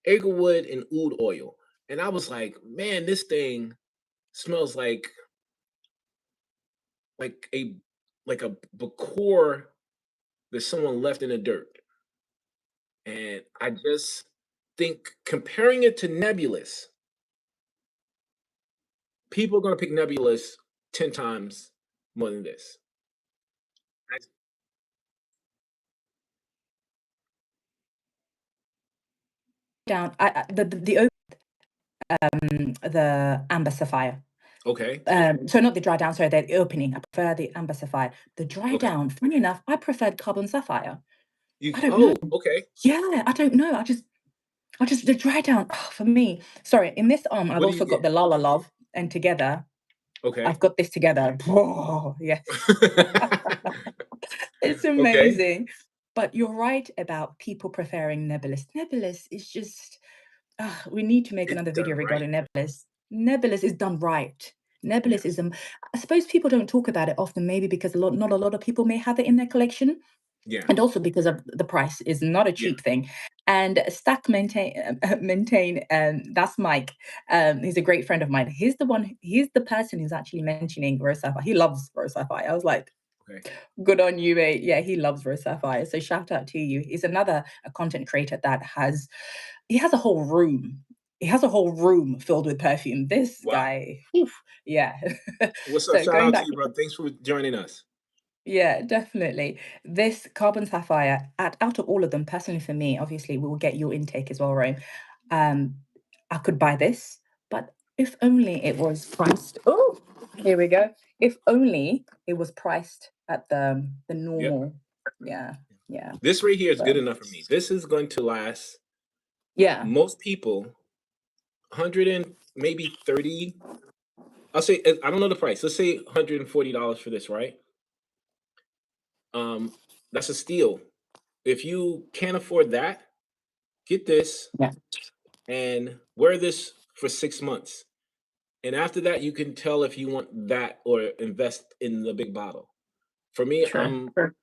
agarwood, and oud oil. And I was like, man, this thing smells like a like a bakor that someone left in the dirt. And I just think comparing it to Nebulous, people are gonna pick Nebulous 10 times more than this. I- Down. The amber sapphire. Okay. So not the dry down, sorry, the opening. I prefer the amber sapphire. The dry Okay. down, funny enough, I preferred carbon sapphire. I don't Oh, know. okay. Yeah, I don't know. I just the dry down for me. Sorry, in this I've What do you also got get? the La La Love, and together Okay. I've got this together. Oh, yes. It's Okay. amazing. But you're right about people preferring Nebulous. Nebulous is just we need to make It's another done video right. regarding Nebulous. Nebulous is done right. Nebulous Yeah. is I suppose people don't talk about it often, maybe because not a lot of people may have it in their collection, Yeah. and also because of the price is not a Yeah. cheap thing. And Stack maintain that's Mike. He's a great friend of mine. He's the person who's actually mentioning Rose Sapphire. He loves Rose Sapphire. I was like, Okay. good on you, mate. Yeah, he loves Rose Sapphire. So shout out to you. He's another a content creator that he has a whole room. He has a whole room filled with perfume. This Wow. guy, oof, yeah. What's up? So Shout going out to back, you, bro. Thanks for joining us. yeah, definitely. This carbon sapphire, out of all of them, personally for me, obviously we will get your intake as well, Rome. Um, I could buy this, but if only it was priced. Oh, here we go. If only it was priced at the Yep. normal. Yeah, yeah. This right here is good But enough for me. This is going to last yeah, most people 100 and maybe 30. I'll say I don't know the price. Let's say $140 for this, right? That's a steal. If you can't afford that, get this yeah, and wear this for 6 months. And after that, you can tell if you want that or invest in the big bottle. For me, true.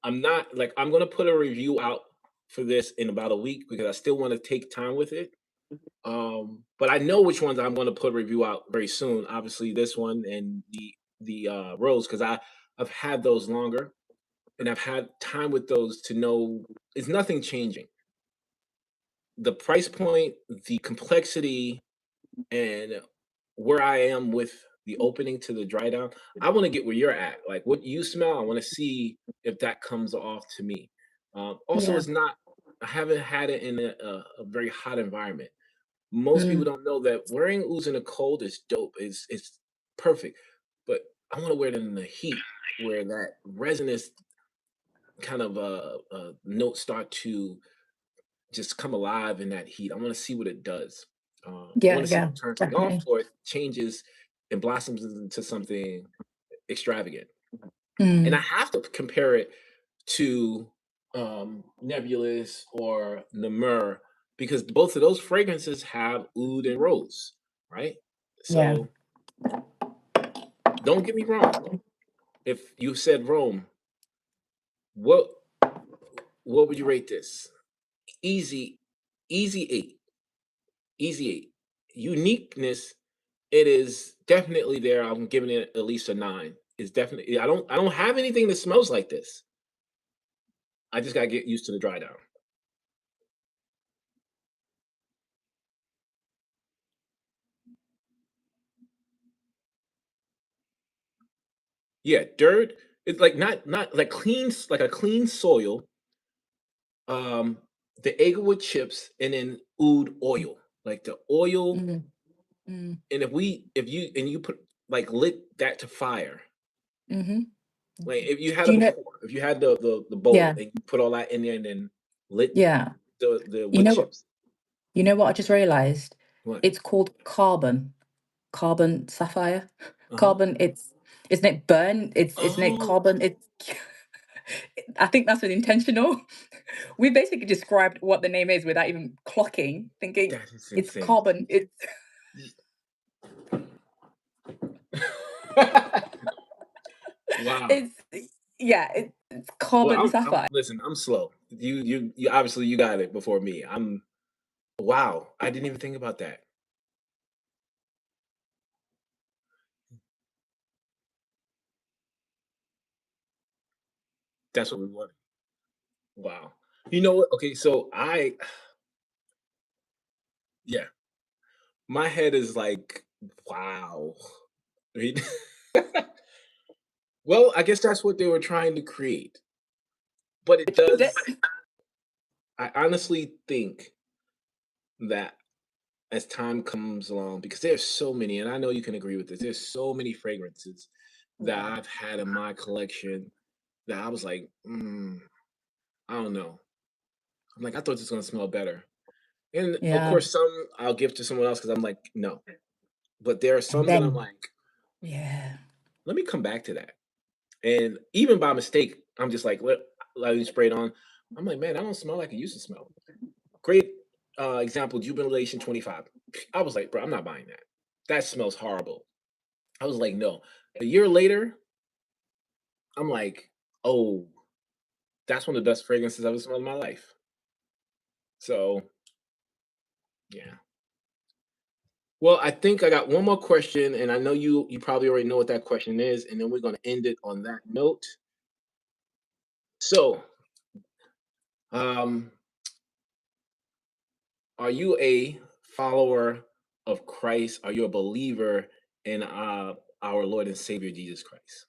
I'm not like I'm gonna put a review out for this in about a week because I still want to take time with it. But I know which ones I'm gonna put a review out very soon. Obviously, this one and the rose because I've had those longer and I've had time with those to know is nothing changing. The price point, the complexity, and where I am with the opening to the dry down, I want to get where you're at. Like what you smell, I want to see if that comes off to me. Also, Yeah. it's not. I haven't had it in a very hot environment. Most people Mm, don't know that wearing ouds in the cold is dope. It's perfect, but I want to wear it in the heat where that resinous kind of notes start to just come alive in that heat. I want to see what it does. I want yeah, to see if yeah, it turns me off definitely. or it changes and blossoms into something extravagant. And I Mm, have to compare it to Nebulous or Namur because both of those fragrances have oud and rose, right? yeah. So don't get me wrong. If you said Rome, what what would you rate this? Easy, easy 8. Easy 8. Uniqueness, it is definitely there. I'm giving it at least a 9. It's definitely I don't have anything that smells like this. I just gotta get used to the dry down. Yeah, dirt. It's like not like like a clean soil, um, the Eggwood chips, and then oud oil. Like the oil, Mm, mm, and if you put like lit that to fire. mm-hmm. Like if you had Do it you know? before, if you had the bowl Yeah, and you put all that in there and then lit yeah. the You wood know what? chips. You know what I just realized? What? It's called carbon sapphire. Uh-huh. Carbon. It's isn't it burn? It's isn't it Oh, carbon? It's I think that's an intentional. We basically described what the name is without even clocking, thinking that is it's insane. carbon. It's Wow. it's yeah, it's Well, carbon I'm sapphire. listen, I'm slow. You obviously you got it before me. Wow, I didn't even think about that. That's what we wanted. Wow. You know what? Okay, so yeah, my head is like, wow. I mean, well, I guess that's what they were trying to create. But it Achieved it. does, I honestly think that as time comes along, because there's so many, and I know you can agree with this, there's so many fragrances that Yeah. I've had in my collection that I was like, I don't know. I'm like, I thought this was gonna smell better. And of Yeah. course, some I'll give to someone else because I'm like, no. But there are And some that I'm then like, yeah. let me come back to that. And even by mistake, I'm just like, let me spray it on. I'm like, man, I don't smell like it used to smell. Great example, Jubilation 25. I was like, bro, I'm not buying that. That smells horrible. I was like, no. A year later, I'm like, oh, that's one of the best fragrances I've ever smelled in my life. So yeah. Well, I think I got one more question, and I know you probably already know what that question is, and then we're gonna end it on that note. So, um, are you a follower of Christ? Are you a believer in our Lord and Savior Jesus Christ?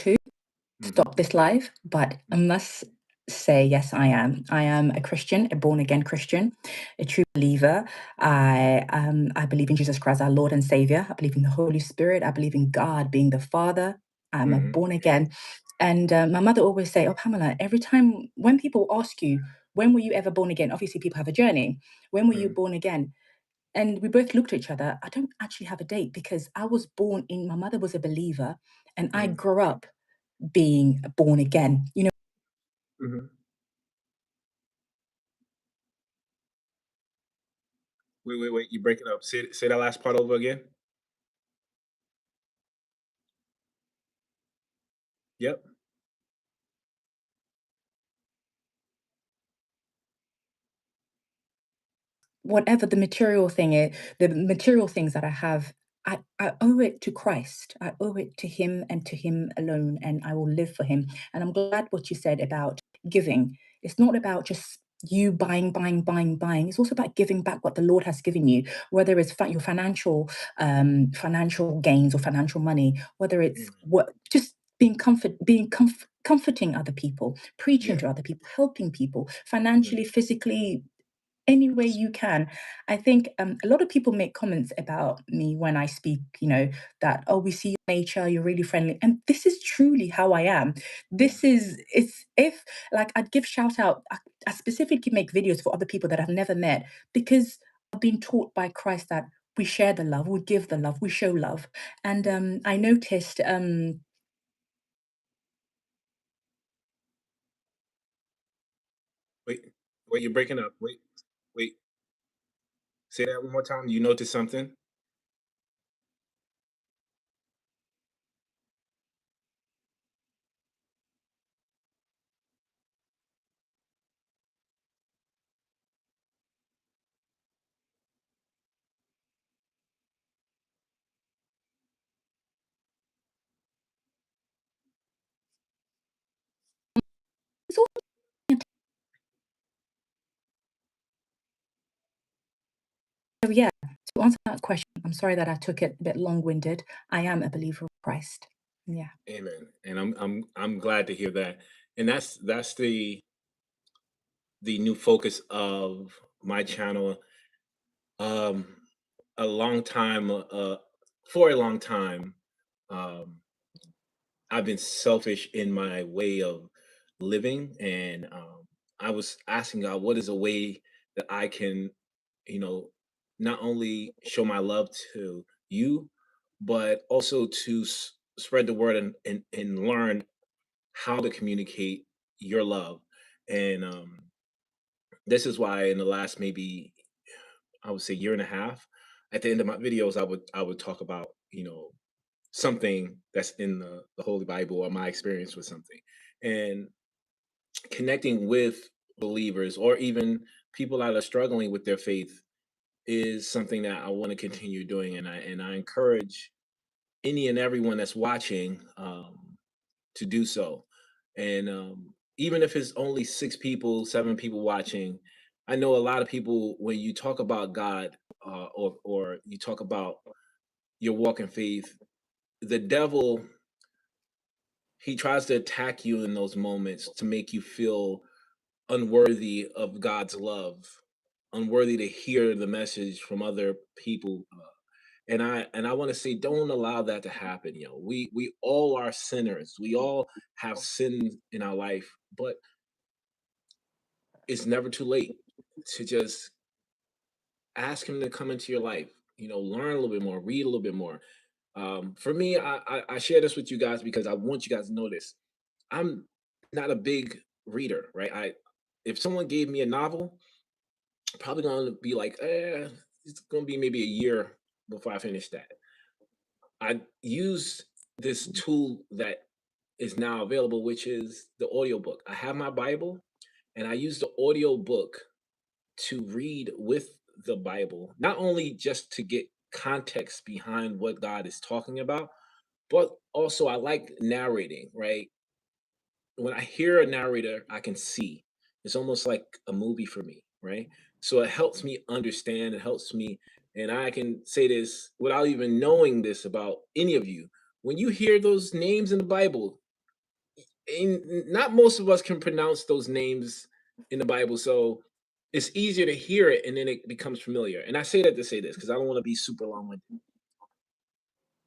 to Mhm. stop this live, but I must say, yes, I am. I am a Christian, a born again Christian, a true believer. I believe in Jesus Christ, our Lord and Savior. I believe in the Holy Spirit. I believe in God being the Father. I'm a Mhm. born again. And my mother always say, "Oh, Pamela, every time when people ask you, when were you ever born again?" Obviously, people have a journey. When were you Mhm. born again? And we both looked at each other. I don't actually have a date because I was born in, my mother was a believer, and I Mhm. grew up being born again. You know, Mhm. Wait. You break it up. Say that last part over again. Yep. whatever the material thing is, the material things that I have, I owe it to Christ. I owe it to Him and to Him alone, and I will live for Him. And I'm glad what you said about giving. It's not about just you buying, buying, buying, buying. It's also about giving back what the Lord has given you, whether it's your financial gains or financial money, whether it's Amen. what just comforting other people, preaching Yeah. to other people, helping people Mhm. financially, physically, any way you can. I think a lot of people make comments about me when I speak, that, oh, we see your nature, you're really friendly. And this is truly how I am. Yeah. It's if, like, I'd give shout out, I specifically make videos for other people that I've never met because I've been taught by Christ that we share the love, we give the love, we show love. And Yeah. I noticed, Wait. Wait. You're breaking up. Wait. Say that one more time. You noticed something? it's all, so yeah, to answer that question, I'm sorry that I took it a bit long-winded. I am a believer of Christ. Yeah. Amen. And I'm glad to hear that. And that's the new focus of my channel. Um, a long time, for a long time, um, I've been selfish in my way of living, and I was asking God, what is a way that I can, you know, not only show my love to you, but also to spread the word and learn how to communicate your love. And this is why in the last maybe I would say year and a half, at the end of my videos, I would talk about something that's in the Holy Bible or my experience with something, and connecting with believers or even people that are struggling with their faith is something that I want to continue doing, and I encourage any and everyone that's watching to do so. And even if it's only 6 people, 7 people watching, I know a lot of people when you talk about God or you talk about your walk in faith, the devil, he tries to attack you in those moments to make you feel unworthy of God's love, unworthy to hear the message from other people. And I want to say, don't allow that to happen. We all are sinners. We all have sin in our life, but it's never too late to just ask Him to come into your life. Learn a little bit more, read a little bit more. For me, I share this with you guys because I want you guys to know this. I'm not a big reader, right? If someone gave me a novel, probably gonna be like, it's gonna be maybe a year before I finish that. I use this tool that is now available, which is the audiobook. I have my Bible and I use the audiobook to read with the Bible, not only just to get context behind what God is talking about, but also I like narrating, right? When I hear a narrator, I can see. It's almost like a movie for me, right? So it helps me understand, it helps me, and I can say this without even knowing this about any of you. When you hear those names in the Bible, not most of us can pronounce those names in the Bible, so it's easier to hear it and then it becomes familiar. And I say that to say this because I don't want to be super long-winded.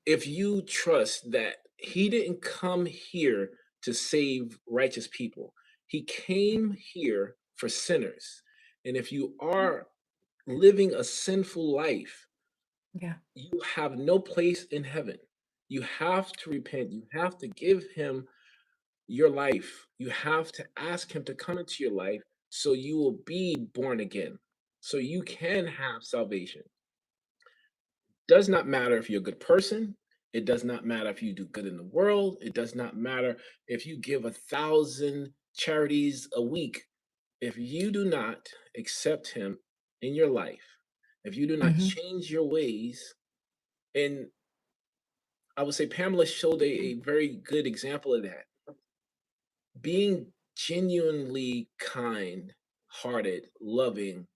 If you trust that he didn't come here to save righteous people, he came here for sinners. And if you are living a sinful life, Yeah. you have no place in heaven. You have to repent. You have to give him your life. You have to ask him to come into your life so you will be born again, so you can have salvation. Does not matter if you're a good person. It does not matter if you do good in the world. It does not matter if you give 1,000 charities a week. If you do not accept him in your life, if you do not Hmm. change your ways, and I would say Pamela showed a very good example of that. Being genuinely kind, hearted, loving,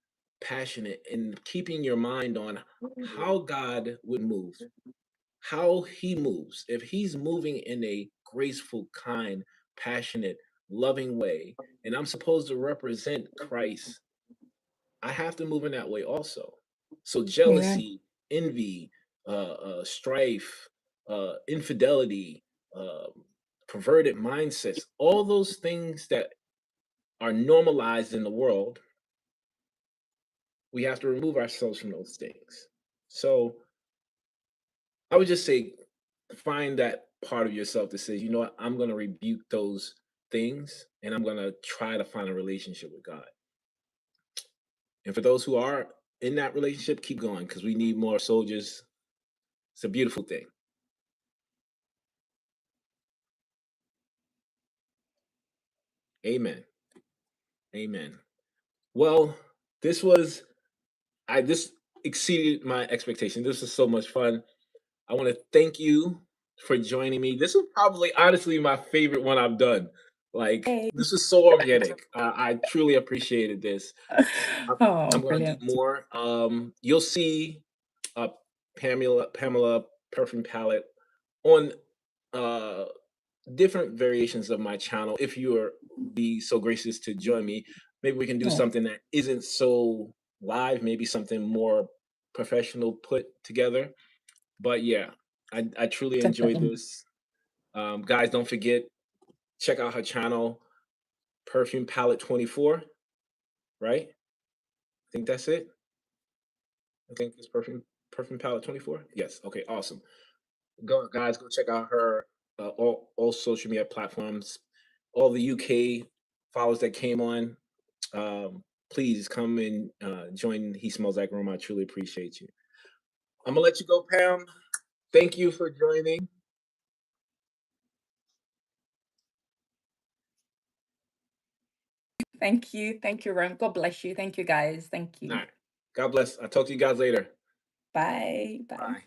passionate, and keeping your mind on how God would move, how he moves. If he's moving in a graceful, kind, passionate, loving way, and I'm supposed to represent Christ, I have to move in that way also. So Yeah. jealousy, envy, strife, infidelity, perverted mindsets, all those things that are normalized in the world, we have to remove ourselves from those things. So I would just say find that part of yourself that says, you know what, I'm going to rebuke those things and I'm going to try to find a relationship with God. And for those who are in that relationship, keep going because we need more soldiers. It's a beautiful thing. Amen. Amen. Well, this was this exceeded my expectation. This was so much fun. I want to thank you for joining me. This is probably honestly my favorite one I've done. Like Hey. this is so organic. I truly appreciated this. I'm, Oh, I'm gonna do brilliant. more. You'll see uh, Pamela Perfume Palette on uh, different variations of my channel. If you are be so gracious to join me, maybe we can do Oh, something that isn't so live. Maybe something more professional put together. But yeah, I truly enjoyed definitely. this. Guys, don't forget check out her channel, Perfume Palette 24. Right? I think that's it. I think it's Perfume Palette 24. Yes. Okay. Awesome. Go guys, go check out her all social media platforms. All the UK followers that came on, please come and join He Smells Like Rome. I truly appreciate you. I'm gonna let you go, Pam. Thank you for joining. Thank you. Thank you, Ron. God bless you. Thank you, guys. Thank All you. right. God bless. I'll talk to you guys later. Bye. Bye. Bye.